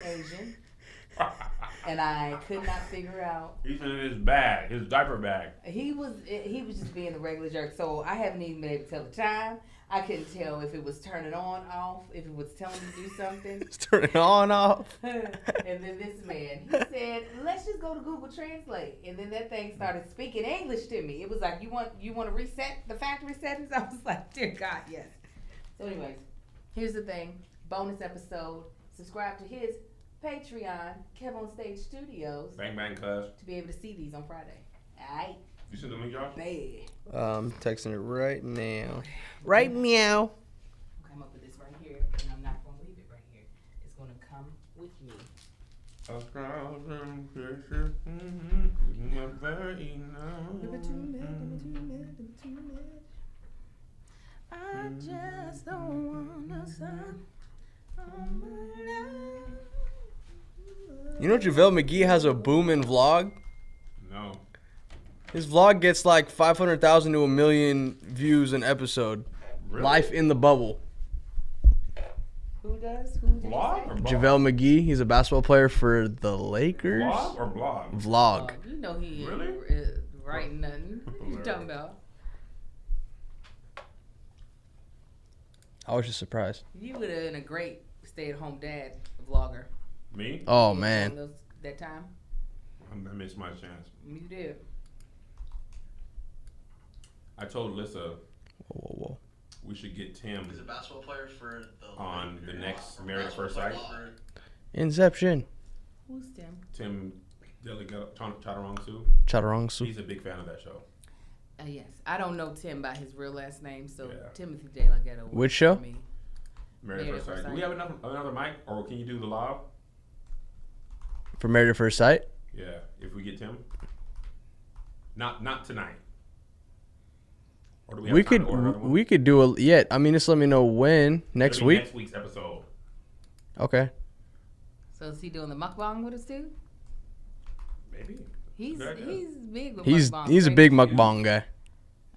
Asian. And I could not figure out. He's in his bag, his diaper bag. He was just being a regular jerk. So I haven't even been able to tell the time. I couldn't tell if it was turning on, off, if it was telling me to do something. It's turning on, off. And then this man, he said, "Let's just go to Google Translate." And then that thing started speaking English to me. It was like, "You want to reset the factory settings?" I was like, "Dear God, yes." So, anyways, here's the thing: bonus episode. Subscribe to his Patreon, Kev on Stage Studios. Bang bang, cuz. To be able to see these on Friday. Alright. You sent the link, Josh? Bad. I'm texting it right now. Right meow. Come up with this right here, and I'm not gonna leave it right here. It's gonna come with me. A thousand kisses, very I just don't wanna stop. You know JaVale McGee has a booming vlog? No. His vlog gets like 500,000 to 1 million views an episode. Really? Life in the bubble. Who does? Vlog or blog? JaVale McGee, he's a basketball player for the Lakers. Vlog or blog? Vlog. You know he Really? ain't writing nothing. You talking about? I was just surprised. You would have been a great stay-at-home dad vlogger. Me? Oh, You man. know that time? I missed my chance. You did. I told Lissa Whoa. we should get Tim He's a basketball player for the on the next Married at First Sight. Inception. Who's Tim? Tim Chaturangsu. Chaturangsu. He's a big fan of that show. Yes. I don't know Tim by his real last name, so Yeah. Timothy De La Ghetto. Which show? Me. Married at First Sight. Do we have another mic, or can you do the live? For Married at First Sight? Yeah, if we get Tim. Not tonight. Or do we have time to order another one? We could do a I mean, just let me know when next It'll be week. Next week's episode. Okay. So is he doing the mukbang with us too? Maybe. He's Good idea. big with He's mukbang. a right? big mukbang guy.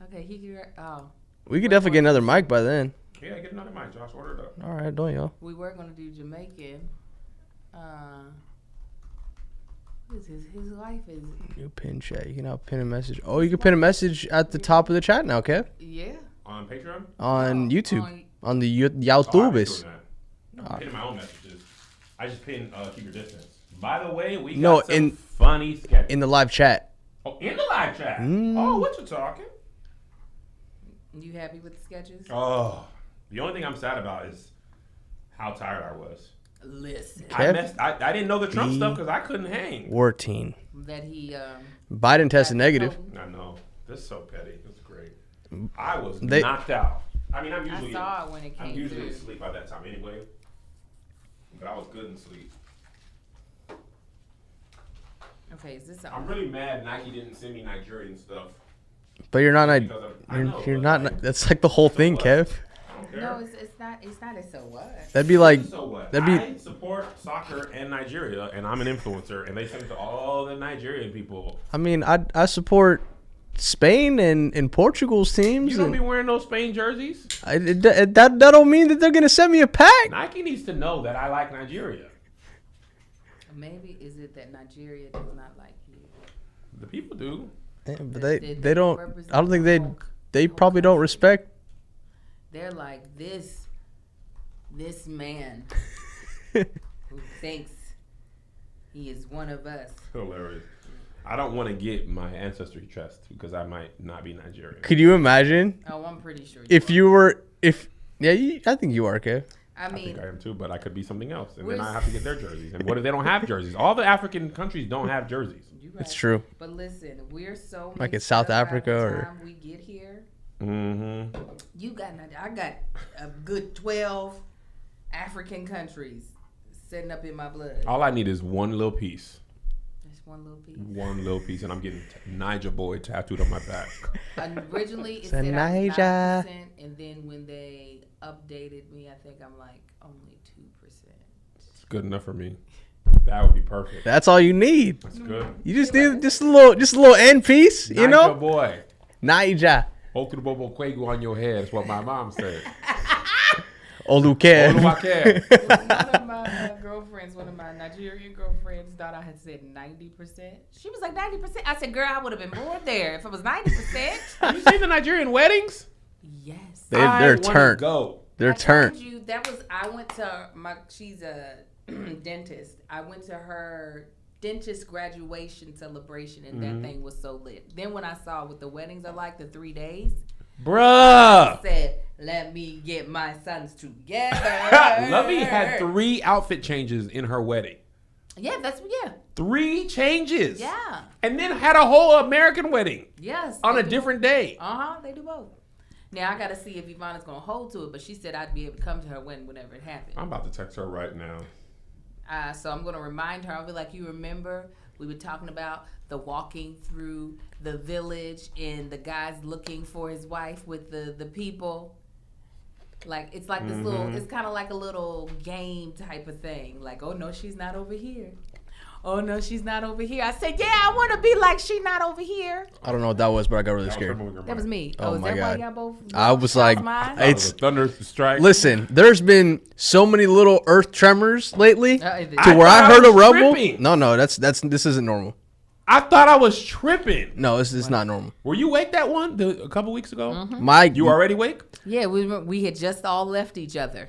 Okay, he could. Oh, We could definitely get another mic by then. Yeah, get another mic. Josh, order it up. All right, don't y'all? we were gonna do Jamaican. What is his life is? You pin chat. You can now pin a message. Oh, you can pin a message at the top of the chat now, Kev. Yeah. On Patreon? On No, YouTube. On the Oh, I've been YouTubes. doing that. I'm pinning my own messages. I just pin keep your distance. By the way, we got No, some funny sketches. in the live chat. Oh, in the live chat. Mm. Oh, what you talking? You happy with the sketches? Oh, the only thing I'm sad about is how tired I was. Listen, I didn't know the Trump stuff because I couldn't hang. 14. that he Biden tested negative. I know. This is so petty. It's great. I was They- knocked out. I mean, I saw it when it I'm came usually through. asleep by that time anyway. But I was good in sleep. Okay, is this I'm something? really mad Nike didn't send me Nigerian stuff. But you're not. Because I know, You're but not. like, That's like the whole thing, what? Kev. I don't care. No, it's not. It's not. It's so what? That'd be like. So what? That'd be. I support soccer and Nigeria, and I'm an influencer, and they send it to all the Nigerian people. I mean, I support Spain and Portugal's teams. You don't And be wearing those Spain jerseys. that don't mean that they're gonna send me a pack. Nike needs to know that I like Nigeria. Maybe is it that Nigeria does not like you? The people do. Yeah, but They they don't. represent I don't think the they whole probably don't country. respect. They're like this man who thinks he is one of us. Hilarious. I don't want to get my ancestry test because I might not be Nigerian. Could you imagine Oh, I'm pretty sure. if you were I think you are, Kev. I I think mean, I am too, but I could be something else, and We're then I have to get their jerseys. And what if they don't have jerseys? All the African countries don't have jerseys. you right. It's true. But listen, we're so Like in mixed South up by Africa the or- time we get here. Mm-hmm. You got, I got a good 12 African countries setting up in my blood. All I need is one little piece. Just one little piece. One little piece, and I'm getting Niger boy tattooed on my back. Originally, it Say said I was Niger. 9%, and then when they updated me, I think I'm like only 2%. It's good enough for me. That would be perfect. That's all you need. That's good. You just need just a little end piece, you Niger know? boy. Naija. Okurubobo Kwegu on your head. That's what my mom said. Oluke. Oluwake. One of my girlfriends girlfriends, one of my Nigerian girlfriends, thought I had said 90%. She was like 90%. I said, girl, I would have been more there if it was 90%. Have you seen the Nigerian weddings? Yes. They're turned. Go. They're turned. You, I went to she's a dentist. I went to her dentist graduation celebration, and that thing was so lit. Then when I saw what the weddings are like, the 3 days, Bruh. I said, let me get my sons together. Lovey had 3 outfit changes in her wedding. Yeah, 3 changes. Yeah. And then had a whole American wedding. Yes. On a different day. They do both. Now, I got to see if Ivana's going to hold to it, but she said I'd be able to come to her whenever it happened. I'm about to text her right now. So I'm going to remind her. I'll be like, you remember we were talking about the walking through the village and the guy's looking for his wife with the people? Like, it's like this little, it's kind of like a little game type of thing. Like, oh, no, she's not over here. Oh, no, she's not over here. I said, yeah, I want to be like she not over here. I don't know what that was, but I got really scared. That was me. Oh, is my that God. why y'all both? I was like, It's thunder strike. Listen, there's been so many little earth tremors lately to I where I thought heard I a was rumble. tripping. No, this isn't normal. I thought I was tripping. No, it's not normal. Were you awake that one a couple weeks ago? You You already awake? Yeah, we had just all left each other.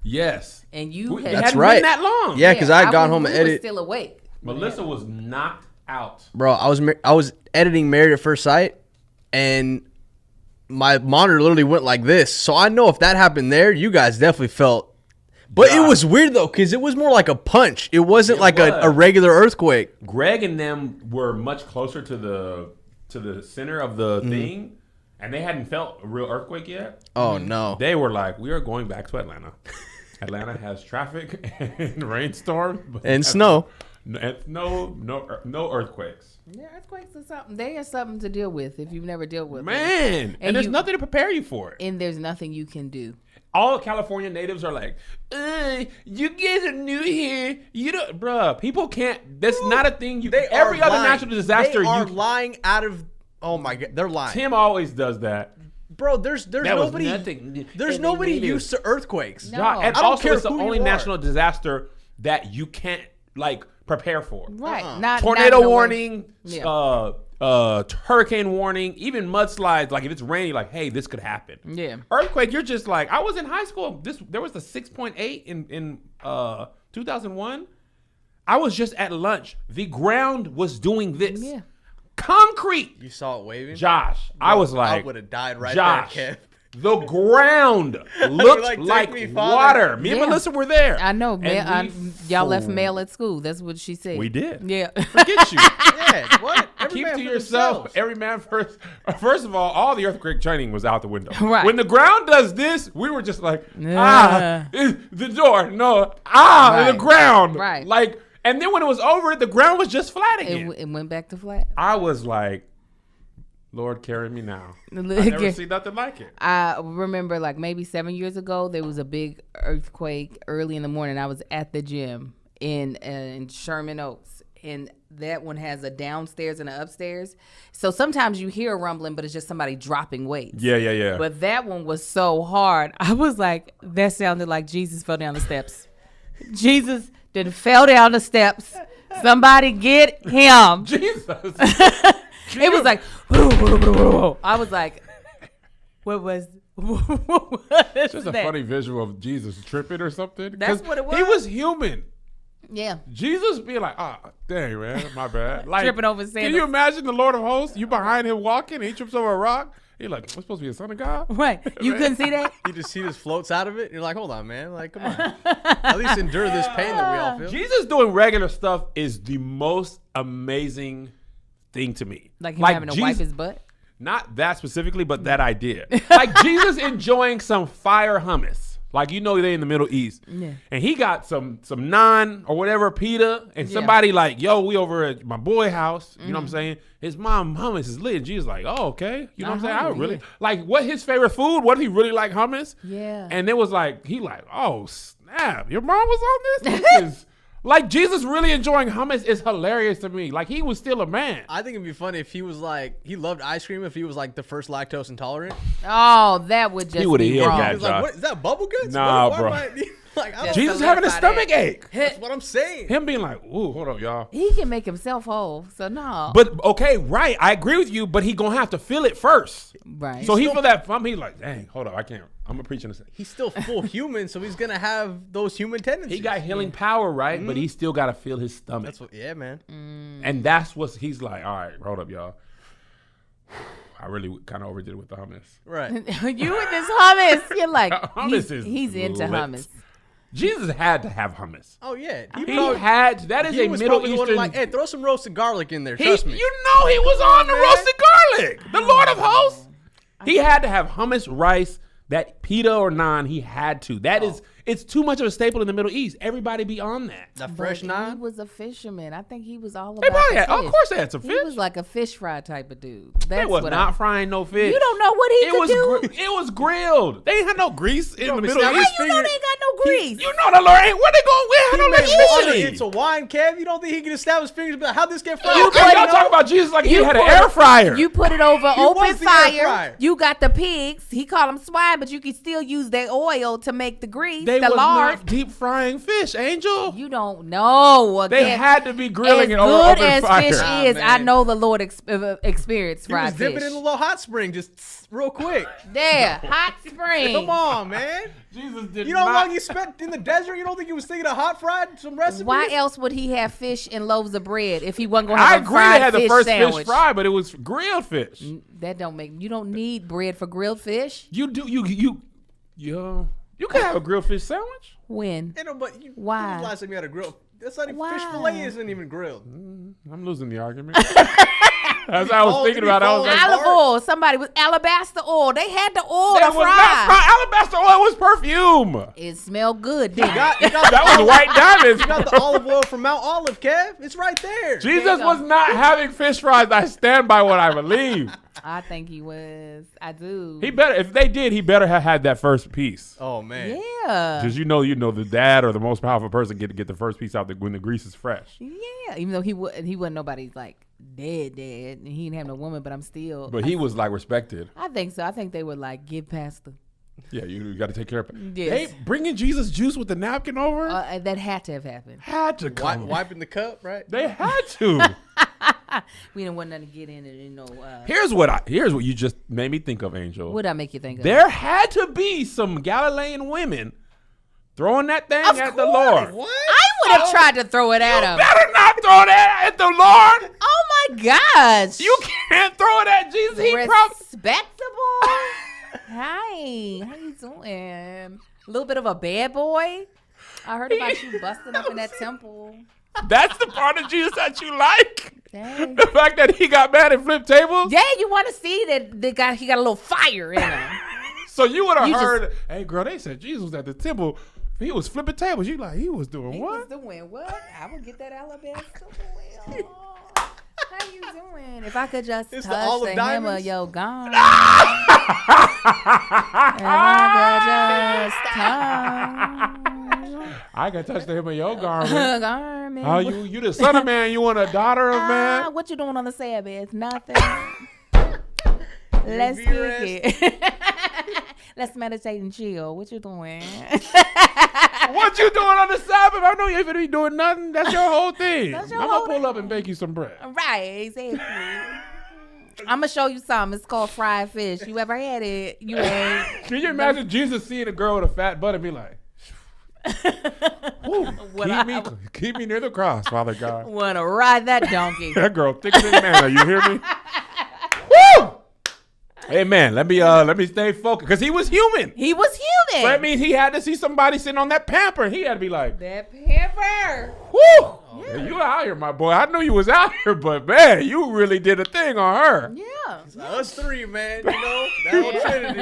Yes. And you It had... That's hadn't right. been that long. Yeah, because I had gone home we and were edit. still awake. Melissa was knocked out. Bro, I was editing Married at First Sight, and my monitor literally went like this. So I know if that happened there, you guys definitely felt. But it was weird though, because it was more like a punch. It wasn't like a regular earthquake. Greg and them were much closer to the center of the thing, and they hadn't felt a real earthquake yet. Oh no. They were like, we are going back to Atlanta. Atlanta has traffic and rainstorms. And snow. No earthquakes. Yeah, earthquakes are something. They are something to deal with if you've never dealt with them. Man, and there's nothing to prepare you for it. And there's nothing you can do. All California natives are like, you guys are new here. You don't, bruh. People can't. That's not a thing. Every other natural disaster, they are lying out of. Oh my God, they're lying. Tim always does that. Bro, there's nobody. There's nobody used to earthquakes. No. God, and I don't also, care it's the who only you are. national disaster that you can't like prepare for. Right. Tornado not warning, Yeah. hurricane warning, even mudslides. Like if it's rainy, like hey, this could happen. Yeah. Earthquake, you're just like I was in high school. There was the 6.8 in 2001. I was just at lunch. The ground was doing this. Yeah. Concrete. You saw it waving? Josh, I was like, I would have died right Josh, there, Kev. the ground looked like, like "Take me, Father." water. Me and Yeah. Melissa were there. I know. And Y'all left mail at school. That's what she said. We did. Yeah. Forget you. Yeah, what? Every Keep man to for yourself. themselves. Every man first. First of all the earthquake training was out the window. Right. When the ground does this, we were just like, Yeah. the door. No, Right. the ground. Right. Like, and then when it was over, the ground was just flat again. It went back to flat. I was like, Lord, carry me now. I never see nothing like it. I remember like maybe 7 years ago, there was a big earthquake early in the morning. I was at the gym in Sherman Oaks, and that one has a downstairs and an upstairs. So sometimes you hear a rumbling, but it's just somebody dropping weights. Yeah. But that one was so hard. I was like, that sounded like Jesus fell down the steps. Jesus then fell down the steps. Somebody get him. Jesus. It was like, whoa, whoa, whoa, whoa. I was like, what was Just a funny visual of Jesus tripping or something. That's what it was. He was human. Yeah. Jesus being like, dang, man, my bad. Like, Tripping over can sandals. you imagine the Lord of hosts? You behind him walking, and he trips over a rock. He's like, we're supposed to be a son of God? Right. You couldn't see that? He just floats out of it. You're like, hold on, man. Like, come on. At least endure this pain that we all feel. Jesus doing regular stuff is the most amazing thing to me. Like him having to wipe his butt? Not that specifically, but that idea. Like Jesus enjoying some fire hummus. Like, you know, they in the Middle East. Yeah. And he got some naan or whatever, pita. And somebody like, yo, we over at my boy house. You know what I'm saying? His mom hummus is lit. And Jesus like, oh, okay. You know what I'm saying? I hungry, really, yeah. like, what his favorite food? What if he really like hummus? Yeah. And it was like, he like, oh, snap. Your mom was on this? This is... Like, Jesus really enjoying hummus is hilarious to me. Like, he was still a man. I think it'd be funny if he was like, he loved ice cream if he was like the first lactose intolerant. Oh, that would just He would've be healed wrong. that. He was like, Josh. what is that, bubble guts? Nah, Why bro. am I- Like, I don't- Jesus having a stomach ache. that's what I'm saying. Him being like, ooh, hold up, y'all. He can make himself whole, so no. But okay, right, I agree with you, but he gonna have to feel it first. right. So he feel that from he like, dang, hold up, I can't. I'm gonna preach in a second. He's still full human, so he's gonna have those human tendencies. He got healing power, right? But he still gotta feel his stomach. That's what. Yeah, man. And that's what he's like, all right, hold up, y'all. I really kind of overdid it with the hummus. Right. you with this hummus, you're like, Hummus is he's into lit. hummus. Jesus had to have hummus. Oh yeah. He had to. That is He a was Middle probably the one Eastern. like, hey, throw some roasted garlic in there. He, Trust me. you know he was on the man. roasted garlic. The Lord of hosts. He had to have hummus, rice, that pita or naan. He had to. That is, it's too much of a staple in the Middle East. Everybody be on that. That fresh He naan. was a fisherman. I think he was all They about probably the had, fish. of course they had some He fish. was like a fish fry type of dude. They That's was what not frying no fish. You don't know what he It could was do. it was grilled. They ain't had no grease in the but Middle snap East. his How you know finger- they ain't got no grease? You know the Lord ain't where they going. We had no electricity. It's a wine, Kev. You don't think he can establish his fingers? But how this get fried? You y'all talk about Jesus like he had an put air it- fryer. You put it over He open was the air fire. fryer. You got the pigs. He called them swine, but you can still use their oil to make the grease, They the was lard. not deep frying fish, Angel. You don't know. They Again, had to be grilling it over as open good as fire. fish Nah, is, I man. know the Lord experienced He was fried dipping fish. in a little hot spring, just real quick. There, hot spring. Come on, man. Jesus did You know how not. long he spent in the desert? You don't think he was thinking of hot fried some recipes? Why else would he have fish and loaves of bread if he wasn't gonna I have a agree. fried They had the fish first sandwich? fish fried, but it was grilled fish. That don't make you don't need bread for grilled fish. You do you can have a grilled fish sandwich. When? You know, but you, Why? when was the last time you had a grill? That's not even Why? fish fillet isn't even grilled. I'm losing the argument. As I was Oh, thinking did he about it, I was fall like, out? Olive oil. Somebody with alabaster oil. They had the oil that to was not fry. fried. Alabaster oil was perfume. It smelled good. Didn't it? That was white diamonds. You got the olive oil from Mount Olive, Kev. It's right there. Jesus There you was go. not having fish fries. I stand by what I believe. I think he was. I do. He better, if they did, he better have had that first piece. Oh man. Yeah. Because you know, the dad or the most powerful person get to get the first piece out when the grease is fresh. Yeah. Even though he wasn't nobody's like dead, and he didn't have no woman, but I'm still. But he was like respected. I think so. I think they were like, give Pastor. Yeah, you got to take care of it. Yes. They bringing Jesus juice with the napkin over? That had to have happened. Had to come. Wiping the cup, right? They had to. We didn't want nothing to get in it, you know. Here's what you just made me think of, Angel. What'd I make you think of? There had to be some Galilean women throwing that thing Of at the course. Lord. What? I would have tried to throw it at him. Better not throw that at the Lord. Oh my gosh. You can't throw it at Jesus. He probably. Respectable. Hi, how you doing? A little bit of a bad boy. I heard about you busting up in that temple. That's the part of Jesus that you like. Dang. The fact that he got mad and flipped tables. Yeah, you want to see that he got a little fire in him. So you would have You just- heard, hey girl, they said Jesus was at the temple. He was flipping tables. You like, he was doing He what? was doing what? I would get that alabaster oil. How you doing? If I could just It's the touch olive the hem of diamonds? your garment. If I could just touch I can touch the hem of your garment. garment. Oh, you the son of man. You want a daughter of man? What you doing on the Sabbath? Nothing. Let's kick Rest. it. Let's meditate and chill. What you doing? What you doing on the Sabbath? I know you ain't finna be doing nothing. That's your whole thing. That's your I'm whole gonna pull up and bake you some bread. Right, exactly. I'm gonna show you something. It's called fried fish. You ever had it? You ain't. Can you imagine Jesus seeing a girl with a fat butt and be like, "Whew, keep me near the cross, Father God." Wanna ride that donkey? That girl thicker than manna. You hear me? Woo! Hey man, let me stay focused because he was human. He was So human. that means he had to see somebody sitting on that pamper. He had to be like, That pepper. "Woo! You out here, my boy. I knew you was out here, but man, you really did a thing on her." Yeah. Us three, man. You know that whole Trinity.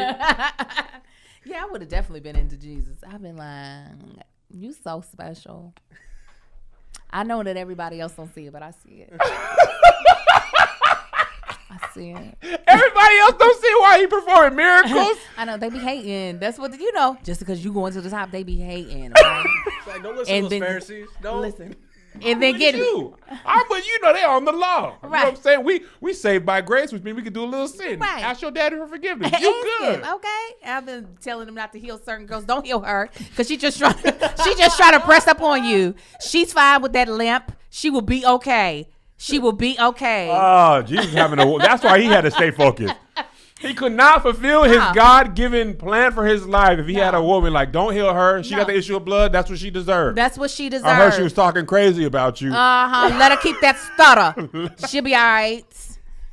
Yeah, I would have definitely been into Jesus. I've been like, you so special. I know that everybody else don't see it, but I see it. I see it. Everybody else don't see why he performing miracles. I know they be hating. That's what just because you going to the top, they be hating. Right? It's like, don't listen And to those then- Pharisees. Don't Listen, and then get you. But you know they on the law. You know Right. what I'm saying? We saved by grace, which means we can do a little sin. Right. Ask your daddy for forgiveness. Ask You good? him, okay? I've been telling him not to heal certain girls. Don't heal her, because she just trying to press up on you. She's fine with that limp. She will be okay. She will be okay. Oh, Jesus having a. That's why he had to stay focused. He could not fulfill his God-given plan for his life if he had a woman like, don't heal her. She got the issue of blood. That's what she deserved. That's what she deserves. I heard she was talking crazy about you. Let her keep that stutter. She'll be all right.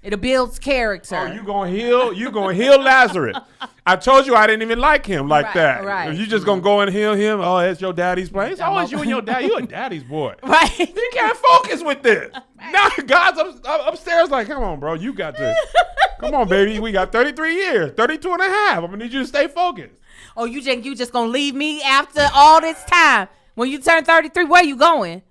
It builds character. Oh, you gonna heal? You gonna heal Lazarus? I told you I didn't even like him like that. Right. If you just gonna go and heal him, oh, it's your daddy's place. Oh, it's you and your dad. You a daddy's boy. Right. You can't focus with this. Now God's upstairs like, come on, bro. You got to. Come on, baby. We got 33 years, 32 and a half. I'm gonna need you to stay focused. Oh, you just gonna leave me after all this time? When you turn 33, where you going?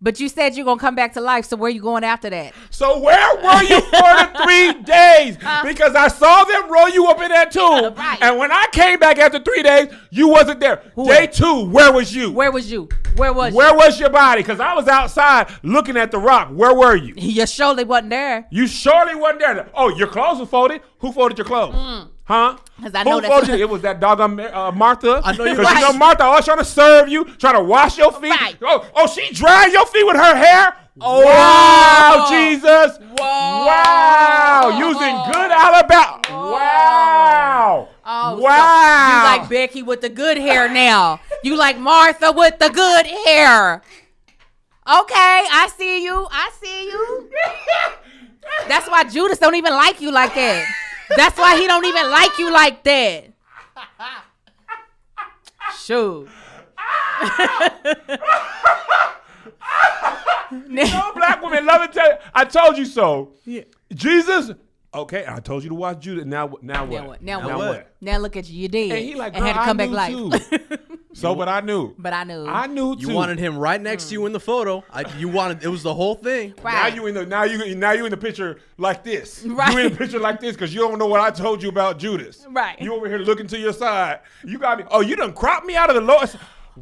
But you said you're gonna come back to life, so where you going after that? So where were you for the 3 days? Because I saw them roll you up in that tomb. Right. And when I came back after 3 days, you wasn't there. Day 2, where was you? Where was you? Where was Where was your body? Because I was outside looking at the rock. Where were you? you? You surely wasn't there. You surely wasn't there. Oh, your clothes were folded? Who folded your clothes? Huh? 'Cause I know Who that's folded what- it? Was that doggone Martha? I know you- Because you know Right. Martha always trying to serve you, trying to wash your feet. Right. Oh, she dried your feet with her hair? Oh. Wow, Jesus. Whoa. Wow. Using good Alabama. Wow. Oh, so wow. you like Becky with the good hair now. You like Martha with the good hair. Okay, I see you. I see you. That's why Judas don't even like you like that. That's why he don't even like you like that. Shoot. No black women love it. I told you so. Yeah. Jesus. Okay, I told you to watch Judas. Now what? Now what? Now look at you. You did. And he like, and had to come back knew life. too. So, but I knew. But I knew. I knew too. You wanted him right next to you in the photo. It was the whole thing. Now Right. you in the picture like this. Right. You in the picture like this because you don't know what I told you about Judas. Right. You over here looking to your side. You got me. Oh, you done cropped me out of the Lord.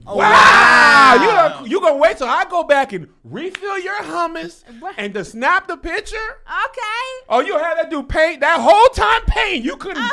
Oh, Wow. You gonna wait till I go back and refill your hummus Right. and to snap the picture? Okay. Oh, you had that dude paint that whole time paint. You couldn't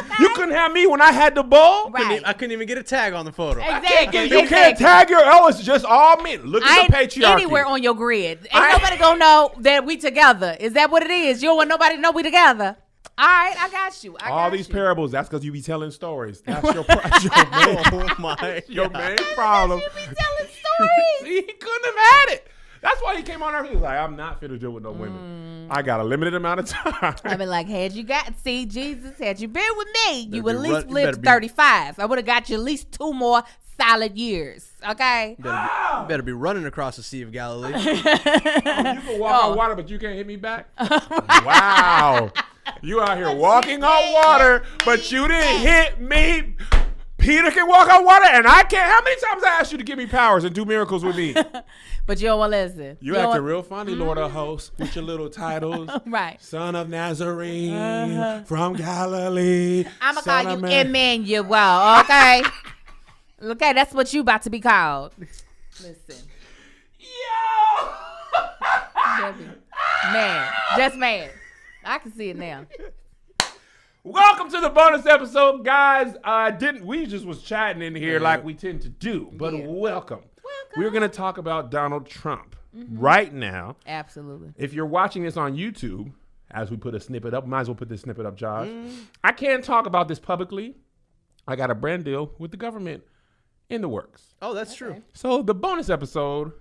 have me when I had the bowl. Right. I couldn't even get a tag on the photo. Exactly. You can't tag your it's just all men. Look I at the ain't patriarchy. anywhere on your grid. Ain't nobody gonna know that we together. Is that what it is? You don't want nobody to know we together. All right, I got you. all these parables, that's because you be telling stories. That's your Oh my your God. main problem. You be telling stories. See, he couldn't have had it. That's why he came on earth. He was like, I'm not fit to deal with no women. I got a limited amount of time. I've been like, had you Jesus, had you been with me, you Better would at be least you live better to be- 35. I would have got you at least 2 more solid years. Okay? You better be running across the Sea of Galilee. You can walk on water, but you can't hit me back. Wow. You out here walking on water, but you didn't hit me. Peter can walk on water, and I can't. How many times I asked you to give me powers and do miracles with me? But you don't want to listen. You don't acting want- real funny, Lord of hosts, with your little titles. Right. Son of Nazarene from Galilee. I'm going to Son call of you Man. Emmanuel, okay? Okay, that's what you about to be called. Listen. Yo! Man. Just man. I can see it now. Welcome to the bonus episode, guys. We just was chatting in here like we tend to do, but Yeah. welcome. We're gonna talk about Donald Trump right now. Absolutely. If you're watching this on YouTube, as we put a snippet up, might as well put this snippet up, Josh. I can't talk about this publicly. I got a brand deal with the government in the works. Oh, that's true. So the bonus episode,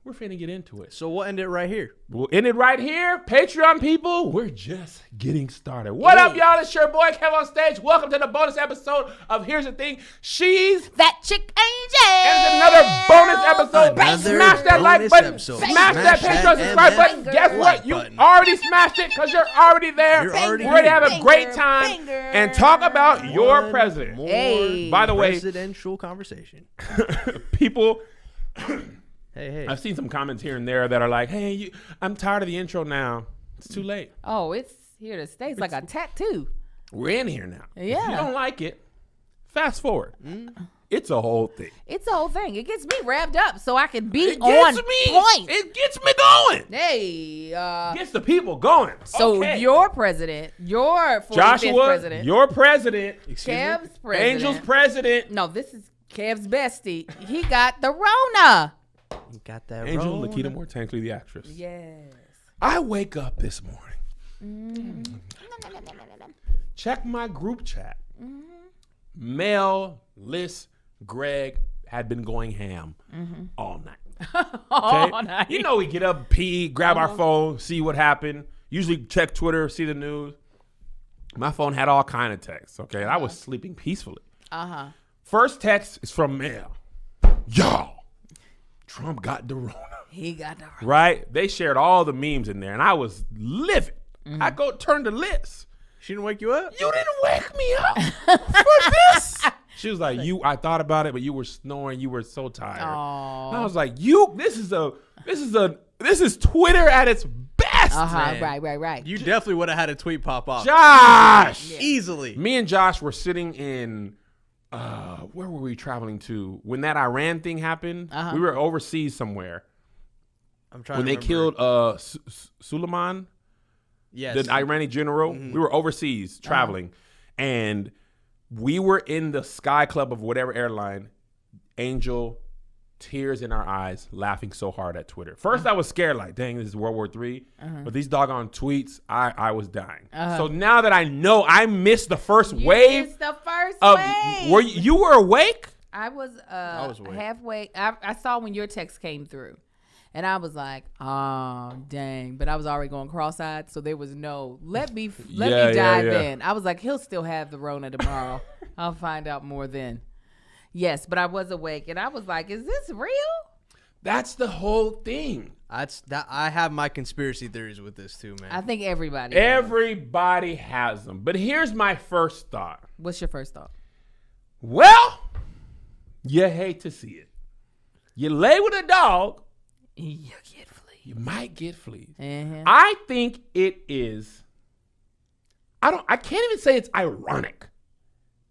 we're finna get into it. So we'll end it right here. We'll end it right here. Patreon people, we're just getting started. What up, y'all? It's your boy Kev on stage. Welcome to the bonus episode of Here's the Thing. She's That chick angel. and it's another bonus episode. Another Smash that like bonus button. episode. Smash that Smash Patreon that subscribe and button. that Guess what? like You button. already smashed it because you're already there. You're already We're ready to have a here. great time Finger. and talk about your One president. more Hey. By the way- presidential conversation. People, Hey. I've seen some comments here and there that are like, hey, I'm tired of the intro now. It's too late. Oh, it's here to stay. It's like a tattoo. We're in here now. If Yeah. you don't like it, fast forward. It's a whole thing. It's a whole thing. It gets me revved up so I can be It on gets me. point. It gets me going. Hey, Gets the people going. so Okay. your president, your 45th Joshua, president, your president, Kev's president. Angel's president. No, this is Kev's bestie. He got the Rona. You got that Angel Rona. Lakita Moore Tankley, the actress. Yes. I wake up this morning. Check my group chat. Mel, Liz, Greg had been going ham all night. All Okay? night. You know, we get up, pee, grab our phone, see what happened. Usually check Twitter, see the news. My phone had all kind of texts, okay? And I was sleeping peacefully. Uh-huh. First text is from Mel. Y'all, Trump got the Rona. He got the Rona. Right? They shared all the memes in there, and I was livid. I go turn to Liz. She didn't wake you up? You didn't wake me up for this. She was like, I thought about it, but you were snoring. You were so tired. Aww. And I was like, this is Twitter at its best. Uh-huh. Man. Right. You definitely would have had a tweet pop off. Josh. Easily. Me and Josh were sitting in, where were we traveling to? When that Iran thing happened, we were overseas somewhere. I'm trying When to they remember. killed Suleiman, Yes. the Iranian general, we were overseas traveling, and we were in the Sky Club of whatever airline. Angel, tears in our eyes, laughing so hard at Twitter. First, I was scared, like, dang, this is World War III. But these doggone tweets, I was dying. So now that I know I missed the first wave, It's the first of, wave. were you were awake? I was awake. halfway. I saw when your text came through. And I was like, oh, dang. But I was already going cross-eyed, so there was no, let me dive in. I was like, he'll still have the Rona tomorrow. I'll find out more then. Yes, but I was awake, and I was like, is this real? That's the whole thing. I have my conspiracy theories with this too, man. I think everybody does. Everybody has them. But here's my first thought. What's your first thought? Well, you hate to see it. You lay with a dog, You get fleas. you might get fleas. Uh-huh. I think it is, I can't even say it's ironic.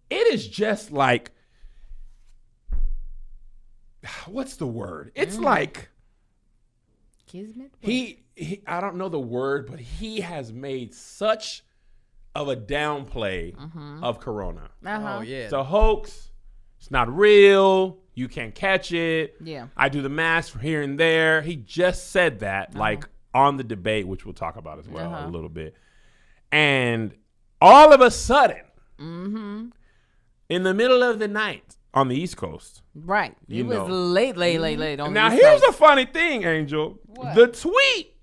It is just like, what's the word? It's like, Kismet? he, I don't know the word, but he has made such of a downplay of Corona. Uh-huh. Oh, yeah. It's a hoax. It's not real. You can't catch it. Yeah. I do the mask here and there. He just said that, like on the debate, which we'll talk about as well a little bit. And all of a sudden, in the middle of the night on the East Coast. Right. You It was know. late on Now, the East here's Coast. the funny thing, Angel. What? The tweet.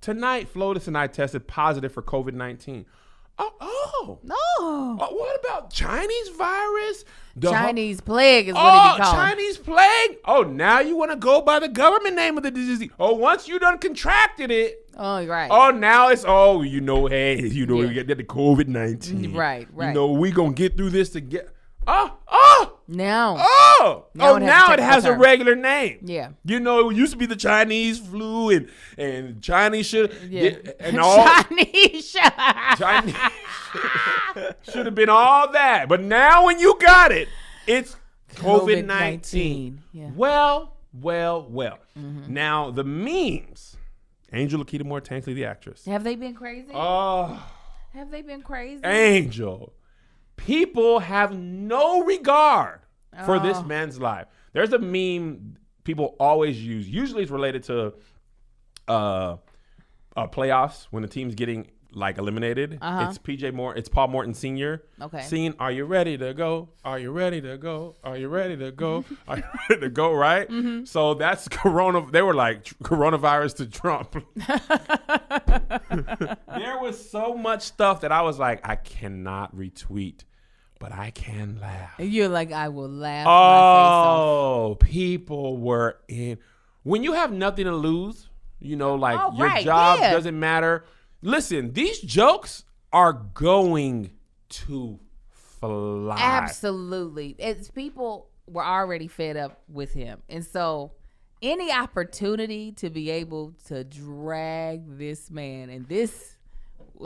Tonight, Flotus and I tested positive for COVID-19. Oh. No. What about Chinese virus? The Chinese plague is what it be called. Chinese plague. Oh, now you want to go by the government name of the disease. Oh, once you done contracted it. Oh, right. Oh, now it's, we get the COVID-19. Right. You know, we going to get through this together. Now. Now it has a technical term. regular name. Yeah. You know, it used to be the Chinese flu and Chinese should Yeah. and all Chinese. Chinese should have been all that. But now when you got it, it's COVID-19. Yeah. Well. Now the memes. Angel Lakita Moore Tankley, the actress. Have they been crazy? Oh, Have they been crazy? Angel. People have no regard for this man's life. There's a meme people always use. Usually it's related to playoffs when the team's getting like eliminated. It's PJ Moore. It's Paul Morton Sr. Okay. Singing, "Are you ready to go? Are you ready to go? Are you ready to go? Are you ready to go?" Right. So that's Corona. They were like coronavirus to Trump. There was so much stuff that I was like, I cannot retweet, but I can laugh. You're like, I will laugh my face off. Oh, people were in. When you have nothing to lose, you know, like your job doesn't matter. Listen, these jokes are going to fly. Absolutely. It's people were already fed up with him. And so any opportunity to be able to drag this man and this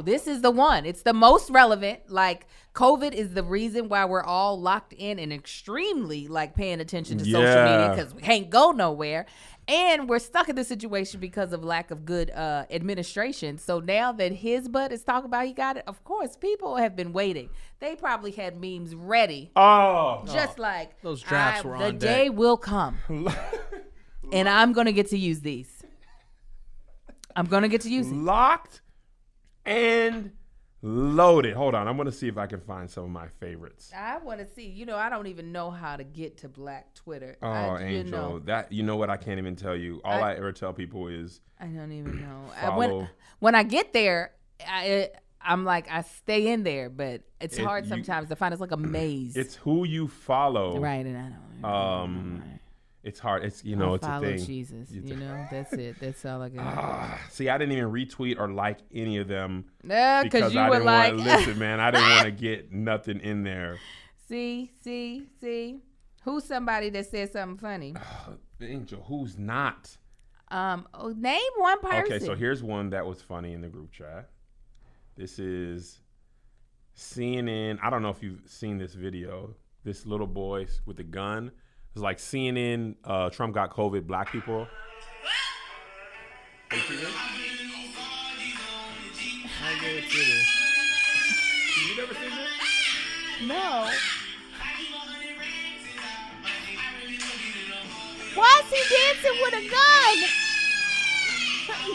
this is the one. It's the most relevant. Like, COVID is the reason why we're all locked in and extremely like paying attention to social media because we can't go nowhere. And we're stuck in this situation because of lack of good administration. So now that his butt is talking about he got it, of course, people have been waiting. They probably had memes ready. Just like those drafts were on the deck. day will come. And I'm going to get to use these. I'm going to get to use these. Locked and loaded. Hold on. I'm going to see if I can find some of my favorites. I want to see. You know, I don't even know how to get to Black Twitter. Angel. You know what? I can't even tell you. All I ever tell people is I don't even know. Follow. When I get there, I'm like, I stay in there, but it's hard sometimes to find. It's like a maze. It's who you follow. Right, and I don't. It's hard. It's it's a thing. Jesus, that's it. That's all I got. See, I didn't even retweet or like any of them because you I were didn't like, listen, man. I didn't want to get nothing in there. See. Who's somebody that said something funny? Angel, who's not? Name one person. Okay, so here's one that was funny in the group chat. This is CNN. I don't know if you've seen this video. This little boy with a gun. It's like CNN, Trump got COVID, black people. Have you seen this? You never seen this? No. Why is he dancing with a gun?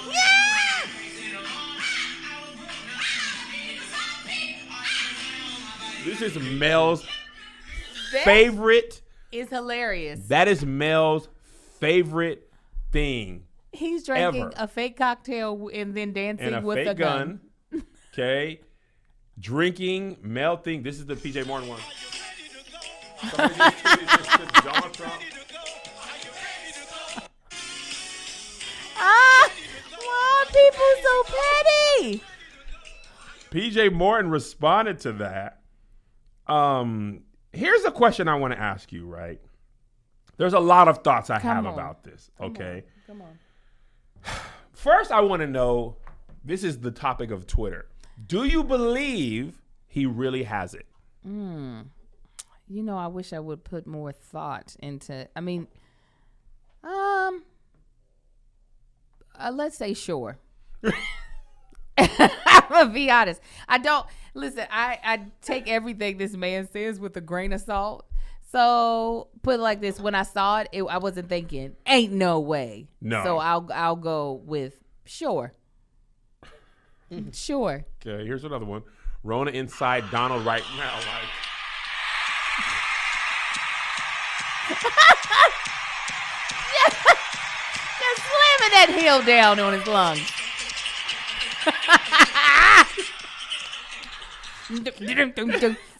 Yeah! This is Mel's favorite. It's hilarious. That is Mel's favorite thing. He's drinking ever. a fake cocktail and then dancing And with fake a gun. Okay. Drinking Mel thing. This is the PJ Morton one. Somebody just tweeted this to Donald Trump. Why are people so petty? PJ Morton responded to that. Here's a question I want to ask you, right? There's a lot of thoughts I have about this, okay? Come on. First, I want to know, this is the topic of Twitter. Do you believe he really has it? I wish I would put more thought into, let's say sure. I'm going to be honest. I take everything this man says with a grain of salt. So put it like this: when I saw it, I wasn't thinking, "Ain't no way." No. So I'll go with sure. Sure. Okay, here's another one. Rona inside Donald right now. Just slamming that heel down on his lungs.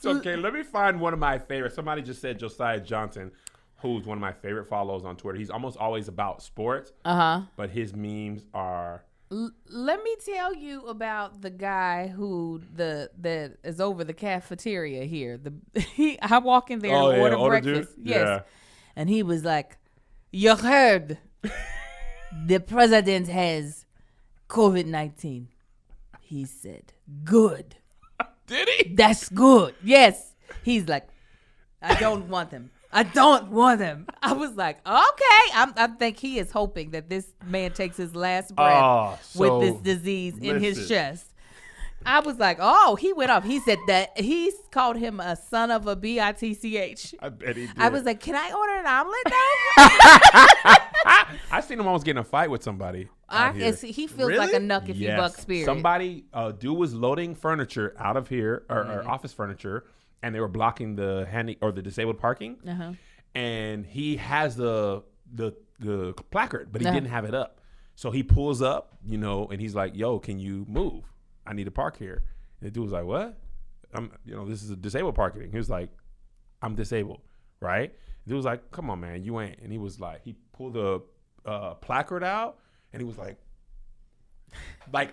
Okay, let me find one of my favorites. Somebody just said Josiah Johnson, who's one of my favorite follows on Twitter. He's almost always about sports. But his memes are. Let me tell you about the guy who that is over the cafeteria here. I walk in there and order breakfast. Juice? Yes. Yeah. And he was like, "You heard the president has COVID-19." He said, "Good." Did he? That's good. Yes. He's like, "I don't want him. I don't want him." I was like, okay. I think he is hoping that this man takes his last breath with this disease in his chest. I was like, he went off. He said that he called him a son of a bitch. I bet he did. I was like, can I order an omelet now? I seen him almost get in a fight with somebody. He feels like a nuck if he bucks spirit. Somebody, dude was loading furniture out of here, or office furniture, and they were blocking the the disabled parking. And he has the placard, but he didn't have it up. So he pulls up, and he's like, "Yo, can you move? I need to park here." And the dude was like, "What? This is a disabled parking." He was like, "I'm disabled, right?" The dude was like, "Come on, man, you ain't." And he was like, he pulled the placard out, and he was like,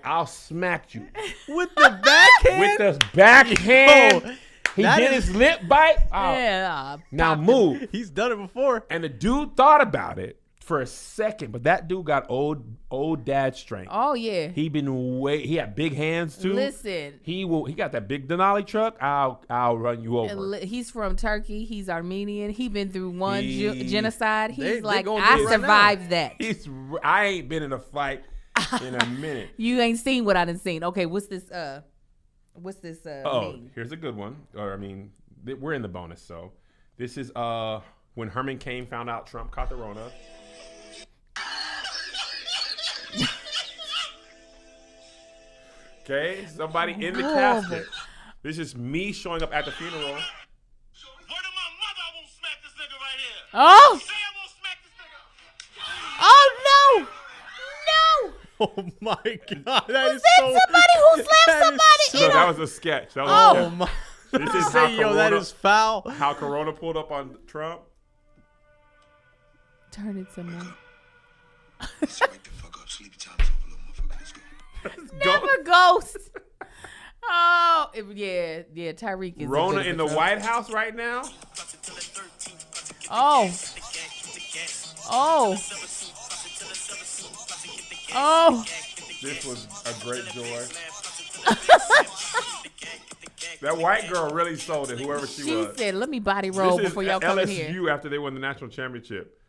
"I'll smack you with the backhand." With the backhand. Oh, he did his lip bite. Yeah. Now move. He's done it before. And the dude thought about it for a second, but that dude got old dad strength. Oh yeah. He had big hands too. Listen. He got that big Denali truck. I'll run you over. He's from Turkey. He's Armenian. He been through one genocide. He's they going I through it right survived that. I ain't been in a fight in a minute. You ain't seen what I done seen. Okay, what's this meme? Here's a good one. We're in the bonus, so this is when Herman Cain found out Trump caught the Rona. Okay, somebody in the casket. This is me showing up at the funeral. Word of my mother, I won't smack this nigga right here. Oh! Say I won't smack this nigga. Oh no! No! Oh my God, that is Somebody who slapped somebody So in that was a sketch. That was Oh a my! sketch. This is Say, yo, that is foul. how Corona pulled up on Trump. Turn it some more. Wake the fuck up, sleepy time's over, little motherfucker. Let's go. Never ghost. Oh, yeah. Tyreek is Rona a bit in of the a White House right now. Oh. This was a great joy. That white girl really sold it, whoever she was. Said, "Let me body roll This before is y'all come in LSU here." after they won the national championship.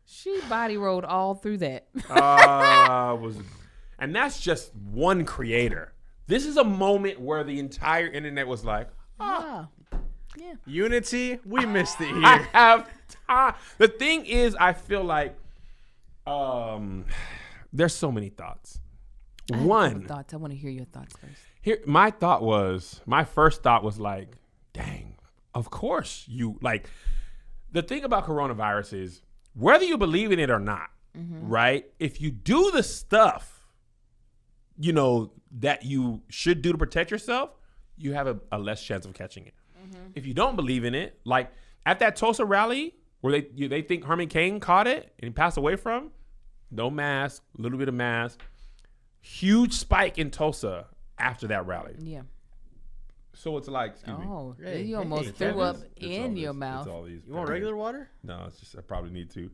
She body rolled all through that. And that's just one creator. This is a moment where the entire internet was like, Yeah. Unity, we missed it here. I have time. The thing is, I feel like there's so many thoughts. One, Thoughts. I want to hear your thoughts first. my first thought was like, dang, of course you, like, the thing about coronavirus is, whether you believe in it or not, right? If you do the stuff, that you should do to protect yourself, you have a less chance of catching it. If you don't believe in it, like at that Tulsa rally where they think Herman Cain caught it and he passed away from, no mask, a little bit of mask, huge spike in Tulsa after that rally. Yeah. So it's like, excuse me. Oh, Hey, you almost hey, threw up It's in all your these- mouth. It's all these. You want regular water? No, it's just I probably need to.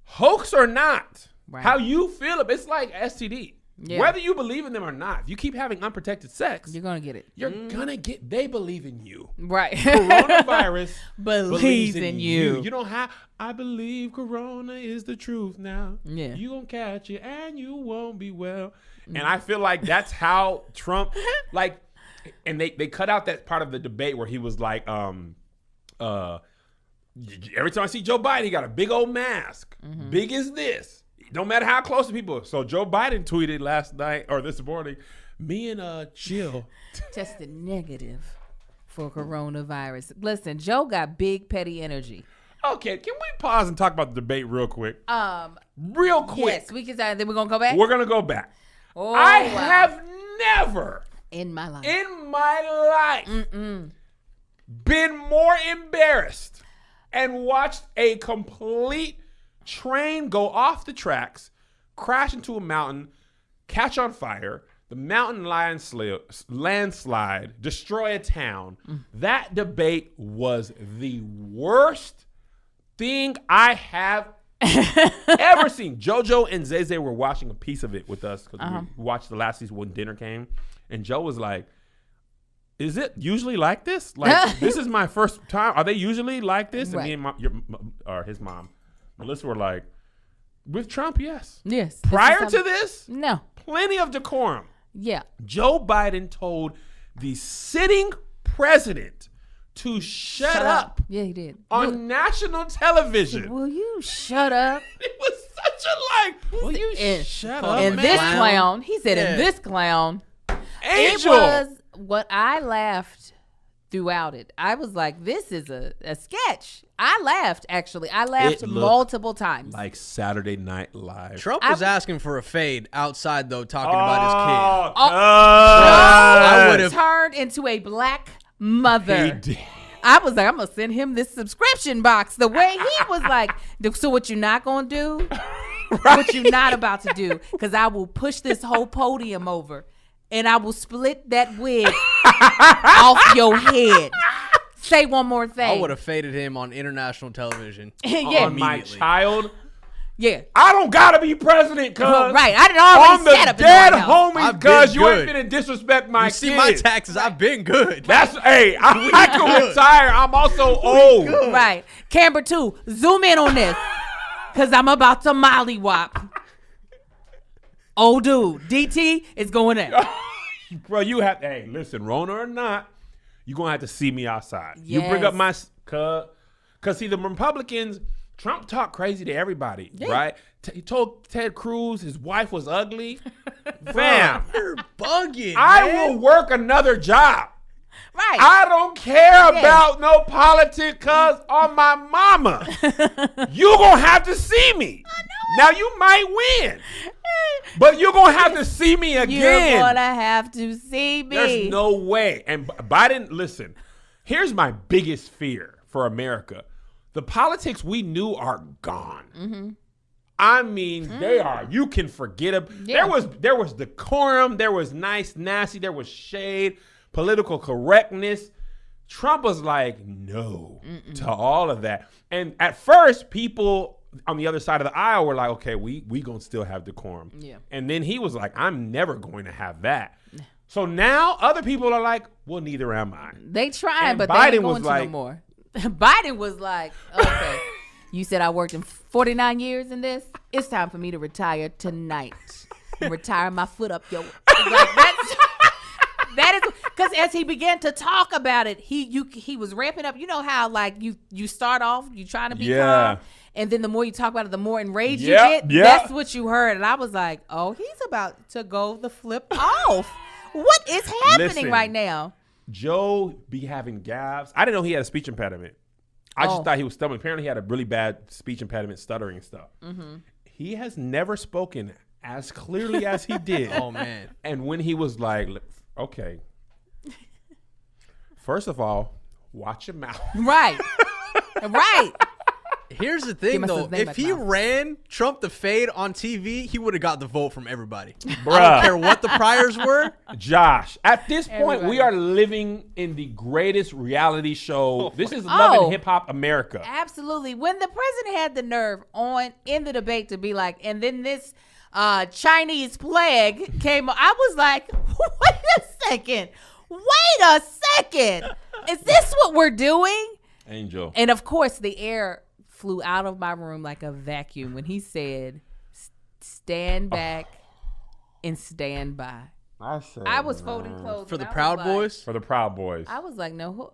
Hoax or not, Right. how you feel? It's like STD. Yeah. Whether you believe in them or not, if you keep having unprotected sex, You're gonna get it. you're gonna get. They believe in you. Right. Coronavirus believes in you. You don't have. I believe Corona is the truth now. Yeah. You gonna catch it and you won't be well. And I feel like that's how Trump, like, and they cut out that part of the debate where he was like, every time I see Joe Biden, he got a big old mask. Big as this. No matter how close to people. So Joe Biden tweeted last night or this morning, me and Jill Tested negative for coronavirus. Listen, Joe got big petty energy. Okay, can we pause and talk about the debate real quick? Real quick. Yes, we can. Then we're gonna go back. We're gonna go back. Oh, I wow. have never in my life. been more embarrassed and watched a complete train go off the tracks, crash into a mountain, catch on fire, the mountain landslide, destroy a town. That debate was the worst thing I have ever seen. JoJo and Zay were watching a piece of it with us because we watched the last season when dinner came, and Joe was like, is it usually like this? Like, this is my first time. Are they usually like this? Right. And me and his mom, Melissa, were like, with Trump, yes. Yes. Prior to this, no. plenty of decorum. Yeah. Joe Biden told the sitting president to shut up Yeah, he did. on national television. Will you shut up? It was such a will you shut up, And man? this clown, he said, Yeah. and this clown. Angel. It was what I laughed throughout it. I was like, this is a sketch. I laughed, actually. I laughed It looked multiple times. like Saturday Night Live. Trump was asking for a fade outside, though, talking about his I would've- would have turned into a black mother. He did. I was like, I'm going to send him this subscription box. The way he was like, so what you not going to do? What you not about to do? Because I will push this whole podium over and I will split that wig off your head. say one more thing. I would have faded him on international television. Yeah. On my child. Yeah. I don't gotta be president, cuz. Right. I done already I'm the set up in dead the White House. homie, I've been cuz you ain't good. finna disrespect my You kids. see my taxes, I've been good. That's I can retire. I'm also old. Right. Camber 2, zoom in on this. Because I'm about to mollywop. Oh, dude. DT is going in. Bro, you have hey, listen, Rona or not, you're gonna have to see me outside. You bring Yes. up my cuz see the Republicans, Trump talked crazy to everybody, right? He told Ted Cruz his wife was ugly. Fam, You're bugging. I man. will work another job. Right. I don't care about no politics, cuz on my mama. You gonna have to see me. Now you might win, but you're gonna have to see me again. You're going to have to see me. There's no way. And Biden, listen, here's my biggest fear for America. The politics we knew are gone. Mm-hmm. I mean, they are. You can forget them. Yeah. There was decorum. There was nice, nasty. There was shade, political correctness. Trump was like, no to all of that. And at first, people on the other side of the aisle were like, okay, we gonna still have decorum. Yeah. And then he was like, I'm never going to have that. So now other people are like, well, neither am I. They tried, And but Biden they ain't was going to like- no more. Biden was like, okay, you said I worked in 49 years in this. It's time for me to retire tonight. Retire my foot up your. Like, that is because as he began to talk about it, he was ramping up. You know how like you start off, you trying to be calm, and then the more you talk about it, the more enraged you get. Yep. That's what you heard, and I was like, oh, he's about to go the flip off. What is happening Listen. right now? Joe be having gaffes. I didn't know he had a speech impediment. I just thought he was stumbling. Apparently, he had a really bad speech impediment, stuttering and stuff. Mm-hmm. He has never spoken as clearly as he did. Oh, man. And when he was like, okay, first of all, watch your mouth. Right. Right. Here's the He thing, must though. have named If my he mouth. ran Trump the fade on TV, he would have got the vote from everybody. I Bruh. don't care what the priors were. Josh, at this point, we Everybody. are living in the greatest reality show. This is Love Oh. and Hip Hop America. Absolutely. When the president had the nerve in the debate to be like, and then this Chinese plague came, I was like, wait a second. Is this what we're doing? Angel. And of course, the air flew out of my room like a vacuum when he said, stand back and stand by. I was folding clothes. For the and I was Proud like- Boys. For the Proud Boys. I was like, no,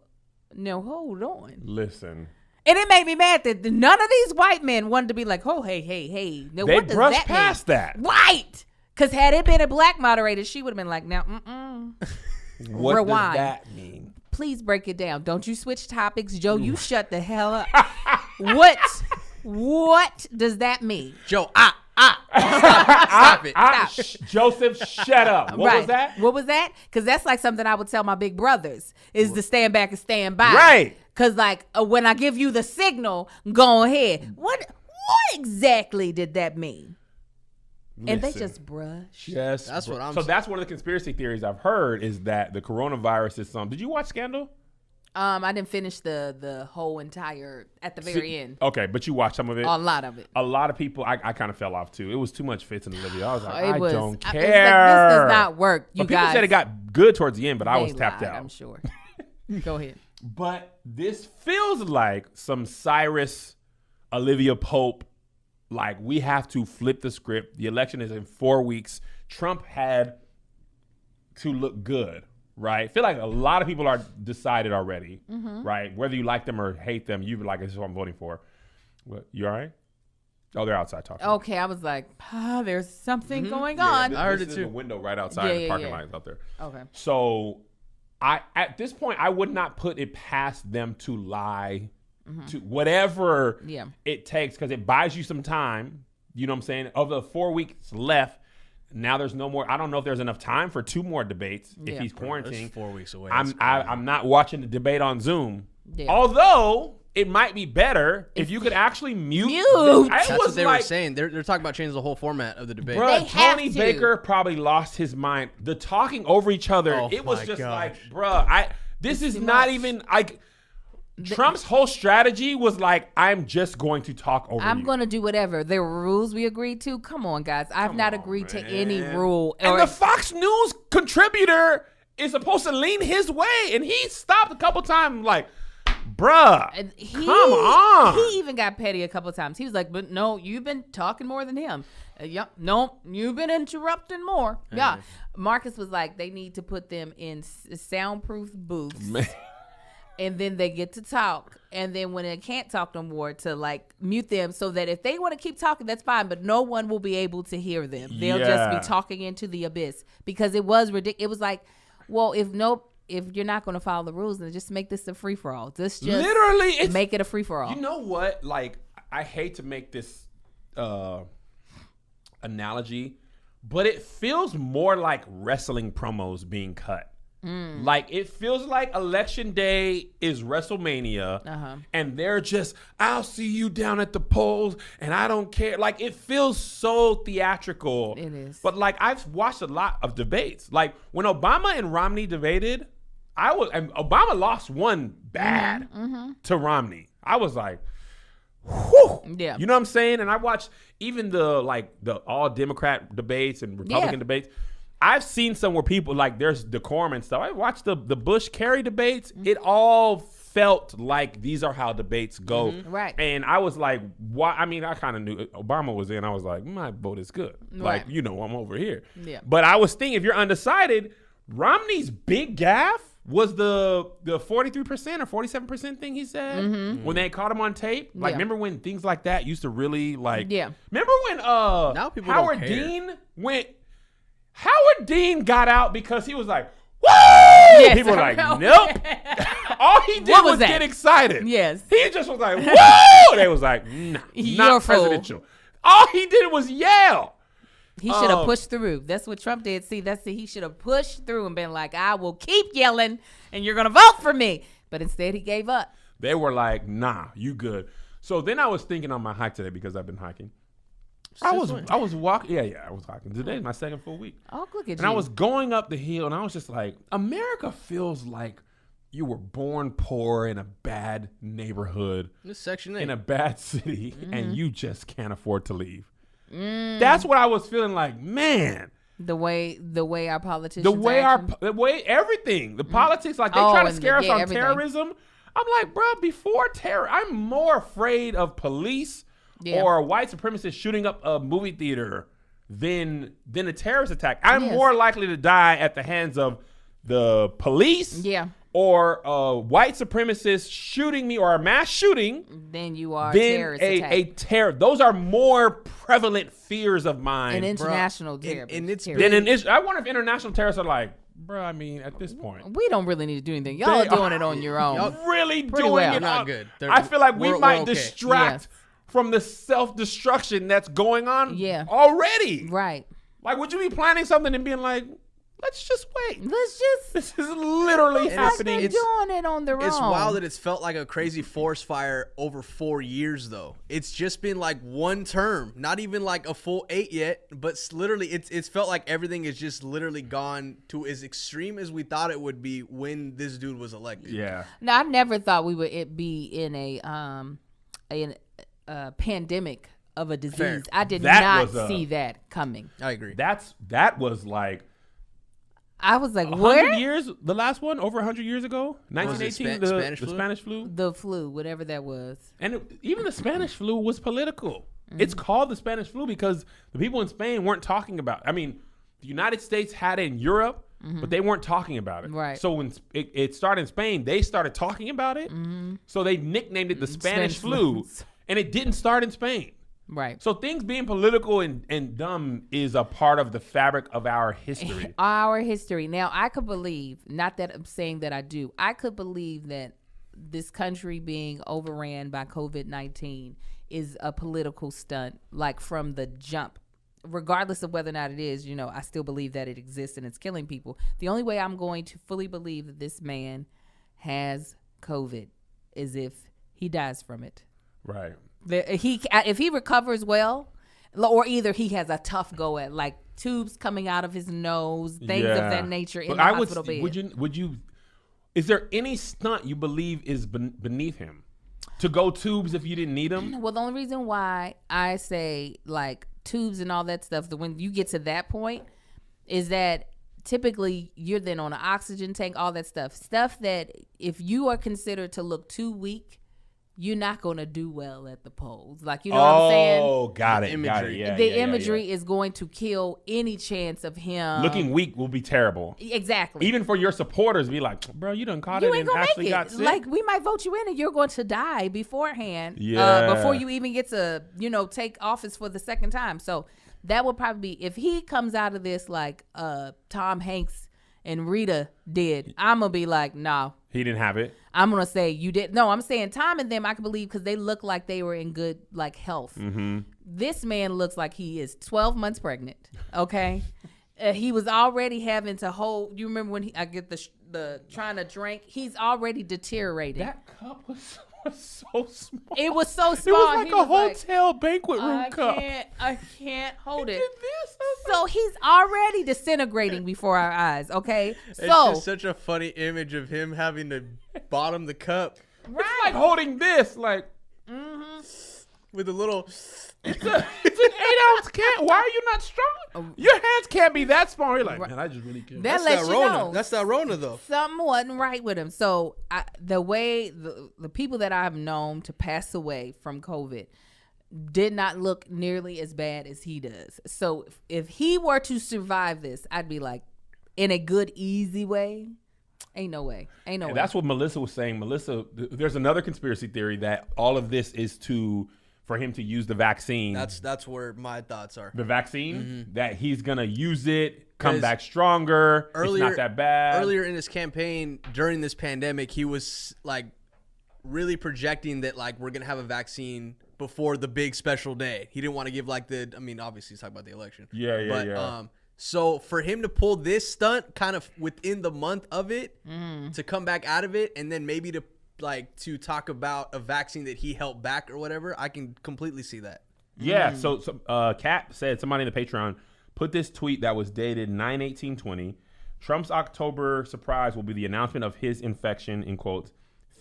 hold on. Listen. And it made me mad that none of these white men wanted to be like, oh, hey. Now, They what does brushed that mean? past that. Right. Because had it been a black moderator, she would have been like, now, What Rewind. does that mean? please break it down. Don't you switch topics. Joe, you shut the hell up. What does that mean? Joe, stop it. Joseph, shut up. What was that? What was that? Because that's like something I would tell my big brothers is to stand back and stand by. Right. Because like when I give you the signal, go ahead. What exactly did that mean? And they Listen. just brush. Yes, That's what I'm So saying. that's one of the conspiracy theories I've heard is that the coronavirus is some. Did you watch Scandal? I didn't finish the whole entire at the very end. Okay, but you watched some of it. A lot of it. A lot of people, I kind of fell off too. It was too much Fitz and Olivia. I was like, I don't It's care. like, this does not work. You But people guys. said it got good towards the end, but I They was tapped lied, out. I'm sure. Go ahead. But this feels like some Cyrus, Olivia Pope. Like, we have to flip the script. The election is in 4 weeks. Trump had to look good, right? I feel like a lot of people are decided already, right? Whether you like them or hate them, you like, this is what I'm voting for. What, you all right? Oh, they're outside talking. Okay, I was like, there's something going Yeah, on. this- I heard this it is too. The window right outside, the Yeah, parking yeah. lot is out there. Okay. So, at this point, I would not put it past them to lie to whatever Yeah. it takes, because it buys you some time. You know what I'm saying? Of the 4 weeks left, now there's no more. I don't know if there's enough time for 2 more debates if Yeah. he's That's quarantined. 4 weeks away. I'm not watching the debate on Zoom. Yeah. Although it might be better if you could actually mute. Mute. That's what they were saying. They're talking about changing the whole format of the debate. Bruh, They have Tony to. Baker probably lost his mind. The talking over each other, Oh it was my just gosh. like, bruh, this is not much. even like, Trump's whole strategy was like, I'm just going to talk over I'm you. going to do whatever. There were rules we agreed to. Come on, guys. I've not agreed to any rule. And the Fox News contributor is supposed to lean his way, and he stopped a couple times like, bruh, come on. He even got petty a couple times. He was like, but no, you've been talking more than him. Yep. No, you've been interrupting more. Yeah. Marcus was like, they need to put them in soundproof booths. Man. And then they get to talk. And then when they can't talk no more, to like mute them so that if they want to keep talking, that's fine. But no one will be able to hear them. They'll just be talking into the abyss. Because it was ridiculous. It was like, well, if you're not going to follow the rules, then just make this a free-for-all. Just literally make it a free-for-all. You know what? Like, I hate to make this analogy, but it feels more like wrestling promos being cut. Like, it feels like Election Day is WrestleMania, and they're just, I'll see you down at the polls, and I don't care. Like, it feels so theatrical. It is. But, like, I've watched a lot of debates. Like, when Obama and Romney debated, and Obama lost one bad to Romney. I was like, whew. Yeah. You know what I'm saying? And I watched even the all Democrat debates and Republican debates. I've seen some where people, like, there's decorum and stuff. I watched the Bush-Kerry debates. It all felt like these are how debates go. Right. And I was like, why? I mean, I kind of knew Obama was in. I was like, my vote is good. Right. Like, you know, I'm over here. Yeah. But I was thinking, if you're undecided, Romney's big gaffe was the 43% or 47% thing he said when they caught him on tape. Like, remember when things like that used to really, like, remember when now people Howard don't care. Dean went, Howard Dean got out because he was like, woo! Yes, People were like, nope. All he did was get excited. Yes. He just was like, woo! They was like, nah, You're not fool. presidential. All he did was yell. He should have pushed through. That's what Trump did. See, he should have pushed through and been like, I will keep yelling and you're going to vote for me. But instead he gave up. They were like, nah, you good. So then I was thinking on my hike today, because I've been hiking. I was walking. Yeah, I was hiking. Today's my second full week. Oh, look at you. And I was going up the hill, and I was just like, America feels like you were born poor in a bad neighborhood, This Section 8. in a bad city, and you just can't afford to leave. That's what I was feeling like, man. The way our politicians The way everything, the politics, like they try to scare us on everything. terrorism. I'm like, bro, before terror, I'm more afraid of police or white supremacists shooting up a movie theater than a terrorist attack. I'm more likely to die at the hands of the police or white supremacists shooting me, or a mass shooting than you are than terrorist attack. a terror. Those are more prevalent fears of mine. An international terror. I wonder if international terrorists are like, bro, I mean, at this point, we don't really need to do anything. Y'all are doing it on your own. Y'all really Pretty doing well. it. Not good. I feel like we might okay. distract from the self-destruction that's going on already. Right. Like, would you be planning something and being like, let's just wait. This is literally happening. They're doing it on their own. It's wild that it's felt like a crazy forest fire over 4 years, though. It's just been like one term, not even like a full 8 yet, but literally it's felt like everything is just literally gone to as extreme as we thought it would be when this dude was elected. Yeah. Now, I never thought we would be in a pandemic of a disease. Fair. I did That not was see that coming. I agree. That was like I was like, 100 where? years, the last one, over 100 years ago, 1918, the Spanish flu. The flu, whatever that was. And even the Spanish flu was political. It's called the Spanish flu because the people in Spain weren't talking about it. I mean, the United States had it in Europe, but they weren't talking about it. Right. So when it started in Spain, they started talking about it. So they nicknamed it the Spanish flu, and it didn't start in Spain. Right. So things being political and dumb is a part of the fabric of our history. Our history. Now, I could believe, not that I'm saying that I do, I could believe that this country being overran by COVID-19 is a political stunt, like from the jump. Regardless of whether or not it is, I still believe that it exists and it's killing people. The only way I'm going to fully believe that this man has COVID is if he dies from it. Right. If he recovers well, or either he has a tough go at like tubes coming out of his nose, things of that nature in the hospital bed. Would you? Is there any stunt you believe is beneath him? To go tubes if you didn't need them? Well, the only reason why I say like tubes and all that stuff, when you get to that point, is that typically you're then on an oxygen tank, all that stuff that if you are considered to look too weak, you're not going to do well at the polls. Like, you know what I'm saying? Oh, got it. Yeah, the imagery is going to kill any chance of him. Looking weak will be terrible. Exactly. Even for your supporters, be like, bro, you done caught you it ain't and gonna actually make it. got sick. Like, we might vote you in and you're going to die beforehand. Yeah. Before you even get to, take office for the second time. So that would probably be, if he comes out of this like Tom Hanks and Rita did, I'm going to be like, no. He didn't have it. I'm going to say you did. No, I'm saying Tom and them, I can believe because they look like they were in good like health. Mm-hmm. This man looks like he is 12 months pregnant. Okay. He was already having to hold. You remember when I get the trying to drink? He's already deteriorating. That cup was so small. It was so It small. was like a hotel banquet room cup. I can't hold it. Did this? So he's already disintegrating before our eyes. Okay. It's So just such a funny image of him having to bottom the cup It's like holding this, like with a little. it's an 8-ounce can. Why are you not strong? Your hands can't be that small. You're like, man, I just really can't. that That's lets that you Rona. know That's that Rona though. something wasn't right with him. So the way the people that I've known to pass away from COVID did not look nearly as bad as he does. So if he were to survive this, I'd be like, in a good, easy way, ain't no way. Ain't no way. That's what Melissa was saying. Melissa, there's another conspiracy theory that all of this is for him to use the vaccine. That's where my thoughts are. The vaccine, that he's going to use it, come back stronger. It's not that bad. Earlier in his campaign during this pandemic, he was like really projecting that like we're going to have a vaccine before the big special day. He didn't want to give like obviously he's talking about the election. Yeah. So for him to pull this stunt kind of within the month of it, to come back out of it, and then maybe to talk about a vaccine that he helped back or whatever, I can completely see that. Yeah. So Kat said, somebody in the Patreon put this tweet that was dated 9/18/20. Trump's October surprise will be the announcement of his infection, in quotes,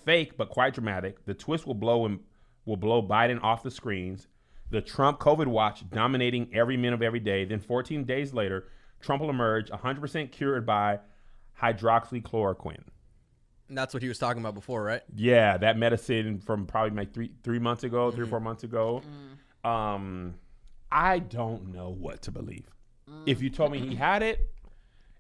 fake but quite dramatic. The twist will blow Biden off the screens. The Trump COVID watch dominating every minute of every day. Then 14 days later, Trump will emerge 100% cured by hydroxychloroquine. And that's what he was talking about before, right? Yeah, that medicine from probably like 3 months ago, 3 or 4 months ago. I don't know what to believe. If you told me he had it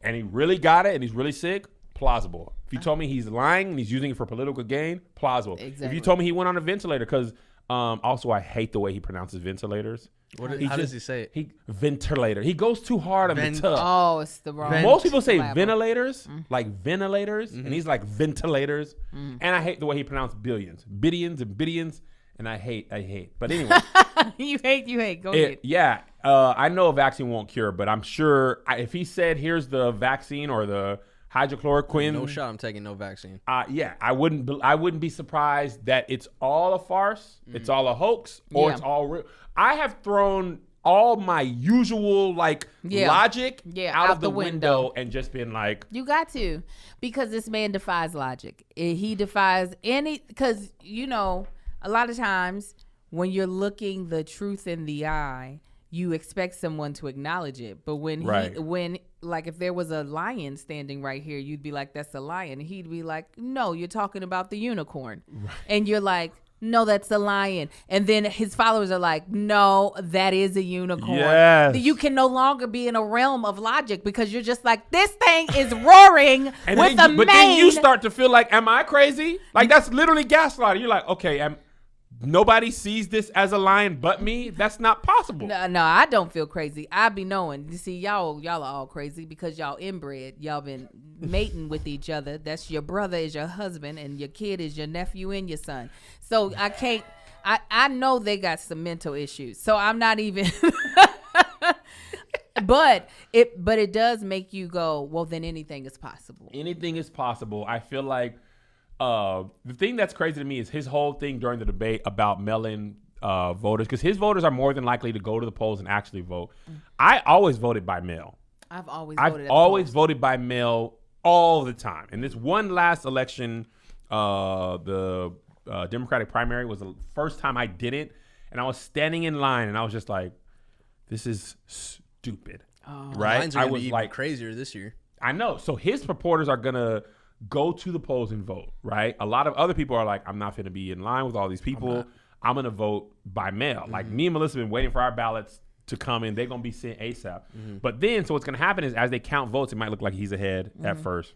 and he really got it and he's really sick, plausible. If you told me he's lying and he's using it for political gain, plausible. Exactly. If you told me he went on a ventilator, because also I hate the way he pronounces ventilators. How does he say it? Ventilator. He goes too hard on the tuh. Oh, it's the wrong. Most people say syllable. ventilators, like ventilators, and he's like ventilators. And I hate the way he pronounced billions, bidions, and bidions, and I hate. But anyway, you hate. Go ahead. Yeah, I know a vaccine won't cure, but I'm sure if he said, "Here's the vaccine" or the hydrochloroquine, No shot. I'm taking no vaccine. yeah, I wouldn't be surprised that it's all a farce, it's all a hoax, or it's all real. I have thrown all my usual logic out of the window and just been like, you got to, because this man defies logic. He defies because a lot of times when you're looking the truth in the eye, you expect someone to acknowledge it. But when if there was a lion standing right here, you'd be like, that's a lion. He'd be like, no, you're talking about the unicorn. Right. And you're like, no, that's a lion. And then his followers are like, no, that is a unicorn. Yes. You can no longer be in a realm of logic because you're just like, this thing is roaring with a mane. But then you start to feel like, am I crazy? Like, that's literally gaslighting. You're like, okay, nobody sees this as a lion but me? That's not possible. No, I don't feel crazy. I be knowing. You see, y'all are all crazy because y'all inbred. Y'all been mating with each other. That's your brother is your husband and your kid is your nephew and your son. So I can't. I know they got some mental issues. So I'm not even. But it does make you go, well, then anything is possible. Anything is possible. I feel like the thing that's crazy to me is his whole thing during the debate about mail-in voters, because his voters are more than likely to go to the polls and actually vote. I always voted by mail. I've always voted by mail all the time. And this one last election, the Democratic primary was the first time I did it, and I was standing in line, and I was just like, "This is stupid." Right? Lines are gonna be even crazier this year. I know. So his supporters are gonna go to the polls and vote. Right? A lot of other people are like, "I'm not going to be in line with all these people. I'm going to vote by mail." Mm-hmm. Like me and Melissa have been waiting for our ballots to come in. They're going to be sent ASAP. Mm-hmm. But then, so what's going to happen is as they count votes, it might look like he's ahead at first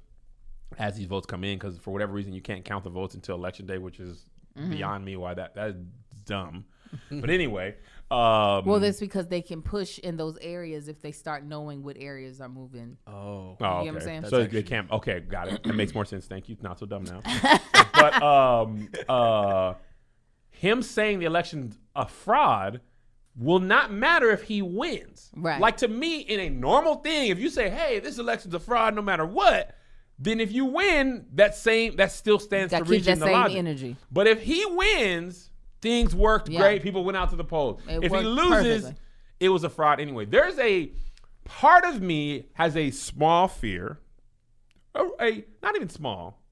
as these votes come in, because for whatever reason you can't count the votes until election day, which is beyond me why that is dumb. But anyway. Well, that's because they can push in those areas if they start knowing what areas are moving. Oh, you know what I'm saying? So they can't. Okay, got it. That makes more sense. Thank you. Not so dumb now. But him saying the election's a fraud will not matter if he wins. Right. Like, to me, in a normal thing, if you say, "Hey, this election's a fraud," no matter what, then if you win, that still stands to reach in the logic. Energy. But if he wins, things worked great. People went out to the polls. If he loses, it was a fraud anyway. There's a part of me has a small fear, not even small.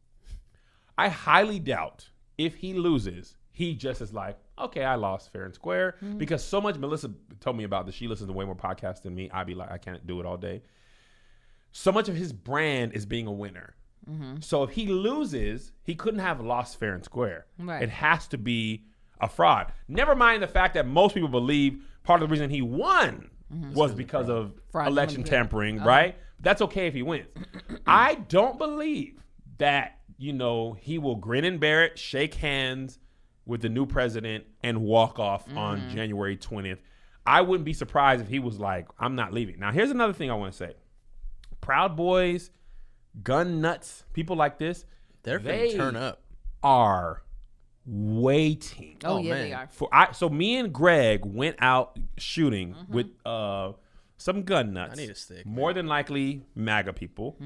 I highly doubt if he loses, he just is like, "Okay, I lost fair and square," because so much Melissa told me about this. She listens to way more podcasts than me. I'd be like, I can't do it all day. So much of his brand is being a winner. So if he loses, he couldn't have lost fair and square. Right. It has to be a fraud. Never mind the fact that most people believe part of the reason he won was because of election tampering, right? That's okay if he wins. I don't believe that, he will grin and bear it, shake hands with the new president, and walk off on January 20th. I wouldn't be surprised if he was like, "I'm not leaving." Now, here's another thing I want to say. Proud Boys, gun nuts, people like this, they turn up. Are waiting. Oh yeah, man. they are. So me and Greg went out shooting with some gun nuts. I need a stick. More than likely MAGA people.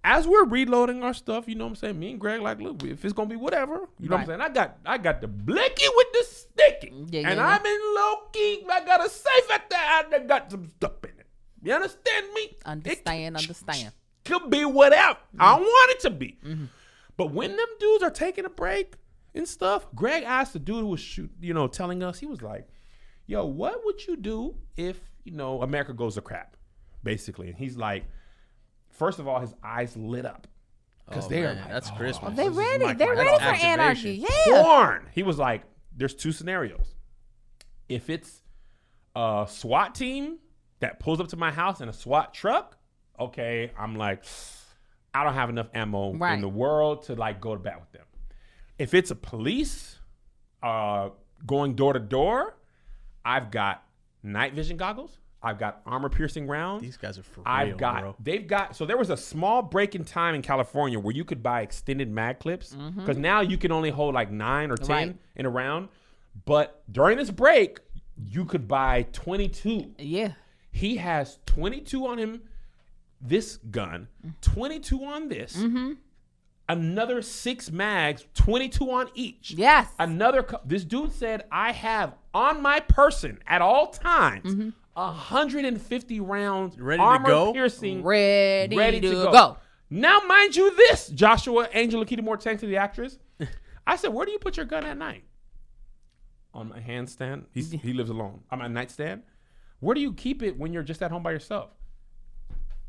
As we're reloading our stuff, you know what I'm saying? Me and Greg like, look, if it's gonna be whatever, you know what I'm saying? I got the blicky with the sticky. And I'm in low key. I got a safe at the house that got some stuff in it. You understand me? Understand. Could be whatever. I want it to be. But when them dudes are taking a break and stuff, Greg asked the dude who was telling us, he was like, "Yo, what would you do if, America goes to crap?" Basically. And he's like, first of all, his eyes lit up. Because they're like, that's Christmas. They're ready. They're ready for anarchy. Yeah. Porn. He was like, there's two scenarios. If it's a SWAT team that pulls up to my house in a SWAT truck, okay, I'm like, I don't have enough ammo in the world to like go to bat with them. If it's a police going door to door, I've got night vision goggles. I've got armor-piercing rounds. These guys are for real, bro. So there was a small break in time in California where you could buy extended mag clips, because now you can only hold like 9 or 10 in a round. But during this break, you could buy 22. Yeah. He has 22 on him, this gun, 22 on this, another 6 mags, 22 on each. Yes. This dude said, I have on my person at all times 150 rounds, armor-piercing, ready to go. Now, mind you this, Joshua, Angela Keita Moore Tank to the actress. I said, "Where do you put your gun at night?" "On my handstand." He lives alone. On my nightstand. "Where do you keep it when you're just at home by yourself?"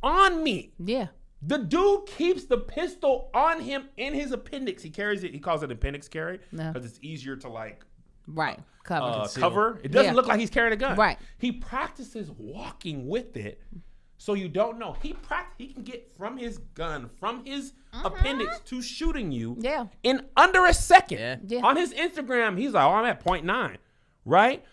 "On me." Yeah. The dude keeps the pistol on him in his appendix. He carries it. He calls it appendix carry because it's easier to like cover. It doesn't look like he's carrying a gun. Right. He practices walking with it, so you don't know. He can get from his gun, from his appendix to shooting you in under a second. Yeah. On his Instagram, he's like, "Oh, I'm at 0.9." Right?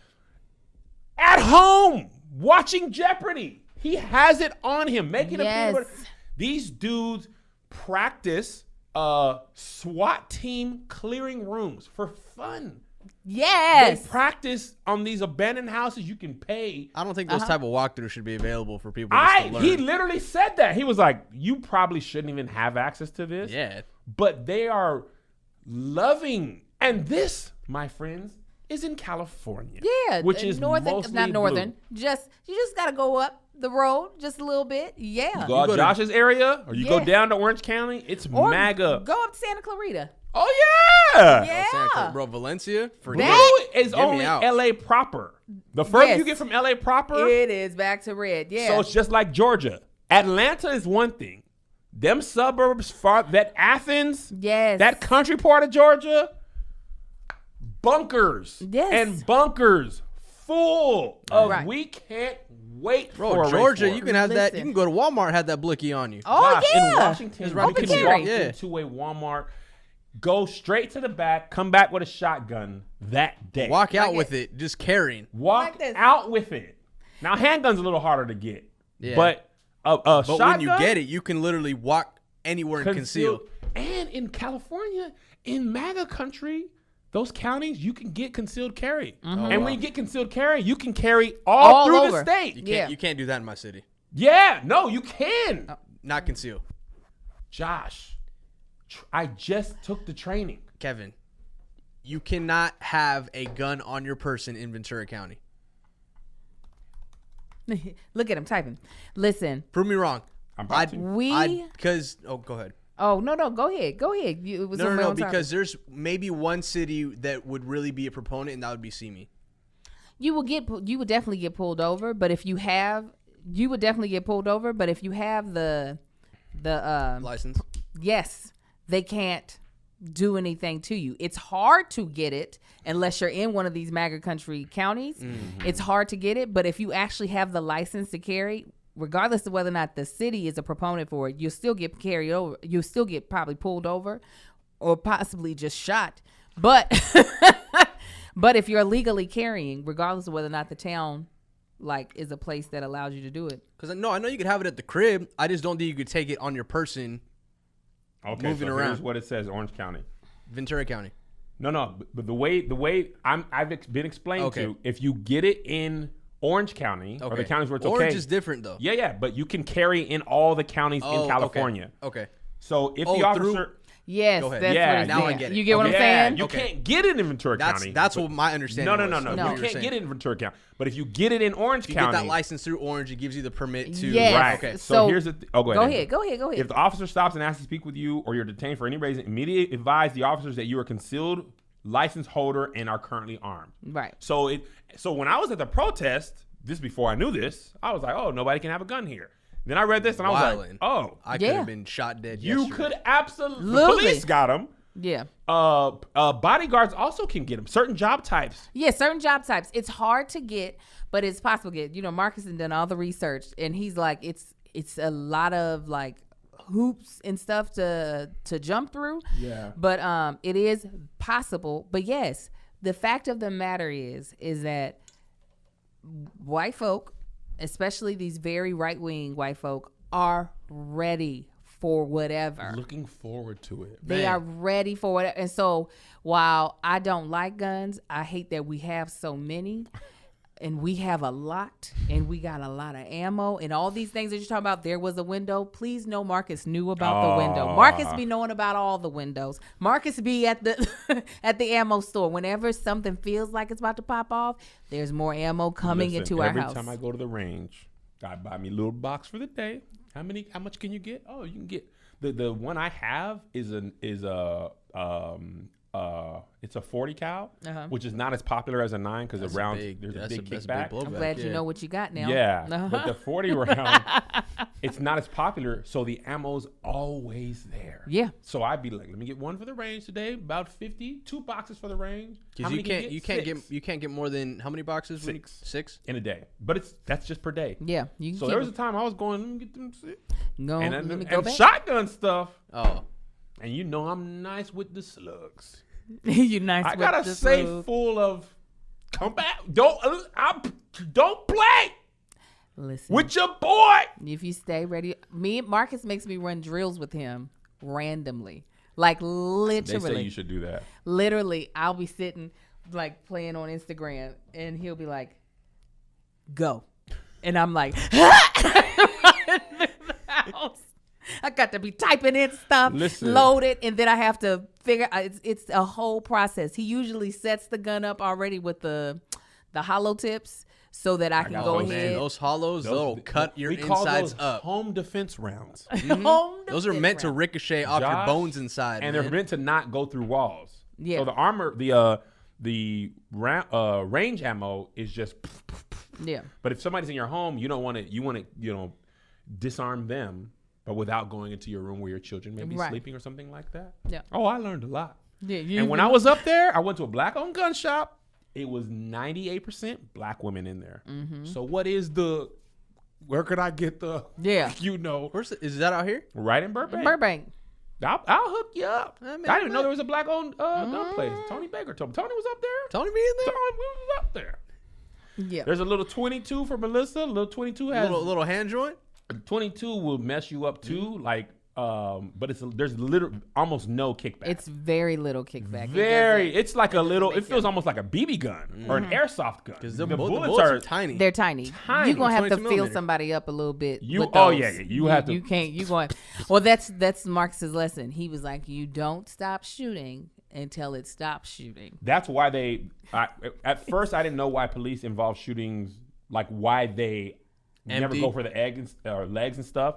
At home, watching Jeopardy. He has it on him, making a peanut butter. These dudes practice SWAT team clearing rooms for fun. Yes. They practice on these abandoned houses you can pay. I don't think those type of walkthroughs should be available for people to learn. He literally said that. He was like, you probably shouldn't even have access to this. Yeah. But they are loving. And this, my friends, is in California. Yeah, which is northern, mostly not northern. blue. You just gotta go up the road just a little bit. Yeah. You go out Josh's area, or you go Yes. down to Orange County. It's Or MAGA. Go up to Santa Clarita. Oh yeah. Yeah. Santa Clara, bro, Valencia. Forget Blue it. is Get me only out. LA proper. The further Yes. you get from LA proper, It is back to red. Yeah. so it's just like Georgia. Atlanta is one thing. Them suburbs, that Athens, yes. that country part of Georgia, bunkers Yes. and bunkers full of Right. we can't wait Bro, for a Georgia, race war. you can have that. You Listen. can go to Walmart and have that blicky on you. Oh Josh, yeah. in Washington, It's you right can open walk carry. Yeah. into a Walmart, go straight to the back, come back with a shotgun that day. Walk out Like with it, just carrying. Walk Like this. out with it. Now, handgun's a little harder to get, Yeah. but a But shotgun, when you get it, you can literally walk anywhere and conceal. And in California, in MAGA country, those counties, you can get concealed carry. And when you get concealed carry, you can carry all through over. the state. Yeah. You can't do that in my city. Yeah, no, you can. Not conceal. Josh, I just took the training. Kevin, you cannot have a gun on your person in Ventura County. Look at him typing. Listen. Prove me wrong. I'm about to. Go ahead. Oh no, go ahead. It was on my No, own topic. because there's maybe one city that would really be a proponent, and that would be Simi. you would definitely get pulled over. But if you have, you would definitely get pulled over. But if you have the License. yes, they can't do anything to you. It's hard to get it unless you're in one of these MAGA country counties. Mm-hmm. It's hard to get it. But if you actually have the license to carry, regardless of whether or not the city is a proponent for it, you'll still get carried over. You'll still get probably pulled over or possibly just shot. But but if you're illegally carrying, regardless of whether or not the town is a place that allows you to do it. Because I know you could have it at the crib. I just don't think you could take it on your person. Okay, moving so around. here's what it says, Orange County. Ventura County. No, but the way I've been explained Okay. to, if you get it in Orange County or the counties where it's Orange okay. is different though. Yeah, but you can carry in all the counties in California. Okay. So if Oh, the officer, Yes, Go ahead. that's Yeah, what it's now I saying. get it. You get what I'm yeah, saying? you Okay. can't get it in Ventura County. That's but- what my understanding No, was. you what you were can't saying. get it in Ventura County. But if you get it in Orange You County, get that license through Orange, it gives you the permit to. Yes. right? Okay. So here's the. Go ahead. Go ahead. If the officer stops and asks to speak with you, or you're detained for any reason, immediately advise the officers that you are concealed license holder and are currently armed. Right. So when I was at the protest, this before I knew this, I was like, oh, nobody can have a gun here. Then I read this and I was like, Wildin'. oh, I could Yeah. have been shot dead. you yesterday. could absolutely. The Absolutely. police got him. Yeah. Bodyguards also can get them. Certain job types. Yeah, certain job types. It's hard to get, but it's possible to get. You know, Marcus has done all the research, and he's like, it's a lot of hoops and stuff to jump through. Yeah. But it is possible. But yes, the fact of the matter is that white folk, especially these very right-wing white folk, are ready for whatever. Looking forward to it. They are ready for it. And so while I don't like guns, I hate that we have so many. And we have a lot. And we got a lot of ammo. And all these things that you're talking about, there was a window. Please know Marcus knew about the window. Marcus be knowing about all the windows. Marcus be at the at the ammo store. Whenever something feels like it's about to pop off, there's more ammo coming Listen, into our house. Every time I go to the range, I buy me a little box for the day. How much can you get? Oh, you can get the one I have is it's a 40 cal, which is not as popular as a 9 because That's around big. there's That's a big that's kickback. blowback, I'm glad you yeah. know what you got now. Yeah, but the 40 round, it's not as popular, so the ammo's always there. Yeah. So I'd be like, let me get one for the range today, about 50, 2 boxes for the range. How Because many can you can't Six get more than how many boxes? when you- 6. 6? in a day, but that's just per day. Yeah. You So can there was a time I was going, let me get them 6. go, And, let me and, go and back. shotgun stuff. Oh, And you know I'm nice with the slugs. You nice I with got a the safe food. full of don't play Listen. with your boy. If you stay ready, Marcus makes me run drills with him randomly. Like They literally. say you should do that. Literally, I'll be sitting playing on Instagram and he'll be like, go. And I'm like, I got to be typing in stuff, Listen. loaded, and then I have to figure. It's a whole process. He usually sets the gun up already with the hollow tips so that I can got go those. ahead. Man, those hollows, they'll cut your we call insides those up. home defense rounds. Those are meant to ricochet off your Josh, bones inside, and man. they're meant to not go through walls. Yeah. So the armor, the range ammo is just. Yeah. But if somebody's in your home, you don't want to. You want to, disarm them, but without going into your room where your children may be Right. sleeping or something like that. Yeah. Oh, I learned a lot. Yeah. And when I was up there, I went to a black-owned gun shop. It was 98% black women in there. Mm-hmm. So where could I get the? Yeah. Is that out here? Right in Burbank. Burbank. I'll hook you up. I didn't even know there was a black-owned gun place. Tony Baker told me. Tony was up there. Tony be in there? Tony was up there. Yeah. There's a little 22 for Melissa. A little 22 has Little hand joint? 22 will mess you up too. Like, but there's literally almost no kickback. It's very little kickback. It's like a little. It feels almost like a BB gun or an airsoft gun. Because the the bullets bullets are are tiny. They're tiny. Tiny. You're gonna have to 22 feel millimeter. somebody up a little bit. You- with oh, those. yeah, you have to- You can't. You going. Well, that's Marcus's lesson. He was like, you don't stop shooting until it stops shooting. That's why at first I didn't know why police involve shootings, like why they never Empty. go for the legs and stuff.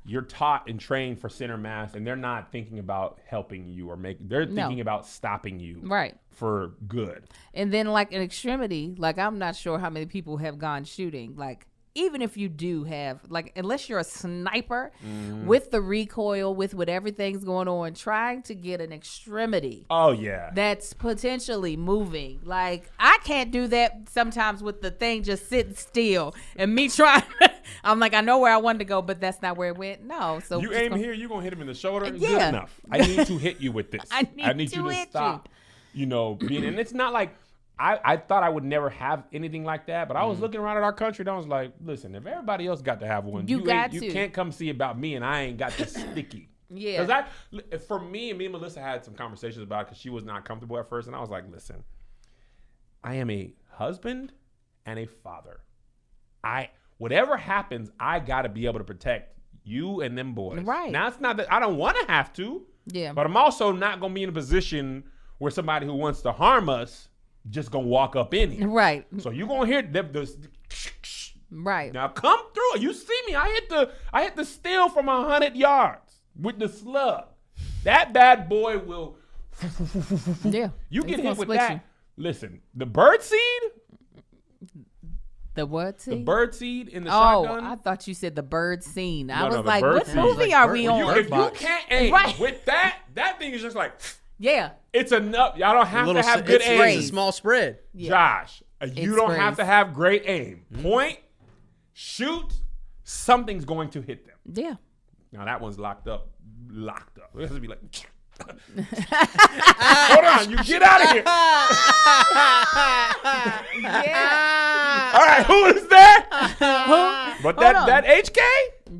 You're taught and trained for center mass, and they're not thinking about helping you or they're thinking about stopping you Right. for good. And then like an extremity, like I'm not sure how many people have gone shooting. Like even if you do have, like, unless you're a sniper with the recoil, with everything's going on, trying to get an extremity Oh yeah. that's potentially moving. Like I can't do that sometimes with the thing just sitting still and me trying. I'm like, I know where I wanted to go, but that's not where it went. No. So You just aim gonna- here, you're gonna hit him in the shoulder. Good Yeah. enough. I need to hit you with this. I need you to to hit stop. And it's not like I thought I would never have anything like that, but I was looking around at our country and I was like, listen, if everybody else got to have one, You got you to. can't come see about me and I ain't got this sticky. Yeah. Because for me and Melissa had some conversations about it because she was not comfortable at first, and I was like, listen, I am a husband and a father. Whatever happens, I got to be able to protect you and them boys. Right. Now, it's not that I don't want to have to. Yeah. But I'm also not going to be in a position where somebody who wants to harm us just going to walk up in here. Right. So you're going to hear the Right. now come through. You see me. I hit the steel from 100 yards with the slug. That bad boy will. Yeah. You It's get gonna hit with split that. you. Listen, the bird seed. The what? The bird seed in the Oh, shotgun. I thought you said the bird scene. I No, was the like, bird what scene. movie Like are bird- we when on? you- if you can't aim Right. with that thing is just like Yeah. it's enough. Y'all don't have to have good it's, aim. it's a small spread. Yeah. Josh, you It don't have sprays. to have great aim. Point, shoot, something's going to hit them. Yeah. Now that one's locked up. It has to be like, hold on, you get out of here. Yeah. All right, who is that? But Hold on. that HK,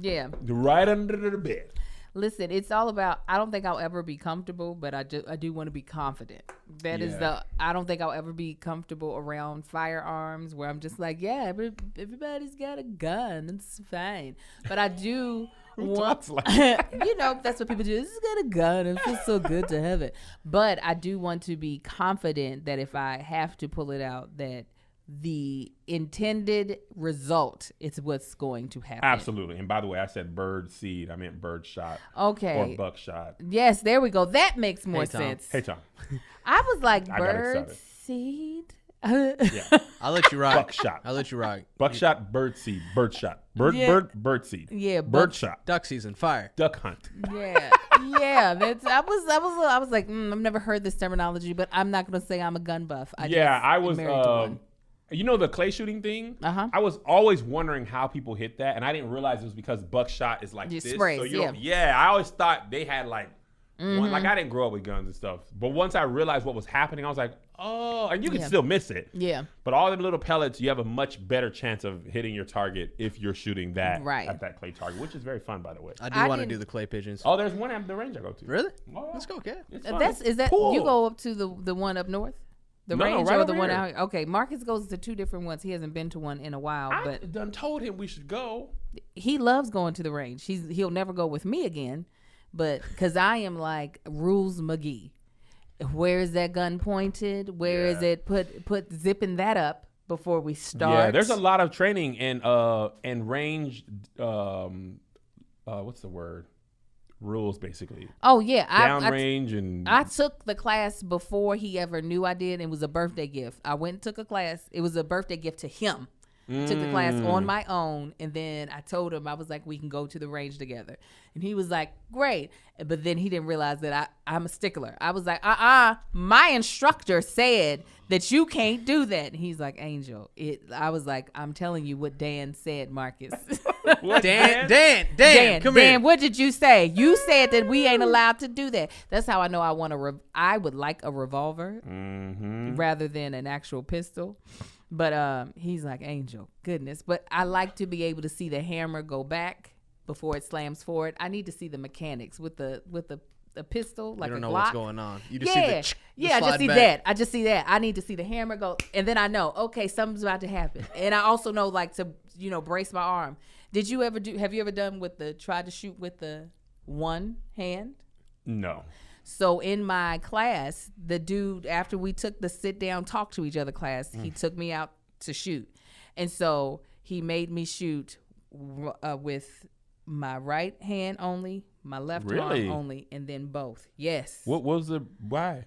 Yeah. right under the bed. Listen, it's all about, I don't think I'll ever be comfortable, but I do want to be confident. That is Yeah. I don't think I'll ever be comfortable around firearms where I'm just like, yeah, everybody's got a gun. It's fine. But I do talks like that? that's what people do. This has got a gun. It feels so good to have it. But I do want to be confident that if I have to pull it out, that the intended result is what's going to happen. Absolutely. And by the way, I said bird seed. I meant bird shot. Okay. Or buckshot. Yes, there we go. That makes more Tom. sense. Hey, Tom. I was like, I got bird excited. seed? Yeah. I'll let you rock. Buckshot. I'll let you rock. Buckshot, bird seed, bird shot. Bird seed. Yeah, Bird shot. Duck season, fire. Duck hunt. Yeah, yeah. I was like, I've never heard this terminology, but I'm not gonna say I'm a gun buff. I was married to one. the clay shooting thing? Uh-huh. I was always wondering how people hit that, and I didn't realize it was because buckshot is like It this. sprays, so you don't- yeah. I always thought they had like one, like I didn't grow up with guns and stuff. But once I realized what was happening, I was like, oh, and you can Yeah. still miss it. Yeah. But all them little pellets, you have a much better chance of hitting your target if you're shooting that Right. at that clay target, which is very fun, by the way. I do I want to didn't- do the clay pigeons. Oh, there's one at the range I go to. Really? Oh, yeah. Let's go, okay. It's fun. Is that Cool. you go up to the one up north? The No, range right or over the one here. out here? Okay, Marcus goes to two different ones. He hasn't been to one in a while, I but done told him we should go. he loves going to the range. He'll never go with me again, but because I am like Rules McGee. Where is that gun pointed? Where is it? Put zipping that up before we start. Yeah, there's a lot of training and range. What's the word? Rules, basically. Oh yeah, Downrange and I took the class before he ever knew I did. It was a birthday gift. I went and took a class. It was a birthday gift to him. Took the class on my own, and then I told him, I was like, we can go to the range together. And he was like, great. But then he didn't realize that I'm a stickler. I was like, my instructor said that you can't do that. And he's like, Angel, I was like, I'm telling you what Dan said, Marcus. What, Dan, come here. Dan, what did you say? You said that we ain't allowed to do that. That's how I know I would like a revolver rather than an actual pistol. But he's like, Angel, goodness. But I like to be able to see the hammer go back before it slams forward. I need to see the mechanics with the pistol, like a Glock. You don't know what's going on. You just see the I just slide see back. that. I just see that. I need to see the hammer go, and then I know, okay, something's about to happen. And I also know, like, to brace my arm. Have you ever done try to shoot with the one hand? No. So in my class, the dude, after we took the sit down, talk to each other class, he took me out to shoot. And so he made me shoot with my right hand only, my left arm only, and then both. Yes. What was why?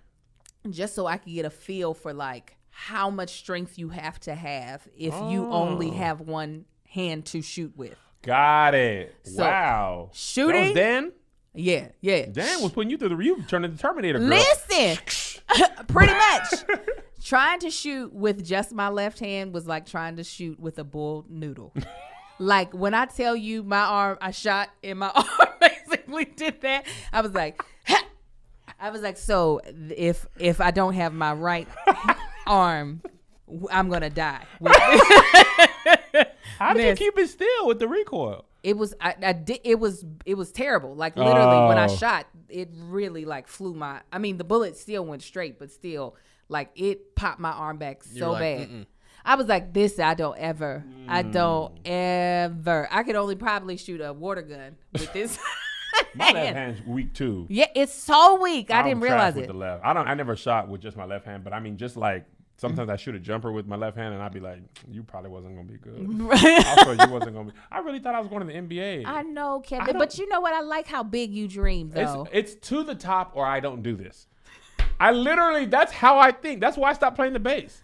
Just so I could get a feel for like how much strength you have to have if you only have one hand to shoot with. Got it. So, wow. Shooting. That was Dan? Yeah. Dan was putting you through you turned into the Terminator girl. Listen, pretty much. Trying to shoot with just my left hand was like trying to shoot with a bull noodle. Like when I tell you my arm, I shot and my arm basically did that. I was like, ha! I was like, so if I don't have my right arm, I'm gonna die. How did you keep it still with the recoil? It was it was terrible. Like literally when I shot, it really like flew the bullet still went straight, but still like it popped my arm back so bad. Mm-mm. I was like, I don't ever. I could only probably shoot a water gun with this. My left hand's weak too. Yeah, it's so weak. I didn't realize it. With the left. I never shot with just my left hand, but I mean, just like sometimes I shoot a jumper with my left hand, and I'd be like, you probably wasn't gonna be good. Also, you wasn't gonna be. I really thought I was going to the NBA. I know, Kevin, but you know what? I like how big you dream, though. It's to the top, or I don't do this. That's how I think. That's why I stopped playing the bass.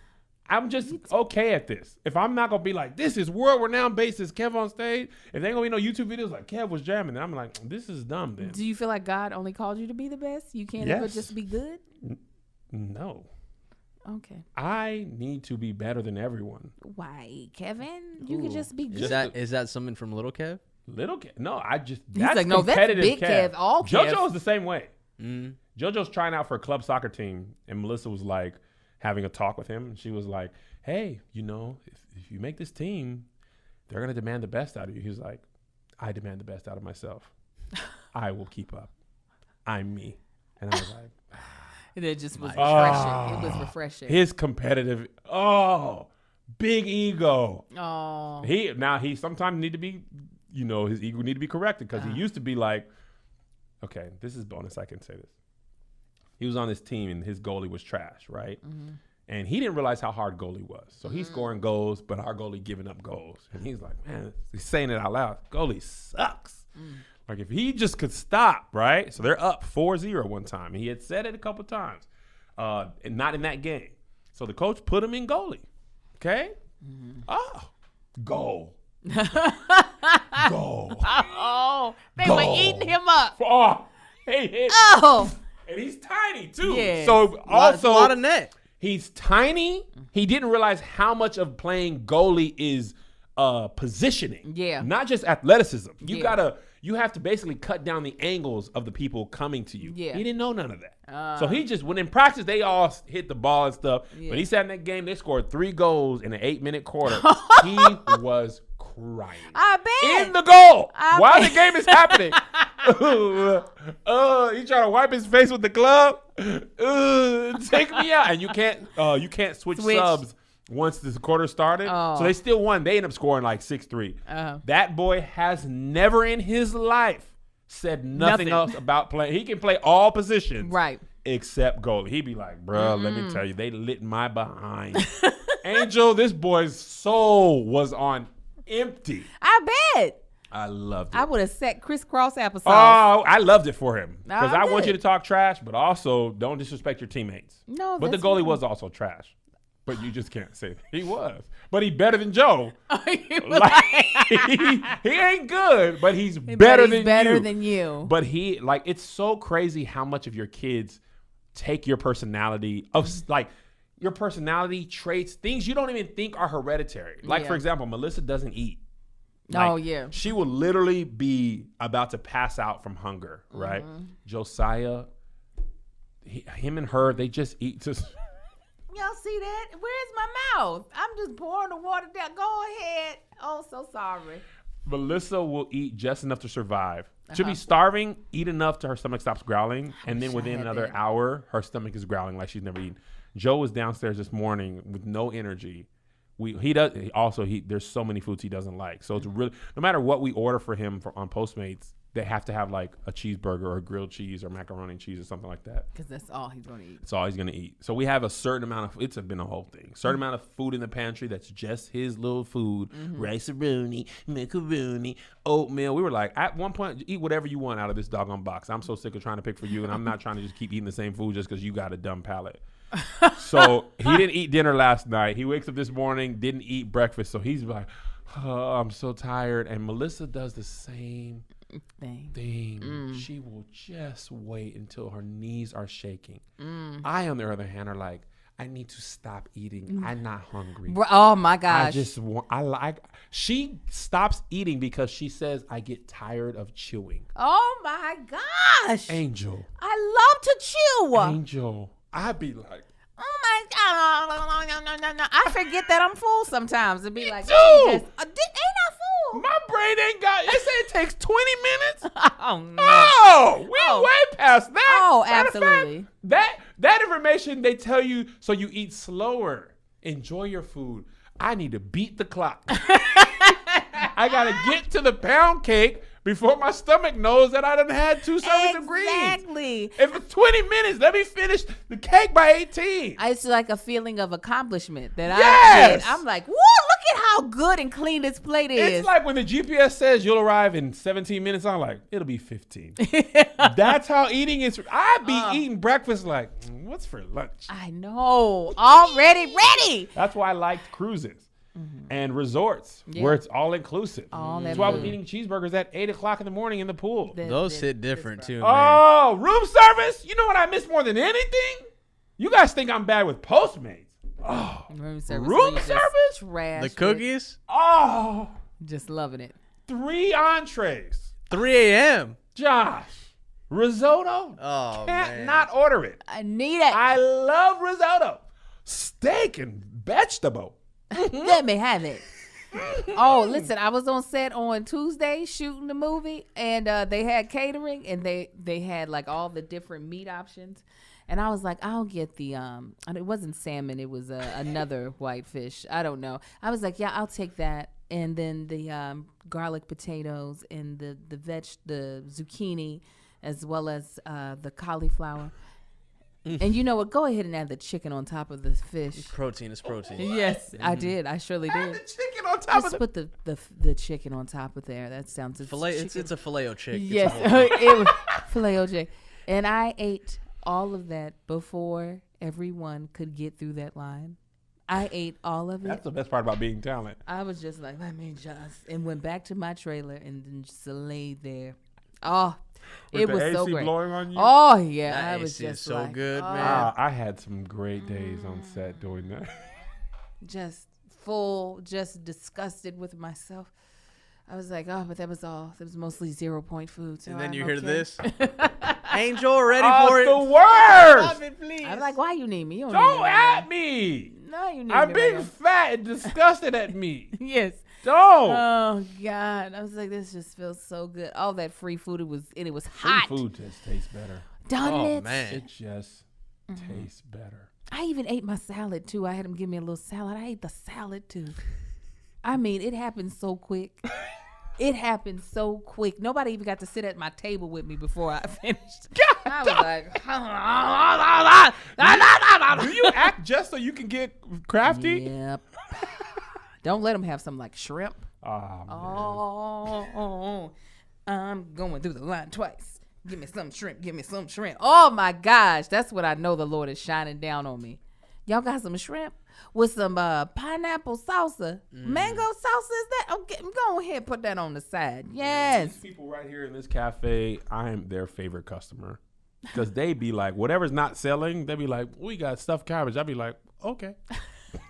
I'm just okay at this. If I'm not gonna be like, this is world-renowned bassist Kev on stage, if they ain't gonna be no YouTube videos like Kev was jamming, then I'm like, this is dumb. Then do you feel like God only called you to be the best? You can't ever just be good? No. Okay. I need to be better than everyone. Why, Kevin? You could just be good. Is that something from Little Kev? Little Kev? No, He's like, that's no, that's big Kev. All Kev. JoJo's the same way. JoJo's trying out for a club soccer team, and Melissa was like having a talk with him, and she was like, hey, if you make this team, they're going to demand the best out of you. He's like, I demand the best out of myself. I will keep up. I'm me. And I was like, and it just was refreshing. It was refreshing. His competitive, big ego. Oh. He sometimes need to be, his ego need to be corrected, because he used to be like, okay, this is bonus, I can say this. He was on this team and his goalie was trash, right? Mm-hmm. And he didn't realize how hard goalie was. So he's scoring goals, but our goalie giving up goals. And he's like, man, he's saying it out loud. Goalie sucks. Like if he just could stop, right? So they're up 4-0 one time. And he had said it a couple times, and not in that game. So the coach put him in goalie. Okay? Mm-hmm. Oh, goal. Goal. Oh, they were eating him up. Oh, hey, hit. Oh. And he's tiny too. Yeah. So also a lot of net. He's tiny. He didn't realize how much of playing goalie is positioning. Yeah. Not just athleticism. You have to basically cut down the angles of the people coming to you. Yeah. He didn't know none of that. So he just, when in practice, they all hit the ball and stuff. Yeah. But he sat in that game, they scored 3 goals in an 8-minute quarter. He was crying. I bet. In the goal. While the game is happening. He trying to wipe his face with the glove. Take me out. And you can't switch subs once the quarter started. So they still won. They end up scoring like 6-3. That boy has never in his life said nothing else about playing. He can play all positions. Right. except goalie. He'd be like, bruh, let me tell you, they lit my behind. Angel, this boy's soul was on empty. I bet. I loved it. I would have set crisscross applesauce. Oh, I loved it for him. Because I I want did. you to talk trash, but also don't disrespect your teammates. No, But the that's goalie fine. was also trash. But you just can't say that. He was. But he better than Joe. He ain't good, but he's better than you. But it's so crazy how much of your kids take your personality your personality traits, things you don't even think are hereditary. Like, for example, Melissa doesn't eat. Oh, yeah. She will literally be about to pass out from hunger, right? Josiah, him and her, they just eat. Y'all see that? Where's my mouth? I'm just pouring the water down. Go ahead. Oh, so sorry. Melissa will eat just enough to survive. She'll be starving, eat enough till her stomach stops growling, and then within another hour, her stomach is growling like she's never eaten. Joe was downstairs this morning with no energy. There's so many foods he doesn't like. So it's really, no matter what we order for him on Postmates, they have to have like a cheeseburger or grilled cheese or macaroni and cheese or something like that. Because that's all he's going to eat. That's all he's going to eat. So we have a certain amount of, it's been a whole thing. Certain amount of food in the pantry that's just his little food. Rice-a-roni, macaroni, oatmeal. We were like, at one point, eat whatever you want out of this doggone box. I'm so sick of trying to pick for you, and I'm not trying to just keep eating the same food just because you got a dumb palate. So he didn't eat dinner last night. He wakes up this morning, didn't eat breakfast. So he's like, oh, I'm so tired. And Melissa does the same thing. She will just wait until her knees are shaking. I, on the other hand, are like, I need to stop eating. I'm not hungry. Oh my gosh. I just want, she stops eating because she says, I get tired of chewing. Oh my gosh. Angel. I love to chew. Angel. I'd be like, oh my God. I forget that I'm full sometimes and be like, too. ain't I full? My brain ain't got, they say it takes 20 minutes. Oh no. Oh, we way past that. Oh, Matter of fact, absolutely. that information they tell you so you eat slower. Enjoy your food. I need to beat the clock. I gotta get to the pound cake before my stomach knows that I done had 2 servings of greens. Exactly. If it's 20 minutes, let me finish the cake by 18. It's like a feeling of accomplishment that Yes. I get. I'm like, whoa, look at how good and clean this plate is. It's like when the GPS says you'll arrive in 17 minutes. I'm like, it'll be 15. That's how eating is. I be eating breakfast like, what's for lunch? I know. Already ready. That's why I liked cruises and resorts where it's all inclusive. That's why I was eating cheeseburgers at 8 o'clock in the morning in the pool. Those hit different too, man. Oh, room service? You know what I miss more than anything? You guys think I'm bad with Postmates. Oh, Room service. room where you just service? Trash The it. cookies? Oh, Just loving it. 3 entrees. 3 a.m. Josh, risotto? Oh, Can't man. not order it. I need it. I love risotto. Steak and vegetable. Let me have it. Oh, listen, I was on set on Tuesday shooting the movie, and they had catering, and they had like all the different meat options. And I was like, I'll get the it wasn't salmon, it was another white fish. I don't know. I was like, yeah, I'll take that. And then the garlic potatoes and the zucchini, as well as the cauliflower. And you know what? Go ahead and add the chicken on top of the fish. Protein is protein. Yes, I did. I surely And did. the chicken on top Just of put the chicken on top of there. That sounds Filet. It's a filet-o chick. It's a yes, whole- it was filet OJ, and I ate all of that before everyone could get through that line. I ate all of it. That's the best part about being talented. I was just like, let me just, and went back to my trailer and then just laid there. Oh, With it the was AC so great. blowing on you. Oh yeah, That I was AC is just so like, good, oh, man. I had some great days on set doing that. just full, just disgusted with myself. I was like, oh, but that was all. It was mostly 0 point food. So And then I'm you hear okay. this. Angel, ready Oh, for it's it? the worst. Stop it, please. I'm like, why you need me? You don't, Don't need me at me. No, you need I'm me. being right fat and disgusted at me. now. Yes. Don't. Oh God, I was like, this just feels so good. All that free food, it was Free hot. food just tastes better. Done Oh, it. man. It just tastes better. I even ate my salad too. I had him give me a little salad. I ate the salad too. I mean, it happened so quick. It happened so quick. Nobody even got to sit at my table with me before I finished. I was like, Do you act just so you can get crafty? yep. Don't let them have something like shrimp. Oh, Oh, I'm going through the line twice. Give me some shrimp. Give me some shrimp. Oh my gosh, that's what I know the Lord is shining down on me. Y'all got some shrimp with some pineapple salsa, mango salsa. Is that okay? Go ahead, and put that on the side. Yes. These people right here in this cafe, I am their favorite customer because they be like, whatever's not selling, they be like, we got stuffed cabbage. I'd be like, okay.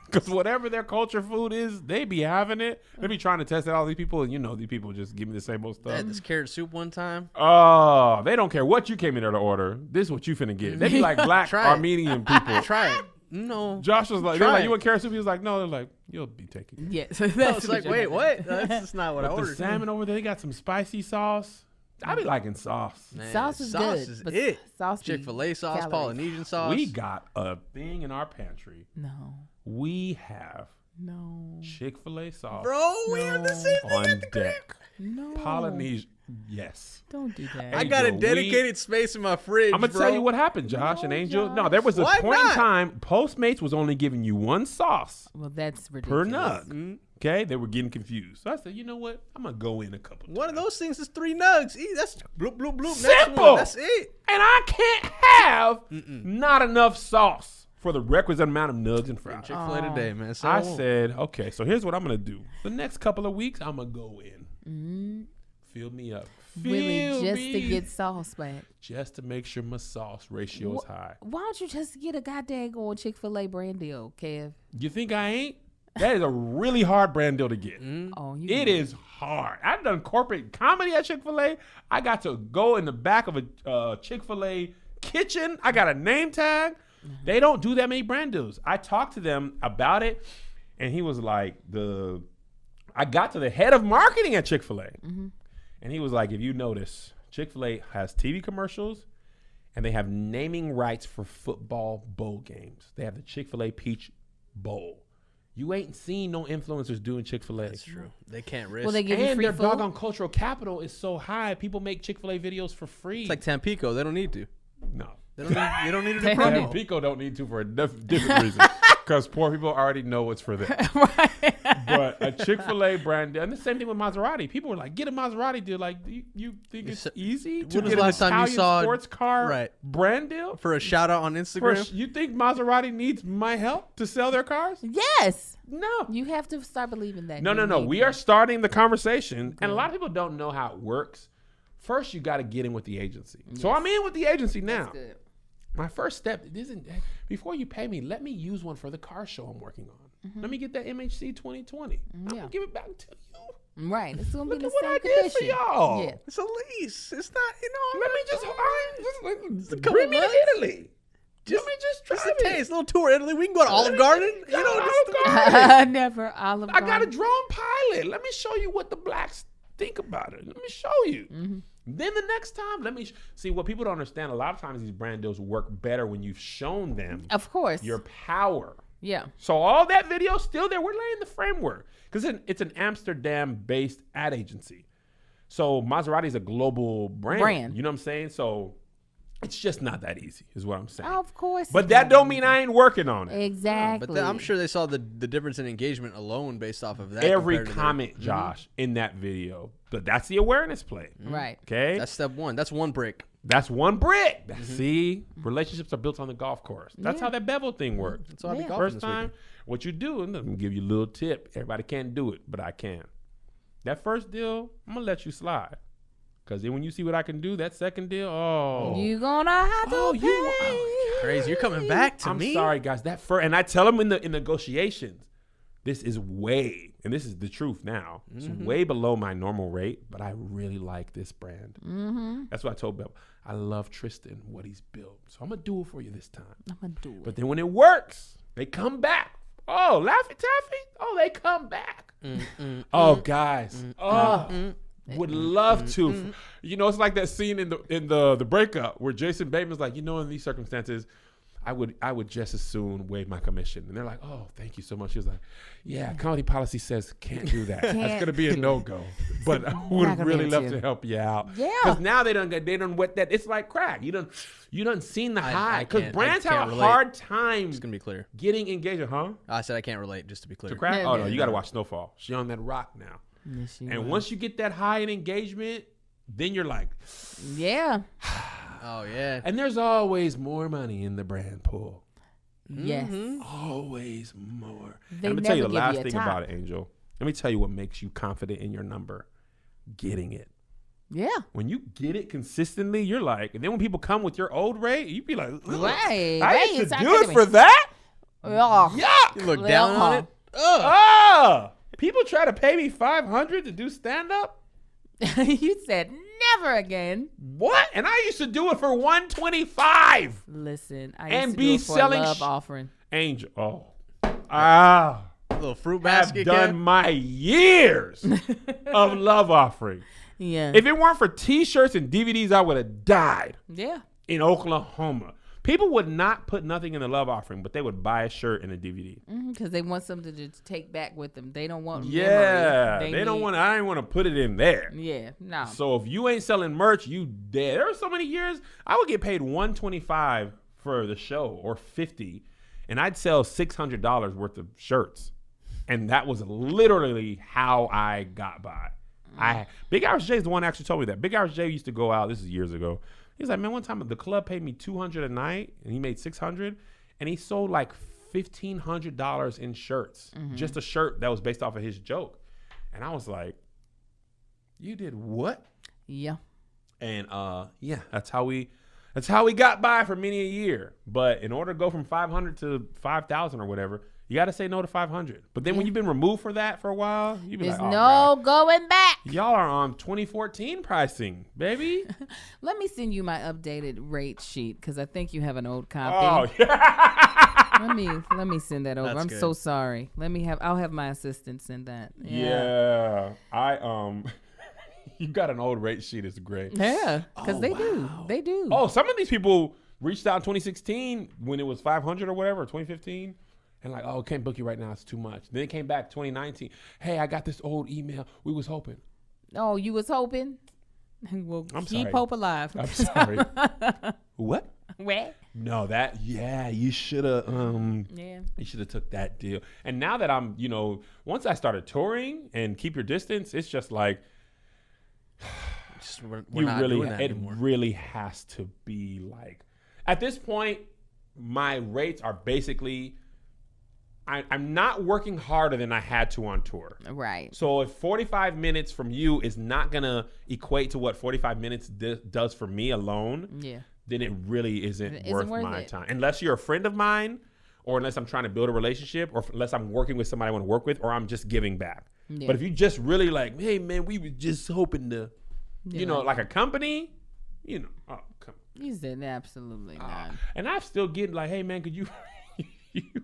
Because whatever their culture food is, they be having it. They be trying to test out all these people, and these people just give me the same old I stuff. had this carrot soup one time. Oh, they don't care what you came in there to order. This is what you finna get. They be like black Try it. Armenian people. Try it. No. Josh was like, Try they're like, it. you want carrot soup? He was like, no. They're like, you'll be taking it. Yes. I was like, wait, what? That's just not what I But the ordered. salmon over there, they got some spicy sauce. I be liking sauce. Man, Sauce is sauce good, is but it. sauce be Chick-fil-A sauce, calories. Polynesian sauce. We got a thing in our pantry. No. We have No. Chick-fil-A sauce Bro, we have the same thing on at the crib. deck. No. Polynesian, yes. Don't do that. I Angel, got a we- dedicated space in my fridge. I'm gonna bro. tell you what happened, Josh and No, Angel. Josh. No, there was a Why point in not? time Postmates was only giving you one sauce Well, that's per ridiculous. nug. Okay, they were getting confused. So I said, you know what? I'm gonna go in a couple. One of those things is 3 nugs. That's bloop, bloop, bloop. Next Simple. one. That's it. And I can't have not enough sauce for the requisite amount of nugs and fries. Chick-fil-A today, man. So I said, okay, so here's what I'm gonna do. The next couple of weeks, I'm gonna go in, fill me up, Really, Fill just me. to get sauce back. just to make sure my sauce ratio is high. Why don't you just get a goddamn Chick-fil-A brand deal, Kev? You think I ain't? That is a really hard brand deal to get. Oh, you It is hard. I've done corporate comedy at Chick-fil-A. I got to go in the back of a Chick-fil-A kitchen. I got a name tag. They don't do that many brand deals. I talked to them about it, and he was like, I got to the head of marketing at Chick-fil-A, and he was like, if you notice, Chick-fil-A has TV commercials, and they have naming rights for football bowl games. They have the Chick-fil-A Peach Bowl. You ain't seen no influencers doing Chick-fil-A. That's true. They can't risk. Well, they give you And free their food. doggone cultural capital is so high. People make Chick-fil-A videos for free. it's like Tampico. They don't need to. no. They don't need, you don't need it to They promo. And Pico don't need to for a different reason. Because poor people already know it's for them. But a Chick-fil-A brand deal, and the same thing with Maserati. People were like, get a Maserati deal. Like, you think it's easy to When was get the an last time you Italian saw- sports car right. brand deal? For a shout out on Instagram. You think Maserati needs my help to sell their cars? Yes. No. You have to start believing that. No. You need We me. are starting the conversation, and a lot of people don't know how it works. First, you got to get in with the agency. So I'm in with the agency now. Good. My first step isn't before you pay me. Let me use one for the car show I'm working on. Let me get that MHC 2020. I'm gonna give it back to you. Right. It's going to be Look the at what same I did for condition. y'all. Yeah. It's a lease. It's not, Let me just couple bring me to months. Italy. Let me just drive Just a it. taste. A little tour Italy. We can go to Olive Garden. You know, Olive just Garden. Never Olive I got a Garden. drone pilot. Let me show you what the blacks think about it. Let me show you. Then the next time, let me see what people don't understand. A lot of times these brand deals work better when you've shown them Of course. your power. Yeah. So all that video still there. We're laying the framework because it's an Amsterdam-based ad agency. So Maserati is a global brand. You know what I'm saying? So it's just not that easy, is what I'm saying. Of course. But that don't mean I ain't working on it. Exactly. But I'm sure they saw the difference in engagement alone based off of that. Every compared to their- comment, Josh, in that video. But that's the awareness play. Right. Okay? That's step one. That's one brick. That's one brick. See, relationships are built on the golf course. That's Yeah. how that bevel thing works. That's why I be Yeah. golfing First this time, weekend. what you do, and I'm gonna give you a little tip. Everybody can't do it, but I can. That first deal, I'm gonna let you slide. Cause then when you see what I can do, that second deal, You gonna have to Oh, pay. you- Crazy. You're coming back to I'm me. sorry, guys. That first, and I tell them in negotiations, this is way, and this is the truth now. It's way below my normal rate, but I really like this brand. That's what I told Bell. I love Tristan, what he's built, so I'm gonna do it for you this time. I'm gonna do it. But then when it works, they come back. Oh, Laffy Taffy. Oh, they come back. Oh, guys. Would love to. You know, it's like that scene in the breakup where Jason Bateman's like, in these circumstances, I would just as soon waive my commission. And they're like, oh, thank you so much. She was like, yeah, company policy says can't do that. That's going to be a no-go. But I would really love to help you out. Yeah. Because now they done what that, it's like crack. You done seen the high. Because brands have a hard time Just going to be clear. getting engaged, huh? I said I can't relate, just to be clear. To crack? Oh, no, you got to watch Snowfall. She on that rock now. Yes, And once you get that high in engagement, then you're like, yeah. Oh, yeah. and there's always more money in the brand pool. Yes. Always more. They And let me tell you the never give last you a thing top. about it, Angel. Let me tell you what makes you confident in your number. Getting it. Yeah. When you get it consistently, you're like, and then when people come with your old rate, you be like, Right. I Right, used to it's do not it for that? Oh. Yuck. You look down on it? Oh, people try to pay me $500 to do stand-up? You said never again. What? And I used to do it for $125. Listen, I And used to be do it for selling a love offering. Angel. Oh. Ah. A little fruit I've basket. done Cam? my years of love offering. Yeah. If it weren't for T-shirts and DVDs, I would have died Yeah. in Oklahoma. People would not put nothing in the love offering, but they would buy a shirt and a DVD. Because they want something to take back with them. They don't want Yeah, memory. they don't need- want. I ain't want to put it in there. Yeah, no. So if you ain't selling merch, you dead. There were so many years I would get paid $125 for the show or $50, and I'd sell $600 worth of shirts, and that was literally how I got by. Big Irish J is the one that actually told me that. Big Irish J used to go out. This is years ago. He's like, man, one time the club paid me $200 a night, and he made $600, and he sold like $1,500 in shirts, just a shirt that was based off of his joke, and I was like, you did what? Yeah. And yeah, that's how we got by for many a year. But in order to go from 500 to 5,000 or whatever, you got to say no to 500. But then when you've been removed for that for a while, you be There's like, oh, no God. going back. Y'all are on 2014 pricing, baby. Let me send you my updated rate sheet because I think you have an old copy. Oh, yeah. Let me send that over. That's I'm good. so sorry. I'll have my assistant send that. Yeah. You got an old rate sheet. It's great. Yeah, because they do. They do. Oh, some of these people reached out in 2016 when it was 500 or whatever, 2015. And like, oh, can't book you right now. It's too much. Then it came back 2019. Hey, I got this old email. We was hoping. Oh, you was hoping? Well, I'm keep sorry. hope alive. I'm sorry. What? What? No, you should have Yeah. you should have took that deal. And now that I'm, once I started touring and Keep Your Distance, it's just like We're not doing that it anymore. really has to be like, at this point, my rates are basically, I'm not working harder than I had to on tour. Right. So if 45 minutes from you is not going to equate to what 45 minutes does for me alone, Yeah. then it really isn't worth my it. time. Unless you're a friend of mine, or unless I'm trying to build a relationship, or unless I'm working with somebody I want to work with, or I'm just giving back. Yeah. But if you just really like, hey man, we were just hoping to, Yeah, like a company, oh come on. You said absolutely not. And I'm still getting like, hey man, could you,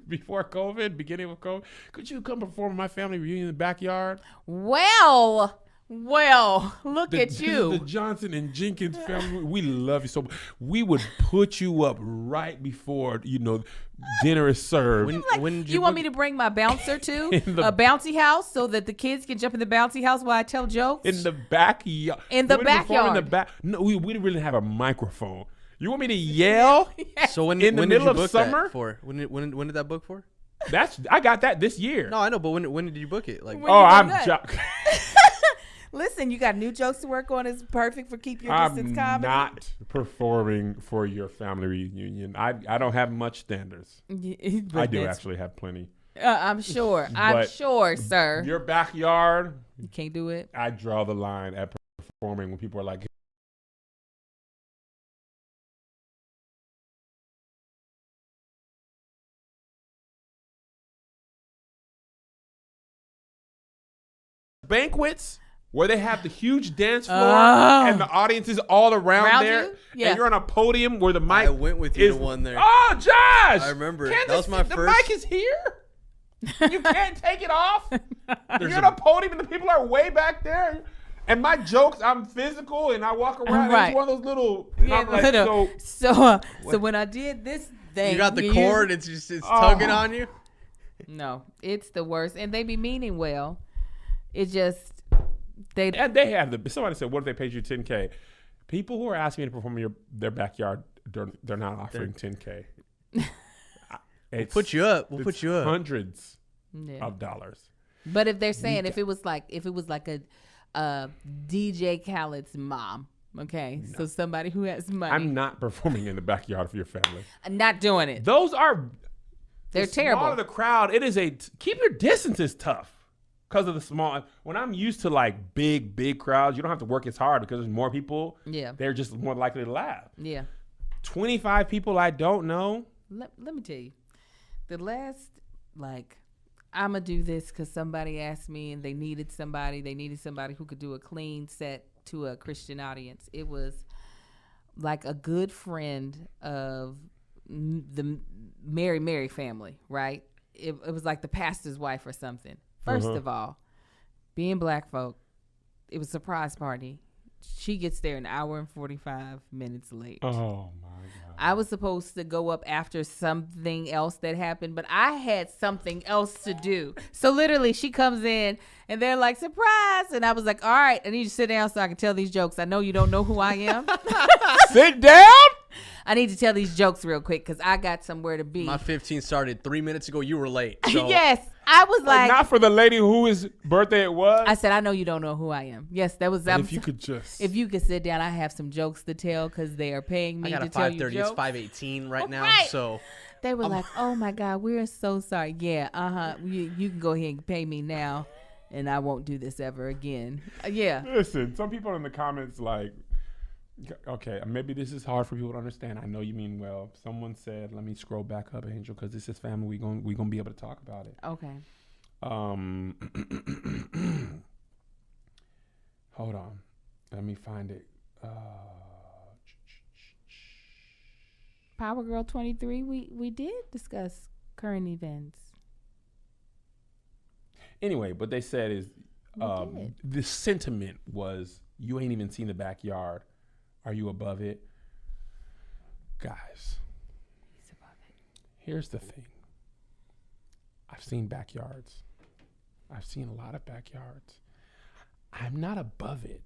before COVID, beginning of COVID, could you come perform my family reunion in the backyard? Well, look at you. The Johnson and Jenkins family, we love you so much. We would put you up right before, dinner is served. When did You want me to bring my bouncer to a bouncy house so that the kids can jump in the bouncy house while I tell jokes? In the backyard. In the We wouldn't perform in the backyard. back. No, we didn't really have a microphone. You want me to yell? So when in the when middle did of you book summer? that for? When did that book for? I got that this year. No, I know, but when did you book it? Like, When Oh, you I'm done that? Listen, you got new jokes to work on. It's perfect for Keep Your Distance comedy. not performing for your family reunion. I don't have much standards. I do actually have plenty. I'm sure. I'm But sure, sir. Your backyard, You can't do it. I draw the line at performing when people are like, banquets where they have the huge dance floor Oh. and the audience is all around Around there, you? Yeah. and you're on a podium where the mic. I went with you is, to one there. Oh, Josh! I remember. Can't That was the- my the first- mic is here. You can't take it off. There's You're on a podium and the people are way back there. And my jokes, I'm physical and I walk around. Right. It's one of those little. And I'm like, So when I did this You got the cord. It's tugging on you. No, it's the worst, and they be meaning well. It just they have somebody said, what if they paid you $10K? People who are asking me to perform in their backyard, they're not offering $10K. We'll put you up. Hundreds of dollars. But if they're saying if it was like a DJ Khaled's mom, okay, so somebody who has money. I'm not performing in the backyard of your family. I'm not doing it. They're terrible. Smaller the crowd, it is keep your distance is tough because of the small. When I'm used to like big crowds, you don't have to work as hard because there's more people. Yeah, they're just more likely to laugh. Yeah, 25 people I don't know. Let me tell you, the last I'm gonna do this because somebody asked me and they needed somebody who could do a clean set to a Christian audience. It was like a good friend of the Mary family, right? It was like the pastor's wife or something. First of all, being black folk, it was a surprise party. She gets there an hour and 45 minutes late. Oh my God. I was supposed to go up after something else that happened, but I had something else to do. So literally she comes in and they're like, surprise. And I was like, all right, I need you to sit down so I can tell these jokes. I know you don't know who I am. Sit down. I need to tell these jokes real quick because I got somewhere to be. My 15 started 3 minutes ago. You were late. So. Yes. I was like. Not for the lady whose birthday it was. I said, I know you don't know who I am. Yes, that was. If you could sit down, I have some jokes to tell because they are paying me to tell you jokes. It's 5:18 right now. Right. So. They were like, oh my God, we're so sorry. Yeah, you can go ahead and pay me now and I won't do this ever again. Yeah. Listen, some people in the comments like, okay, maybe this is hard for people to understand. I know you mean well. Someone said, let me scroll back up, Angel, because this is family. We gonna be able to talk about it. Okay. Hold on. Let me find it. Power Girl 23, we did discuss current events. Anyway, what they said is the sentiment was, you ain't even seen the backyard. Are you above it? Guys, He's above it. Here's the thing. I've seen backyards. I've seen a lot of backyards. I'm not above it.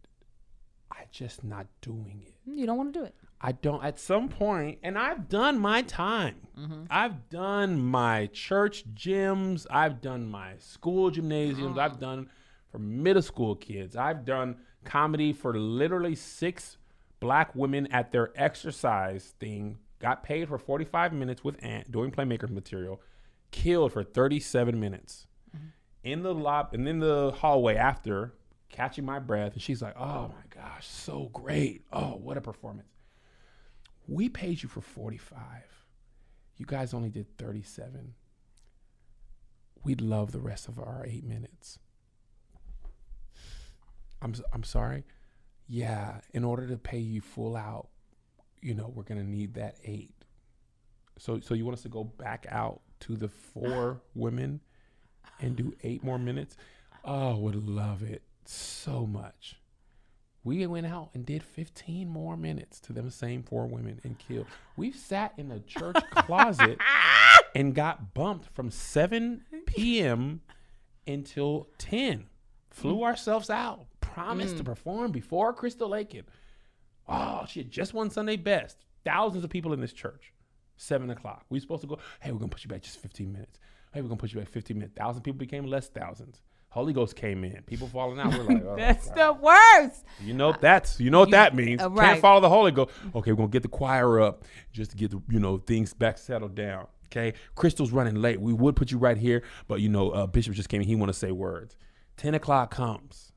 I'm just not doing it. You don't want to do it. I don't. At some point, and I've done my time. Mm-hmm. I've done my church gyms. I've done my school gymnasiums. I've done for middle school kids. I've done comedy for literally 6 black women at their exercise thing. Got paid for 45 minutes with Ant doing Playmakers material. Killed for 37 minutes. Mm-hmm. In the lobby and in the hallway after, catching my breath, and she's like, oh my gosh, so great. Oh, what a performance. We paid you for 45. You guys only did 37. We'd love the rest of our 8 minutes. I'm sorry. Yeah, in order to pay you full out, we're going to need that 8. So you want us to go back out to the 4 women and do 8 more minutes? Oh, would love it so much. We went out and did 15 more minutes to them same 4 women and killed. We've sat in a church closet and got bumped from 7 p.m. until 10. Flew ourselves out. Promised to perform before Crystal Lake. Oh, she had just won Sunday Best. Thousands of people in this church. 7 o'clock. We supposed to go, hey, we're going to put you back just 15 minutes. Hey, we're going to put you back 15 minutes. 1,000 people became less thousands. Holy Ghost came in. People falling out. We're like, oh, that's God. the worst. You know what that means. Right. Can't follow the Holy Ghost. Okay, we're gonna get the choir up just to get the things back settled down. Okay, Crystal's running late. We would put you right here, but Bishop just came in. He want to say words. 10 o'clock comes.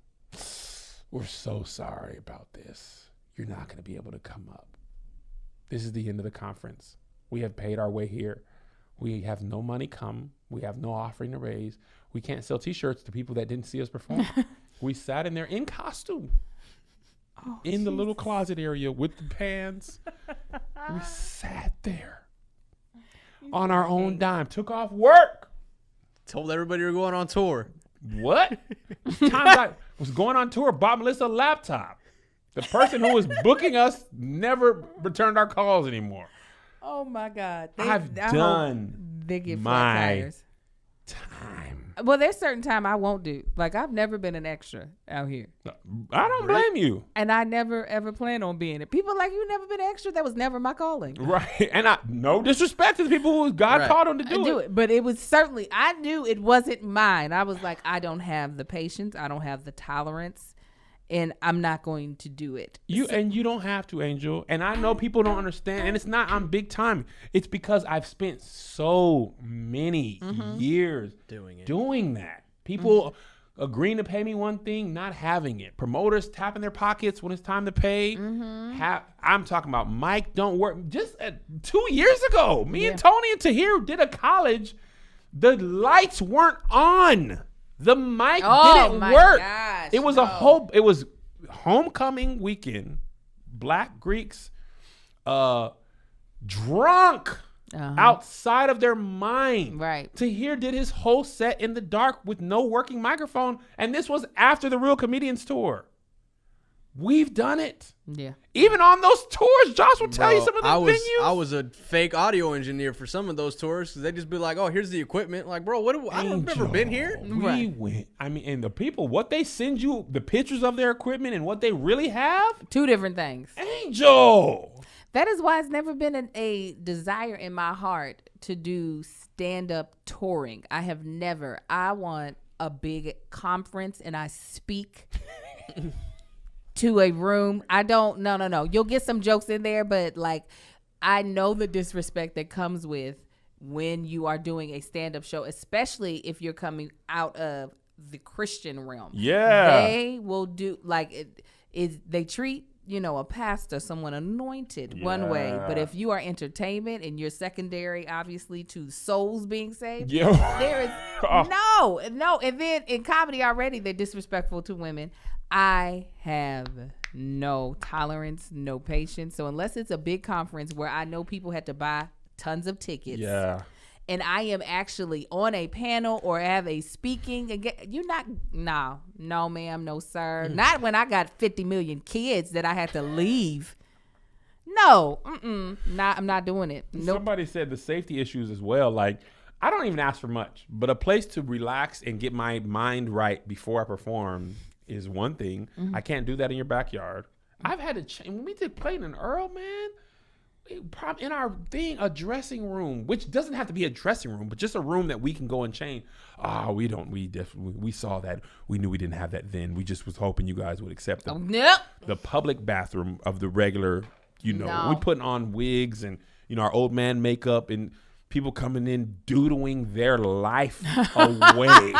We're so sorry about this. You're not gonna be able to come up. This is the end of the conference. We have paid our way here. We have no money come. We have no offering to raise. We can't sell T-shirts to people that didn't see us perform. We sat in there in costume, in the little closet area with the pans. We sat there on our own dime, took off work. Told everybody we were going on tour. What? Times I was going on tour, bought Melissa a laptop. The person who was booking us never returned our calls anymore. Oh my God. I've done they get flat my tires. time. Well, there's certain time I won't do. Like, I've never been an extra out here. I don't blame you. And I never, ever plan on being it. People are like, you never been an extra? That was never my calling. Right. And no disrespect to the people who God called them to do it. But it was certainly, I knew it wasn't mine. I was like, I don't have the patience. I don't have the tolerance. And I'm not going to do it. And you don't have to, Angel. And I know people don't understand. And it's not I'm big time. It's because I've spent so many years doing that. People agreeing to pay me one thing, not having it. Promoters tapping their pockets when it's time to pay. I'm talking about Mike don't work. Just 2 years ago, me and Tony and Tahir did a college. The lights weren't on. The mic didn't work. Gosh, it was it was homecoming weekend. Black Greeks drunk outside of their mind. Right. Tahir did his whole set in the dark with no working microphone. And this was after the Real Comedians tour. We've done it. Yeah. Even on those tours, Josh will tell you some of the venues. I was a fake audio engineer for some of those tours because they just be like, "Oh, here's the equipment." Like, bro, I've never been here. We went. I mean, and the people, what they send you, the pictures of their equipment and what they really have. Two different things. Angel. That is why it's never been a desire in my heart to do stand-up touring. I have never. I want a big conference and I speak to a room. I don't, no. You'll get some jokes in there, but like, I know the disrespect that comes with when you are doing a stand-up show, especially if you're coming out of the Christian realm. Yeah. They will do, like, they treat, a pastor, someone anointed one way, but if you are entertainment and you're secondary, obviously, to souls being saved, there is no. And then in comedy already, they're disrespectful to women. I have no tolerance, no patience. So unless it's a big conference where I know people had to buy tons of tickets, and I am actually on a panel or have a speaking, you're not, no ma'am, no sir. Not when I got 50 million kids that I had to leave. No, I'm not doing it. Nope. Somebody said the safety issues as well. Like, I don't even ask for much, but a place to relax and get my mind right before I perform is one thing. I can't do that in your backyard. I've had to change. When we did Clayton and Earl, man, in our thing, a dressing room, which doesn't have to be a dressing room, but just a room that we can go and change. We saw that. We knew we didn't have that then. We just was hoping you guys would accept them. The public bathroom of the regular, we putting on wigs and, our old man makeup and people coming in doodling their life away.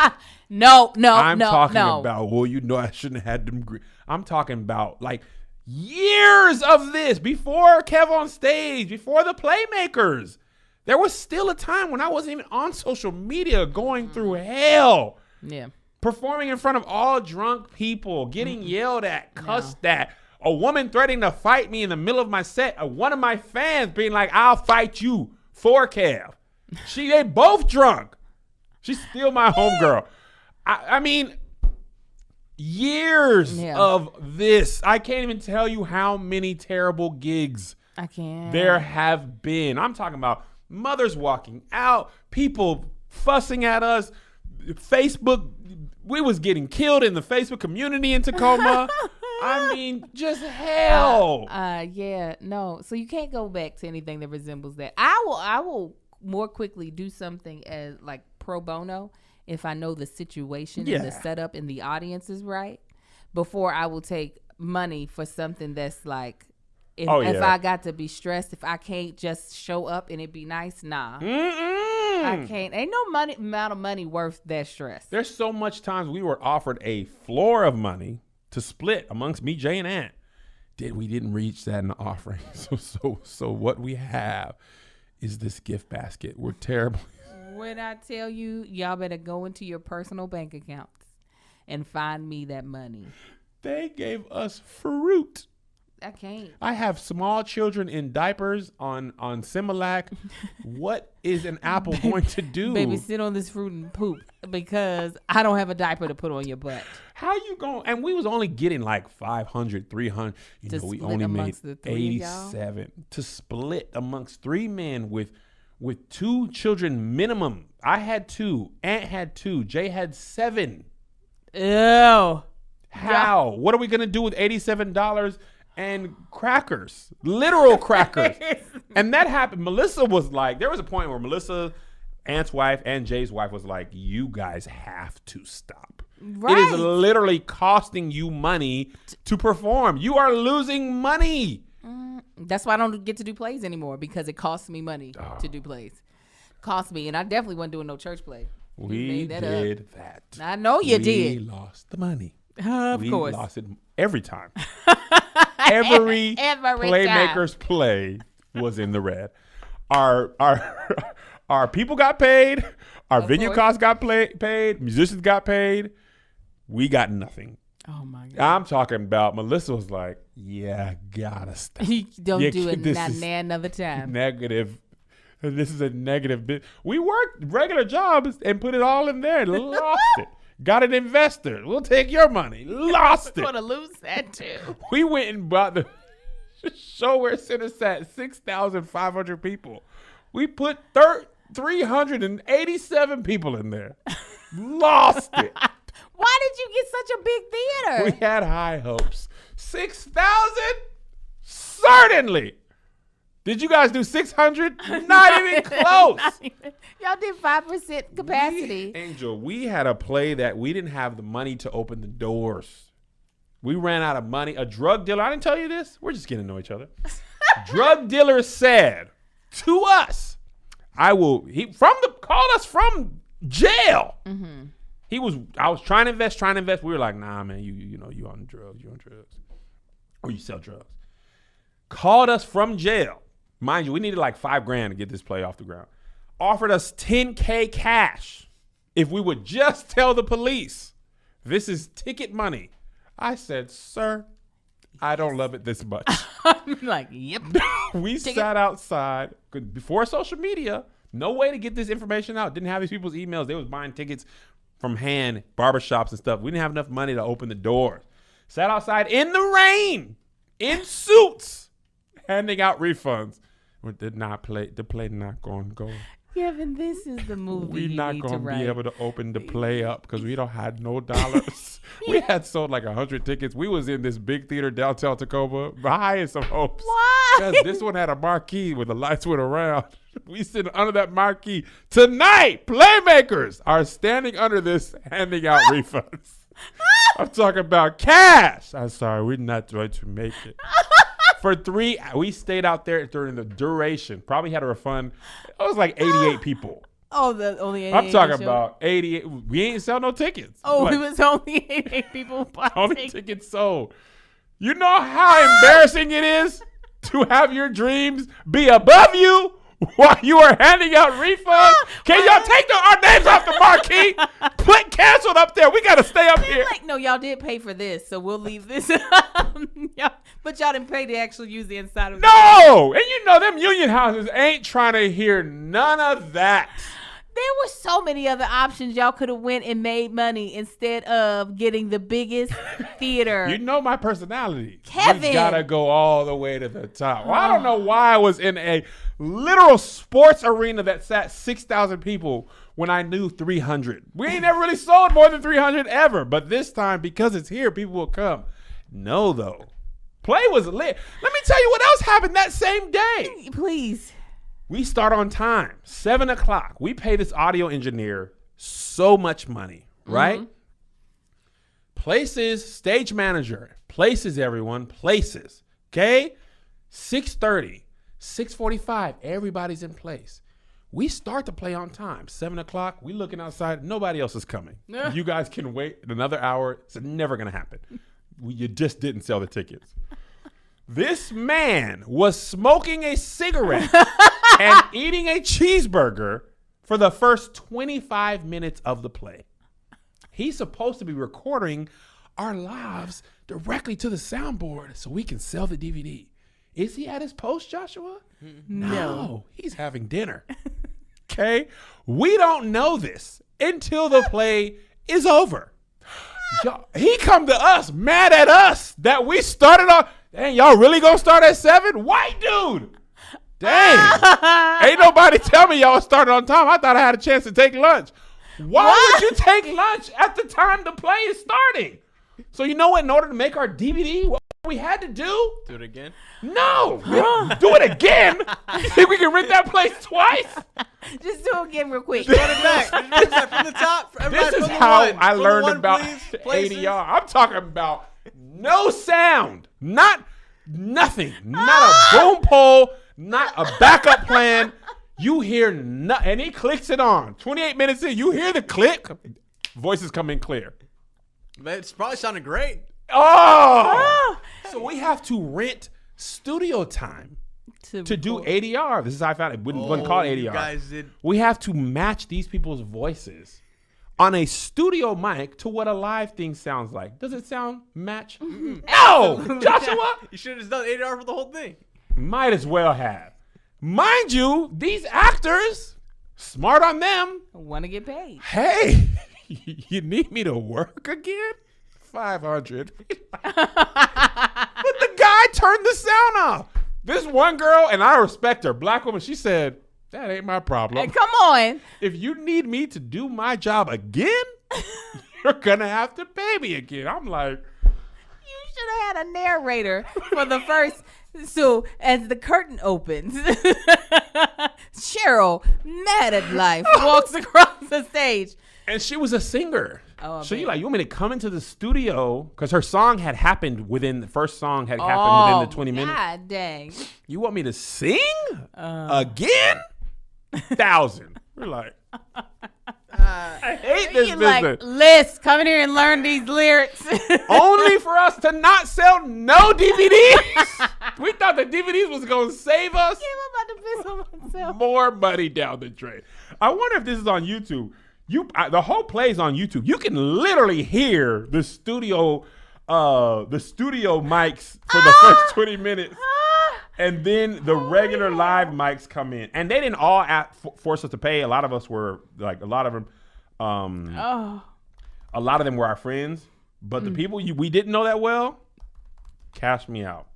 No. I'm talking about, I shouldn't have had them. I'm talking about like years of this before Kev on stage, before the Playmakers. There was still a time when I wasn't even on social media going through hell. Yeah. Performing in front of all drunk people, getting yelled at, cussed at. A woman threatening to fight me in the middle of my set. One of my fans being like, "I'll fight you for Kev." They both drunk. She's still my homegirl. I mean, years of this. I can't even tell you how many terrible gigs there have been. I'm talking about mothers walking out, people fussing at us, Facebook. We was getting killed in the Facebook community in Tacoma. I mean, just hell. So you can't go back to anything that resembles that. I will more quickly do something as like pro bono if I know the situation and the setup and the audience is right, before I will take money for something that's like, if I got to be stressed, if I can't just show up and it be nice, I can't. Ain't no amount of money worth that stress. There's so much times we were offered a floor of money to split amongst me, Jay, and Ant. We didn't reach that in the offering. So what we have is this gift basket. We're terrible. When I tell you, y'all better go into your personal bank accounts and find me that money. They gave us fruit. I can't. I have small children in diapers on Similac. What is an apple going to do? Baby, sit on this fruit and poop because I don't have a diaper to put on your butt. How you going? And we was only getting like 500, 300. You know, we only made 87 to split amongst 3 men with 2 children minimum. I had 2. Aunt had 2. Jay had 7. Ew. How? What are we going to do with $87 and crackers? Literal crackers. And that happened. Melissa was like, there was a point where Melissa, Aunt's wife, and Jay's wife was like, you guys have to stop. Right. It is literally costing you money to perform. You are losing money. That's why I don't get to do plays anymore because it costs me money to do plays. Cost me. And I definitely wasn't doing no church play. We did that. I know you did. We lost the money. Of course. We lost it every time. Every Playmakers play was in the red. Our people got paid. Our venue costs got paid. Musicians got paid. We got nothing. Oh my God. I'm talking about Melissa was like, yeah, gotta stop. Don't do it not another time. Negative. This is a negative bit. We worked regular jobs and put it all in there and lost it. Got an investor. We'll take your money. Lost it. I'm going to lose that too. We went and bought the show where Center sat 6,500 people. We put 387 people in there. Lost it. Why did you get such a big theater? We had high hopes. 6,000? Certainly. Did you guys do 600? Not even close. Y'all did 5% capacity. Angel, we had a play that we didn't have the money to open the doors. We ran out of money. A drug dealer, I didn't tell you this. We're just getting to know each other. Drug dealer said to us, called us from jail. Mm-hmm. I was trying to invest. We were like, nah, man, you on drugs. Or you sell drugs. Called us from jail. Mind you, we needed like $5,000 to get this play off the ground. Offered us $10,000 cash if we would just tell the police this is ticket money. I said, sir, I don't love it this much. I'm like, yep. We sat outside before social media. No way to get this information out. Didn't have these people's emails. They was buying tickets from hand, barbershops and stuff. We didn't have enough money to open the doors. Sat outside in the rain, in suits, handing out refunds. We did not play. The play not going to go. Kevin, this is the movie We're not going to be able to open the play up because we don't have no dollars. We had sold like 100 tickets. We was in this big theater downtown Tacoma, high in some hopes. Why? Because this one had a marquee where the lights went around. We sitting under that marquee. Tonight, Playmakers are standing under this handing out refunds. I'm talking about cash. I'm sorry, we're not going to make it. We stayed out there during the duration. Probably had a refund. It was like 88 people. Oh, the only 88. I'm talking about 88. We ain't sell no tickets. Oh, it was only 88 people. Only tickets sold. You know how embarrassing it is to have your dreams be above you while you are handing out refunds? Can y'all take our names off the marquee? Put canceled up there. We got to stay up here. Like, no, y'all did pay for this, so we'll leave this. But y'all didn't pay to actually use the inside of No! And you know them union houses ain't trying to hear none of that. There were so many other options y'all could have went and made money instead of getting the biggest theater. You know my personality. Kevin. We gotta go all the way to the top. Well, I don't know why I was in a literal sports arena that sat 6,000 people when I knew 300. We ain't never really sold more than 300 ever. But this time, because it's here, people will come. No, though. Play was lit. Let me tell you what else happened that same day. Please. We start on time, 7 o'clock. We pay this audio engineer so much money, right? Mm-hmm. Places, stage manager, places everyone, places. Okay? 6:30, 6:45, everybody's in place. We start to play on time, 7 o'clock. We looking outside. Nobody else is coming. You guys can wait another hour. It's never going to happen. You just didn't sell the tickets. This man was smoking a cigarette and eating a cheeseburger for the first 25 minutes of the play. He's supposed to be recording our lives directly to the soundboard so we can sell the DVD. Is he at his post, Joshua? No. He's having dinner. Okay? We don't know this until the play is over. He come to us mad at us that we started off. Dang, y'all really gonna start at 7? White dude. Dang. Ain't nobody tell me y'all started on time. I thought I had a chance to take lunch. Why would you take lunch at the time the play is starting? So you know what? In order to make our DVD, what we had to do? Do it again? No. Do it again? You think we can rent that place twice? Just do it again real quick. Run it back. From the top. This is how I learned about ADR. I'm talking about no sound. Nothing. Not a boom pole. Not a backup plan. You hear nothing. And he clicks it on. 28 minutes in, you hear the click. Voices come in clear. Man, it's probably sounded great. Oh! So we have to rent studio time to do ADR. This is how I found it. Wouldn't call it ADR. You guys did. We have to match these people's voices on a studio mic to what a live thing sounds like. Does it sound match? No! Joshua! You should have just done ADR for the whole thing. Might as well have. Mind you, these actors, smart on them. Want to get paid. Hey, you need me to work again? 500. But the guy turned the sound off. This one girl, and I respect her, black woman, she said, that ain't my problem. Hey, come on. If you need me to do my job again, you're going to have to pay me again. I'm like. You should have had a narrator for the first. So as the curtain opens, Cheryl, mad at life, walks across the stage. And she was a singer. Oh, so you want me to come into the studio because her song had happened within the first song had happened within the 20 minutes. God dang. You want me to sing again? 1,000. We're like, I hate this business. Like, Liz, come in here and learn these lyrics. Only for us to not sell no DVDs. We thought the DVDs was going to save us. Yeah, I'm about to piss on myself. More money down the drain. I wonder if this is on YouTube. The whole play is on YouTube. You can literally hear the studio mics for the first 20 minutes. And then the regular live mics come in. And they didn't all force us to pay. A lot of us were, like, a lot of them were our friends. But the people we didn't know that well, cash me out.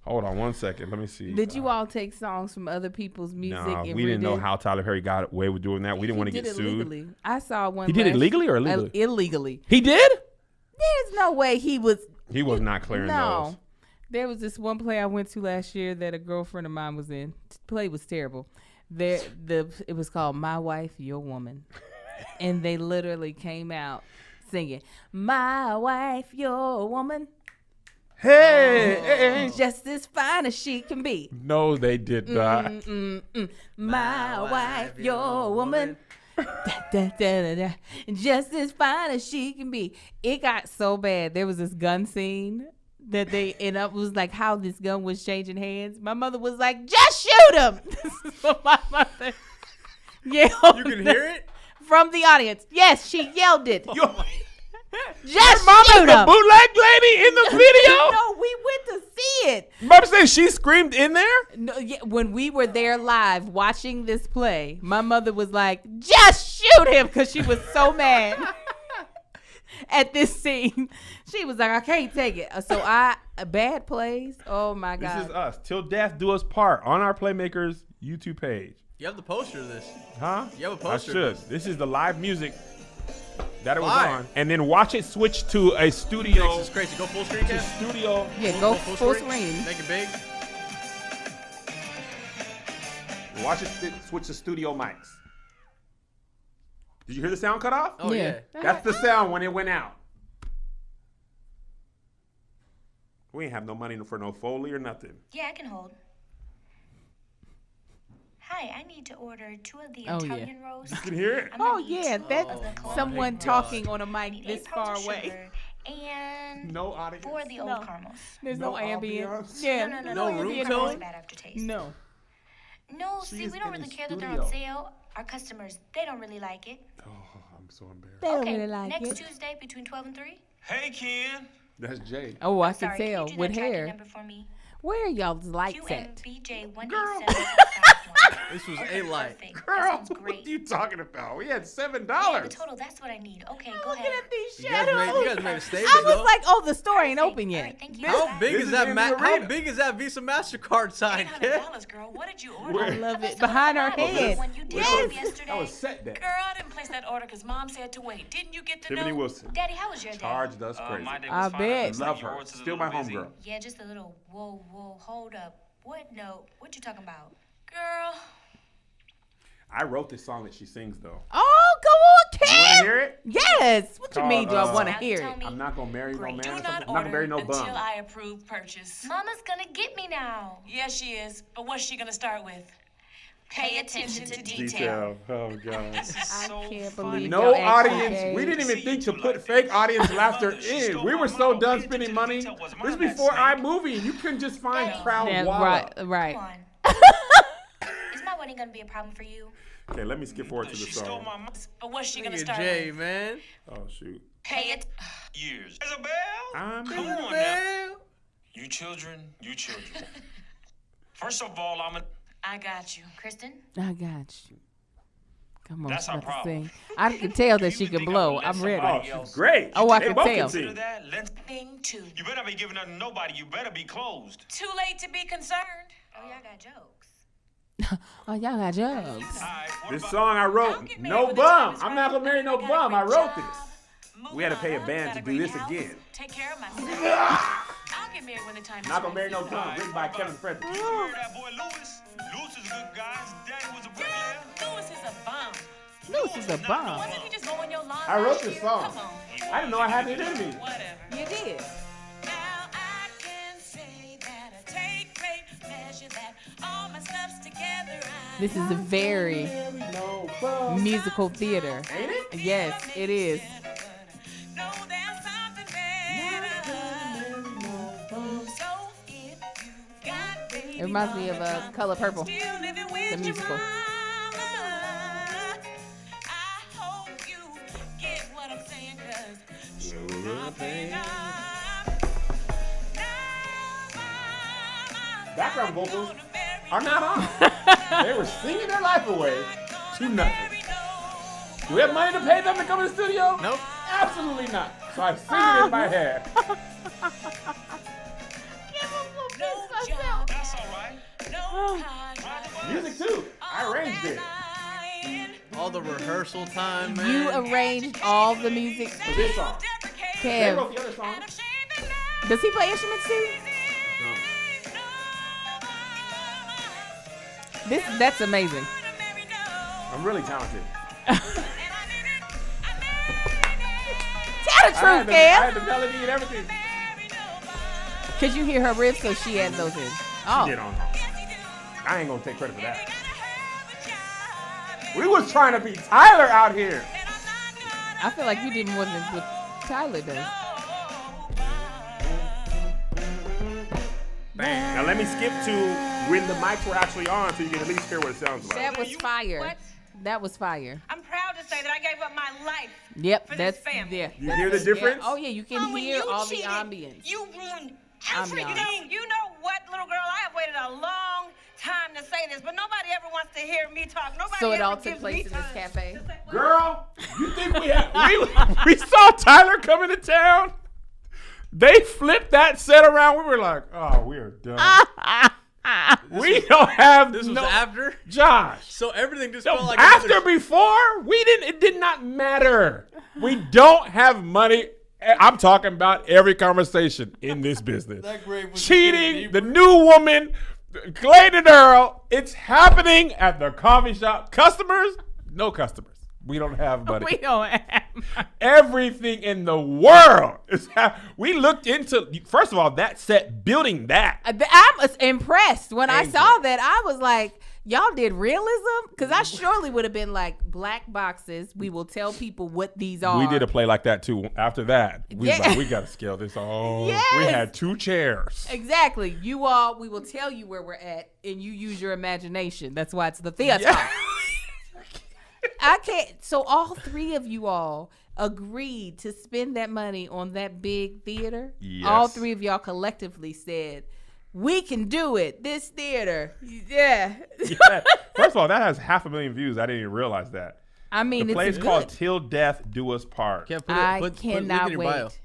Hold on one second. Let me see. Did you all take songs from other people's music? No, we didn't know how Tyler Perry got away with doing that. We didn't want to get sued. Legally. I saw one. He did it legally or illegally? Illegally. He did? There's no way he was. He was not clearing those. There was this one play I went to last year that a girlfriend of mine was in. The play was terrible. It was called My Wife, Your Woman. And they literally came out singing, My wife, your woman. Hey. Just as fine as she can be. No, they did not. My wife, your woman. Just as fine as she can be. It got so bad. There was this gun scene that it was like how this gun was changing hands. My mother was like, just shoot him. This is what my mother yelled. You can hear it? From the audience. Yes, she yelled it. Just Mama's shoot the him. bootleg lady in the video? No, we went to see it. Mom saying she screamed in there? No, yeah, when we were there live watching this play, my mother was like, just shoot him, because she was so mad at this scene. She was like, I can't take it. So bad plays. Oh my God. This is us. Till death do us part on our Playmakers YouTube page. You have the poster of this. Huh? You have a poster. I should. This is the live music that it was Fire. on. And then watch it switch to a studio. This is crazy. Go full screen, To Cam. studio. Yeah, go full screen. Make it big. Watch it switch to studio mics. Did you hear the sound cut off? Oh, yeah. That's the sound when it went out. We ain't have no money for no Foley or nothing. Yeah, I can hold. Hi, I need to order 2 of the Oh, yeah. Italian rolls. You can hear it? I'm gonna Oh, need yeah, 2 that's of the cold someone rolls. talking on a I mic need this 8 pounds far of away. sugar and No audience. 4 of the old No. caramels. There's No no ambient. ambiance? Yeah, No No room ambient tone? Caramels noise. bad aftertaste. No. No, She see, is we don't in really the care that they're studio. on sale. Our customers, they don't really like it. Oh, I'm so embarrassed. They don't Okay, really like next it. Tuesday between 12 and 3. Hey, Ken. That's Jay. Oh, I can Sorry, can tell you do with that tracking hair. number for me? Where are y'all's lights at? QMBJ Girl. 187. This was Okay, a light. perfect. That Girl, sounds what great. are you talking about? We had $7. Yeah, the total, that's what I need. Okay, go Looking ahead. at these You guys shadows. made a statement, I was though. like, oh, the store ain't open All yet. right, thank you. How big This is is that? in the How arena. big is that Visa Mastercard sign, kid? $100, girl. What did you order? Where? I love That's it. the Behind her one I ordered head. when you did Yes. it yesterday. That was set day. Girl, I didn't place that order because Mom said to wait. Didn't you get the Tiffany note? Wilson. Daddy, how was your day? Charged us crazy. My day I was fine. bet. Looks like Love her. yours is a Still my little busy. homegirl. Yeah, just a little. Whoa, hold up. What note? What you talking about? Girl, I wrote this song that she sings though. Oh, go on, You want to Ken. hear it? Yes. What you Called, mean? Do I want to Now hear tell it? me. I'm not gonna marry no man. do or not something. I'm not gonna marry order no bum. until I approve purchase. Mama's gonna get me now. Yes, she is. But what's she gonna start with? Pay attention to detail. Detail. Oh god. This is I so can't funny. believe No y'all actually audience. gave- We didn't even think to put fake audience laughter in. We were so done spending money. This was before iMovie. You couldn't just find crowd Yeah, walla. right. Come on. Is my wedding gonna be a problem for you? Okay, let me skip forward to the She stole song. my money. But what's she gonna Look start at Jay, with? man. Oh shoot. Pay it. Years. Isabel? I'm Come on now. Man. You children. First of all, I got you. Kristen? I got you. Come on, That's she's our about to problem. sing. I can tell that she You can think I blow. would let I'm ready. Oh, somebody she's else- great. Oh, I They can both tell. sing. Consider that. Let's Thing two. You better not be giving nothing to nobody. You better be closed. Too late to be concerned. Oh, y'all got jokes. Oh, y'all got jokes. All right, what This about- song I I'll wrote, get married no when the time bum. is I'm right. not gonna marry no I got a bum. I great wrote job, this. move We had to pay a on, band got to do great this house, again. Take care of myself. I'll get married when the time is Not gonna right. marry no All bum. right, Written by what about- Kevin Frederick. You married that boy Lewis. Lewis is a good guy. His daddy was a bricklayer. Lewis is a bum. Lewis is a bum. Wasn't he just mowing your lawn I wrote last this year? song. Come on. I didn't know I had it in me. Whatever. You did. Now I can say that I take great pleasure that all my stuff's together. This is a very No bum. musical theater. Ain't it? Yes, it is. No, there's something better. So if you got baby It reminds me of Color Purple. still living with The your musical. mama, I hope you get what I'm saying, 'cause sure enough, Background vocals are not on. They were singing their life away to nothing. Do we have money to pay them to come in the studio? Nope. Absolutely not. So I sing it in my head. No job. That's all right. No contract. Music too. I arranged it. All the rehearsal time, man. You arranged all the music. For this song. They wrote Kev, the other song. does he play instruments too? That's amazing. I'm really talented. Tell the I truth, had Kev. the melody and everything. Cause you hear her riff, so she added those in. She Oh, did on. I ain't gonna take credit for that. We was trying to be Tyler out here. I feel like you did more than what Tyler does. Bang. Now let me skip to when the mics were actually on so you can at least hear what it sounds like. That was fire. What? That was fire. I'm proud to say that I gave up my life. Yep, For that's this family. yeah. You hear the difference? Oh yeah, you can Oh, when hear you all cheated, the ambience. You ruined Ambiance. everything. You know what, little girl? I have waited a long time to say this, but nobody ever wants to hear me talk. Nobody So it ever all took gives place me in this time cafe? to say, well, Girl, you think we saw Tyler coming to town? They flipped that set around. We were like, oh, we are done. We don't have This was no after. Josh. So everything just No, felt like after another- before, we didn't. It did not matter. We don't have money. I'm talking about every conversation in this business. That grave was Cheating, getting the new woman, Clayton Earl. It's happening at the coffee shop. Customers, no customers. We don't have money. We don't have. Everything in the world is we looked into. First of all, that set, building that. I'm impressed. When I Thank saw you. that, I was like, y'all did realism? Because I surely would have been like, black boxes. We will tell people what these are. We did a play like that too. After that, we was Yeah. like, we got to scale this. Oh, Yes. we had 2 chairs. Exactly. You all, we will tell you where we're at, and you use your imagination. That's why it's the theater. Yeah. I can't. So all three of you all agreed to spend that money on that big theater. Yes. All three of y'all collectively said, "We can do it. This theater, yeah." Yeah. First of all, that has 500,000 views. I didn't even realize that. I mean, The it's play's good. called Till Death Do Us Part. Can't I link cannot in your bio. wait.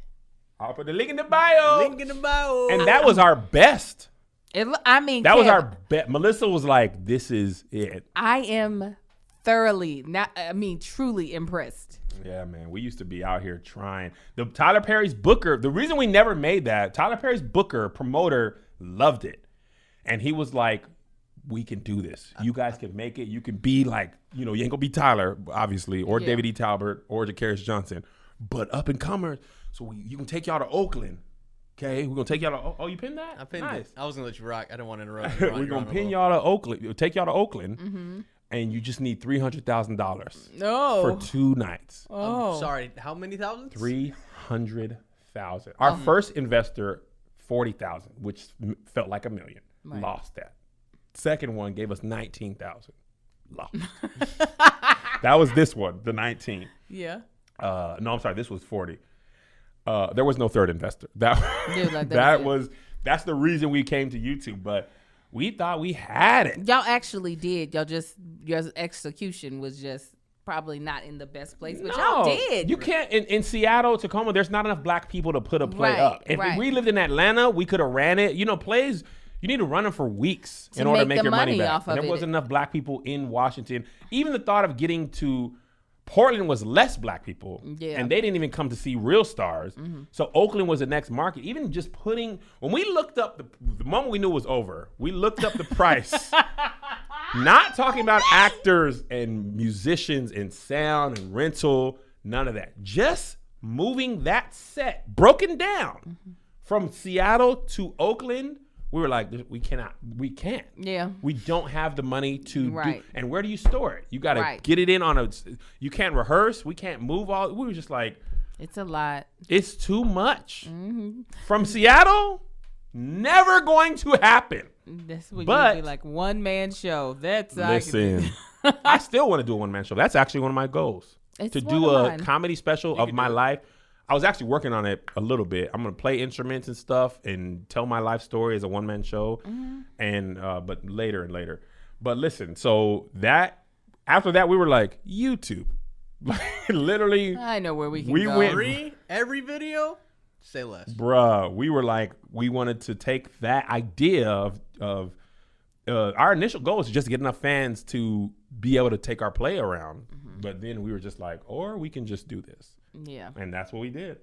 I'll put the link in the bio. Link in the bio. And that was our best. I mean, That was Kev, our bet. Melissa was like, "This is it." I am thoroughly, truly impressed. Yeah, man. We used to be out here trying. The Tyler Perry's booker. The reason we never made that, Tyler Perry's booker promoter loved it, and he was like, "We can do this. You guys can make it. You can be like, you ain't gonna be Tyler, obviously, or David E. Talbert, or Ja'Carrius Johnson, but up and comers. So you can take y'all to Oakland." Okay, we're gonna take y'all to. Oh, you pinned that? I pinned nice. it. I was gonna let you rock. I didn't want to interrupt. We're gonna pin y'all to Oakland. Take y'all to Oakland, and you just need $300,000 No. for 2 nights. Oh. Sorry, how many thousands? 300,000. Our first investor, 40,000, which felt like $1 million. Right. Lost that. Second one gave us 19,000. Lost. That was this one, the 19. Yeah. No, I'm sorry. This was 40. There was no third investor. That's the reason we came to YouTube, but we thought we had it. Y'all actually did. Your execution was just probably not in the best place, but y'all did. You can't in Seattle, Tacoma. There's not enough black people to put a play Right, up. If right. we lived in Atlanta, we could have ran it. Plays. You need to run them for weeks in order to make make the your money money back. off of And there it. wasn't enough black people in Washington. Even the thought of getting to Portland was less black people, Yeah. and they didn't even come to see real stars. So Oakland was the next market. Even just when we looked up the moment we knew it was over, we looked up the price. Not talking about actors and musicians and sound and rental, none of that. Just moving that set, broken down from Seattle to Oakland. We were like, we can't. Yeah. We don't have the money to Right. do. And where do you store it? You got to Right. get it in you can't rehearse. We can't move all. We were just like, It's a lot. it's too much. From Seattle, never going to happen. That's what But- you'd be like, one man show. That's Listen, I still want to do a one-man show. That's actually one of my goals. It's to one do of a mine. comedy special of my life. I was actually working on it a little bit. I'm gonna play instruments and stuff and tell my life story as a one-man show, and but later and later. But listen, so that after that we were like YouTube, like literally, I know where we can We go. went- Every video, say less. bruh. We were like, we wanted to take that idea of our initial goal was to just get enough fans to be able to take our play around. But then we were just like, or we can just do this. Yeah. And that's what we did.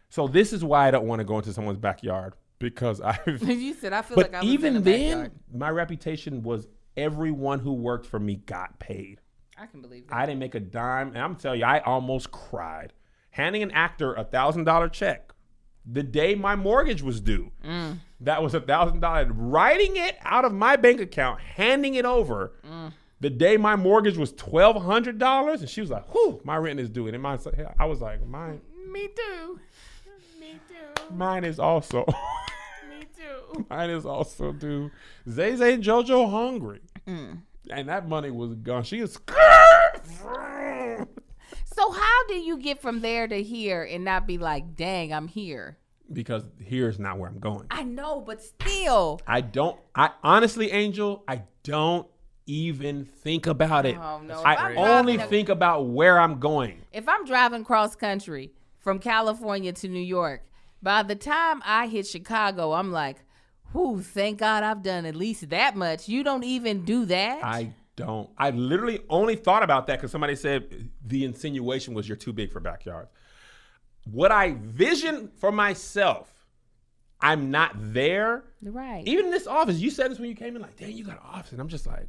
So this is why I don't want to go into someone's backyard, because You said, I feel but like I was even in the then, backyard. my reputation was everyone who worked for me got paid. I can believe that. I didn't make a dime. And I'm telling you, I almost cried. Handing an actor a $1,000 check the day my mortgage was due. That was $1,000. Writing it out of my bank account, handing it over. The day my mortgage was $1,200, and she was like, "Whew, my rent is due." And I was like, "Mine, Me too. Me too. mine is also, Me too. mine is also due." Zay Zay and JoJo hungry, and that money was gone. She is. So how do you get from there to here and not be like, dang, I'm here? Because here's not where I'm going. I know, but still. I honestly, Angel, I don't even think about it. Oh, no. If I I'm only driving think about where I'm going. If I'm driving cross country from California to New York, by the time I hit Chicago, I'm like, whew, thank God I've done at least that much. You don't even do that? I don't. I literally only thought about that because somebody said the insinuation was you're too big for backyards. What I vision for myself, I'm not there. Right. Even in this office, you said this when you came in, like, dang, you got an office. And I'm just like,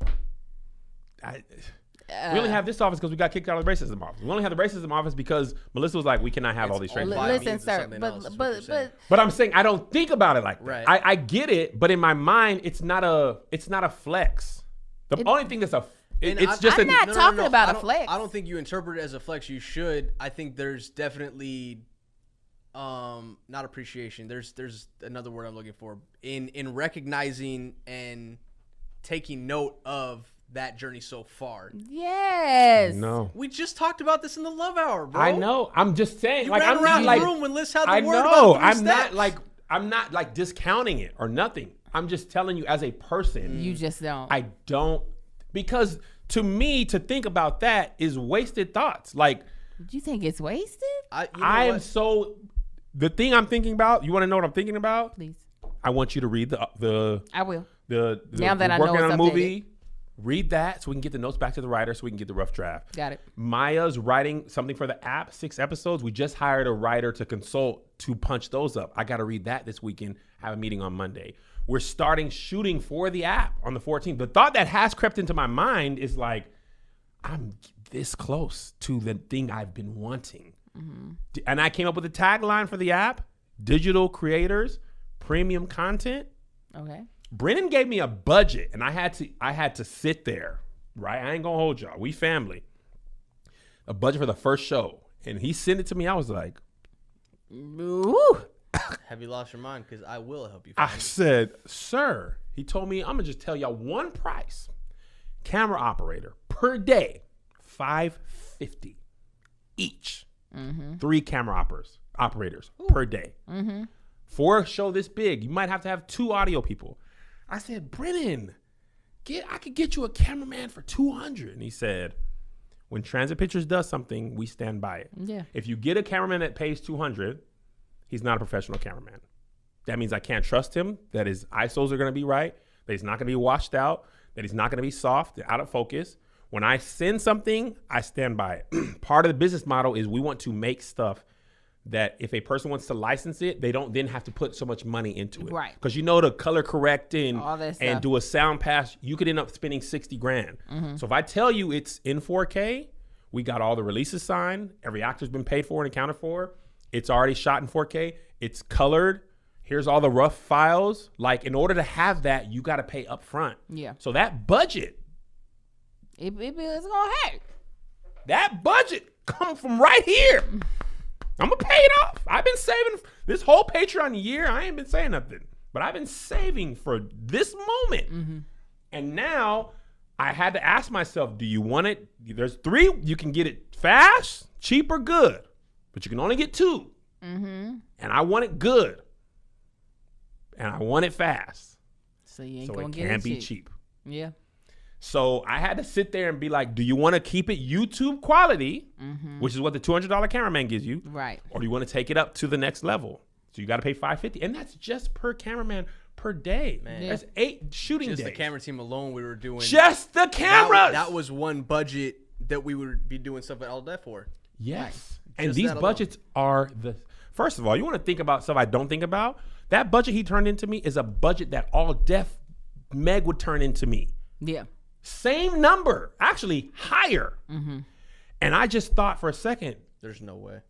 we only have this office because we got kicked out of the racism office. We only have the racism office because Melissa was like, we cannot have all these strangers. By Listen, means of sir, something else, is what you're saying. But I'm saying I don't think about it like that. Right. I get it, but in my mind, it's not a flex. The only thing that's And it's just I'm not talking about I a don't- flex. I don't think you interpret it as a flex. You should. I think there's definitely, not appreciation. There's another word I'm looking for in recognizing and taking note of that journey so far. Yes. No. We just talked about this in the Love Hour, bro. I know. I'm just saying. You Like, ran I'm around not the like. room when Liz had the I word know. about 3 steps. I'm not like discounting it or nothing. I'm just telling you as a person. You just don't. I don't, because to me, to think about that is wasted thoughts. Like, Do you think it's wasted? I am so. The thing I'm thinking about. You want to know what I'm thinking about? Please. I want you to read the I will. now that I know working it's on a updated. movie. Read that so we can get the notes back to the writer so we can get the rough draft. Got it. Maya's writing something for the app, 6 episodes. We just hired a writer to consult to punch those up. I got to read that this weekend. Have a meeting on Monday. We're starting shooting for the app on the 14th. The thought that has crept into my mind is like, I'm this close to the thing I've been wanting. And I came up with a tagline for the app: digital creators, premium content. Okay. Brennan gave me a budget, and I had to sit there, right? I ain't gonna hold y'all. We family. A budget for the first show, and he sent it to me. I was like, Ooh. Have you lost your mind? Because I will help you. I said, sir. He told me, I'm gonna just tell y'all one price. Camera operator per day, $550 each. 3 camera operators per day. For a show this big, you might have to have 2 audio people. I said, Brennan, I could get you a cameraman for $200. And he said, when Transit Pictures does something, we stand by it. Yeah. If you get a cameraman that pays $200, he's not a professional cameraman. That means I can't trust him, that his ISOs are going to be right, that he's not going to be washed out, that he's not going to be soft, out of focus. When I send something, I stand by it. Part of the business model is we want to make stuff that if a person wants to license it, they don't then have to put so much money into it. Right. Because to color correct All that and stuff. do a sound pass, you could end up spending $60,000. So if I tell you it's in 4K, we got all the releases signed, every actor's been paid for and accounted for, it's already shot in 4K, it's colored, here's all the rough files. Like, in order to have that, you got to pay up front. Yeah. So that budget, It's gonna hurt. that budget come from right here. I'm gonna pay it off. I've been saving this whole Patreon year. I ain't been saying nothing, but I've been saving for this moment. And now I had to ask myself, do you want it? There's 3. You can get it fast, cheap, or good, but you can only get 2. And I want it good, and I want it fast, So you ain't so gonna it get can't it be cheap. cheap. Yeah. So I had to sit there and be like, do you want to keep it YouTube quality, which is what the $200 cameraman gives you, Right. or do you want to take it up to the next level? So you got to pay $550, and that's just per cameraman per day. Man. That's 8 shooting Just days. the camera team alone, we were doing. Just the cameras. That was one budget that we would be doing stuff at All Def for. Yes. And Just these that alone. budgets are first of all, you want to think about stuff I don't think about. That budget he turned into me is a budget that All Def Meg would turn into me. Yeah. Same number, actually higher. And I just thought for a second, There's no way.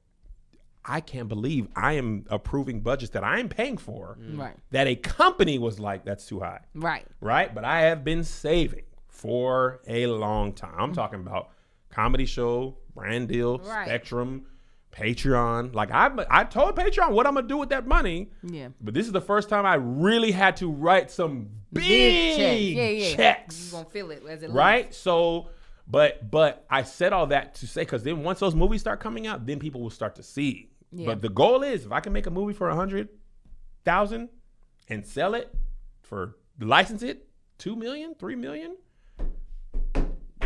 I can't believe I am approving budgets that I am paying for Right. that a company was like, that's too high. Right. Right? But I have been saving for a long time. I'm talking about comedy show, brand deal, Right. Spectrum, Patreon. Like I told Patreon what I'm gonna do with that money. Yeah. But this is the first time I really had to write some big checks. You gonna feel it as it Right? So, but I said all that to say, because then once those movies start coming out, then people will start to see. Yeah. But the goal is, if I can make a movie for $100,000 and sell it license it, 2 million, 3 million,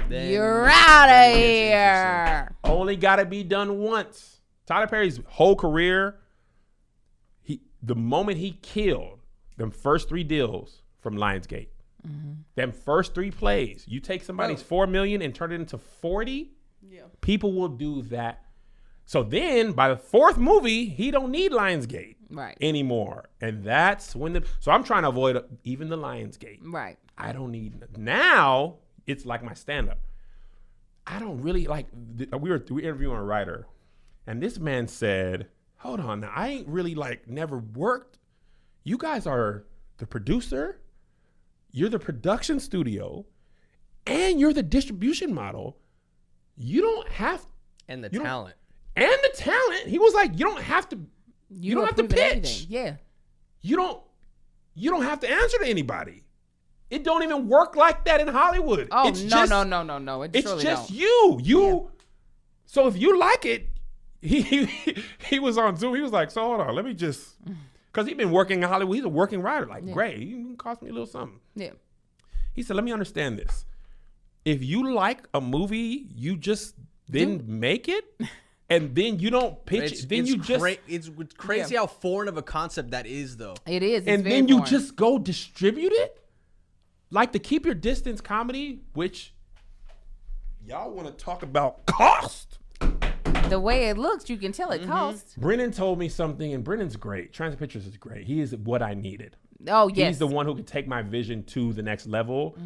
Then You're out of it's here. only got to be done once. Tyler Perry's whole career, the moment he killed them first 3 deals from Lionsgate, them first 3 plays, you take somebody's $4 million and turn it into 40, people will do that. So then by the 4th movie, he don't need Lionsgate Right. anymore. And that's when so I'm trying to avoid even the Lionsgate. Right. I don't need now. It's like my stand-up. I don't really like. We were interviewing a writer, and this man said, "Hold on, now I ain't really never worked. You guys are the producer, you're the production studio, and you're the distribution model. You don't have And the You don't- talent. and the talent." He was like, "You don't have to. You don't have to approving pitch. anything. Yeah. You don't have to answer to anybody. It don't even work like that in Hollywood. Oh, it's no. It It's surely just don't. you. So if you like it, he was on Zoom. He was like, so hold on, let me just, because he's been working in Hollywood. He's a working writer. Like, great, you can cost me a little something. Yeah. He said, let me understand this. If you like a movie, you just then make it, and then you don't pitch it. Then it's crazy how foreign of a concept that is, though. It is. And then you just go distribute it? Like the Keep Your Distance comedy, which y'all want to talk about cost. The way it looks, you can tell it costs. Brennan told me something, and Brennan's great. Transit Pictures is great. He is what I needed. Oh, yes. He's the one who can take my vision to the next level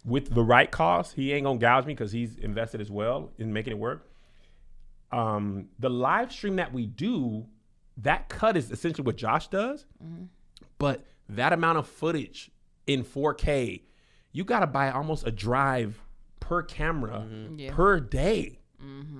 with the right cost. He ain't gonna gouge me because he's invested as well in making it work. The live stream that we do, that cut is essentially what Josh does, but that amount of footage in 4K, you gotta buy almost a drive per camera per day.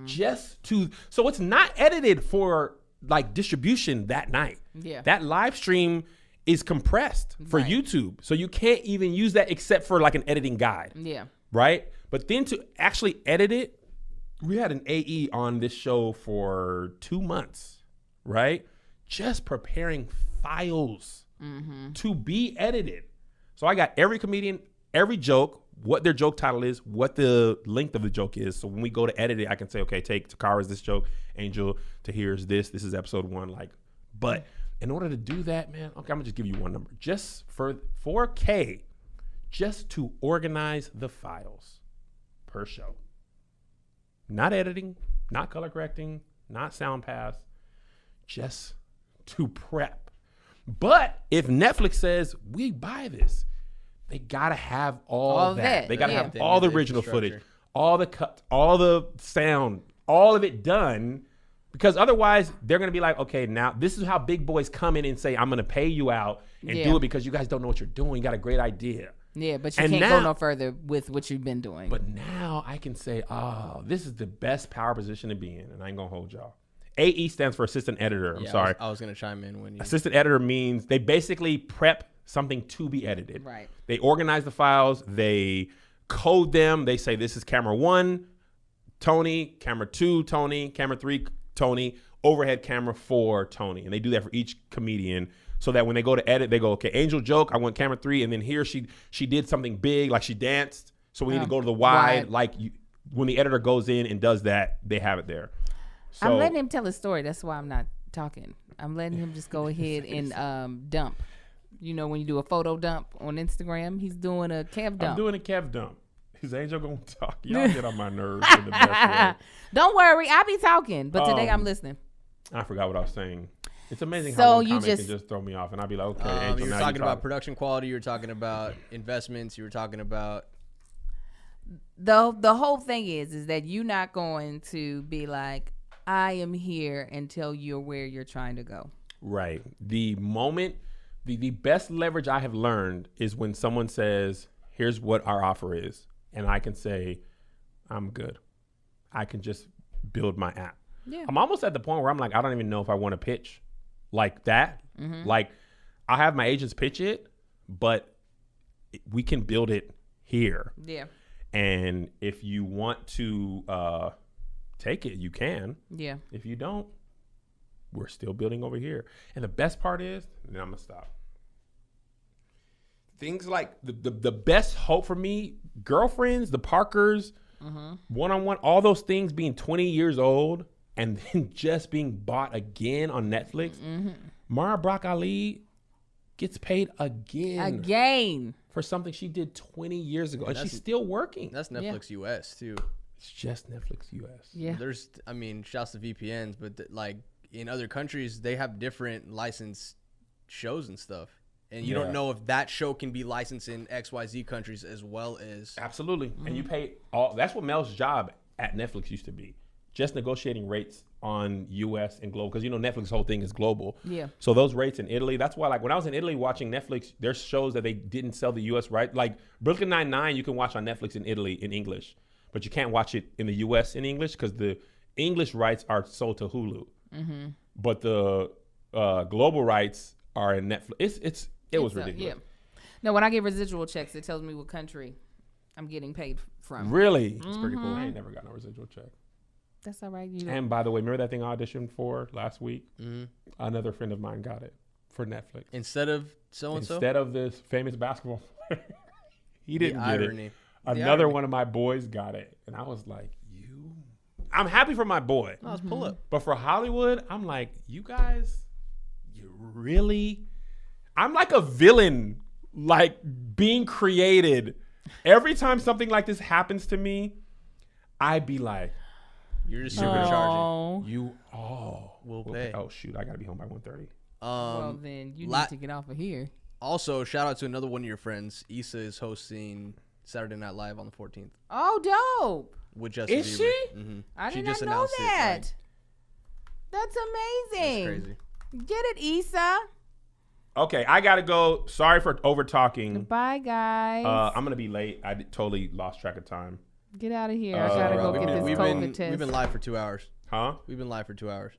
Just to, so it's not edited for like distribution that night. Yeah. That live stream is compressed for YouTube. So you can't even use that except for like an editing guide. Yeah. Right? But then to actually edit it, we had an AE on this show for 2 months, right? Just preparing files to be edited. So I got every comedian, every joke, what their joke title is, what the length of the joke is. So when we go to edit it, I can say, okay, take Takara's this joke, Angel, Tahir's this is episode 1. Like, but in order to do that, man, okay, I'm gonna just give you one number. Just for 4K, just to organize the files per show. Not editing, not color correcting, not sound pass, just to prep. But if Netflix says, we buy this, they gotta have all that. They gotta have all the original footage, all the cuts, all the sound, all of it done. Because otherwise, they're gonna be like, okay, now this is how big boys come in and say, I'm gonna pay you out and do it because you guys don't know what you're doing. You got a great idea. Yeah, but you can't go no further with what you've been doing. But now I can say, oh, this is the best power position to be in, and I ain't gonna hold y'all. AE stands for assistant editor. I'm sorry. I was gonna chime in when you. Assistant editor means they basically prep something to be edited. Right. They organize the files. They code them. They say this is camera 1, Tony, camera 2, Tony, camera 3, Tony, overhead camera 4, Tony. And they do that for each comedian so that when they go to edit, they go, okay, Angel joke, I want camera 3. And then here she did something big, like she danced. So we need to go to the wide. Like when the editor goes in and does that, they have it there. So, I'm letting him tell his story. That's why I'm not talking. I'm letting him just go ahead and dump. You know, when you do a photo dump on Instagram, he's doing a Kev dump. I'm doing a Kev dump. Is Angel gonna talk? Y'all get on my nerves in the best way. Don't worry, I'll be talking, but today I'm listening. I forgot what I was saying. It's amazing So how one you comment can just throw me off, and I'll be like, okay, Angel, you were now talking you about talk. production quality. You were talking about investments. You were talking about. The whole thing is that you're not going to be like, I am here and tell you where you're trying to go. Right. The moment, the best leverage I have learned is when someone says, here's what our offer is. And I can say, I'm good. I can just build my app. Yeah. I'm almost at the point where I'm like, I don't even know if I want to pitch like that. Like, I have my agents pitch it, but we can build it here. Yeah. And if you want to take it, you can. Yeah. If you don't, we're still building over here. And the best part is, and then I'm gonna stop. Things like the best hope for me, Girlfriends, the Parkers, one-on-one, all those things being 20 years old and then just being bought again on Netflix. Mara Brock Ali gets paid again for something she did 20 years ago, and she's still working. That's Netflix US too. It's just Netflix US. Yeah. There's, I mean, shouts to VPNs, but like in other countries, they have different licensed shows and stuff. And you don't know if that show can be licensed in XYZ countries as well as. Absolutely. And you pay all. That's what Mel's job at Netflix used to be. Just negotiating rates on US and global. Because, you know, Netflix's whole thing is global. Yeah. So those rates in Italy, that's why, like, when I was in Italy watching Netflix, there's shows that they didn't sell the US right. Like, Brooklyn Nine-Nine, you can watch on Netflix in Italy in English. But you can't watch it in the US in English because the English rights are sold to Hulu. But the global rights are in Netflix. It was ridiculous. No, when I get residual checks, it tells me what country I'm getting paid from. Really? That's pretty cool. I ain't never got no residual check. That's all right. You And by the way, remember that thing I auditioned for last week? Mm-hmm. Another friend of mine got it for Netflix. Instead of so-and-so? Instead of this famous basketball player. He didn't get irony. it. The Another irony. one of my boys got it. And I was like, I'm happy for my boy. No, let's pull up. But for Hollywood, I'm like, you guys, you really? I'm like a villain, like being created. Every time something like this happens to me, I'd be like, You're just supercharging. We'll pay. Oh, shoot. I got to be home by 1:30. well, then you need to get off of here. Also, shout out to another one of your friends. Issa is hosting Saturday Night Live on the 14th Oh, dope. with Justin Bieber. Is she? Mm-hmm. I She did just not know announced it, that. like- That's amazing. That's crazy. Get it, Issa. Okay, I got to go. Sorry for over talking. Bye, guys. I'm going to be late. I totally lost track of time. Get out of here. I gotta bro, go get this COVID test. We've been live for 2 hours. Huh? We've been live for 2 hours.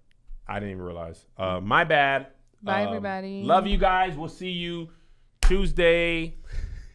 I didn't even realize. My bad. Bye, everybody. Love you guys. We'll see you Tuesday.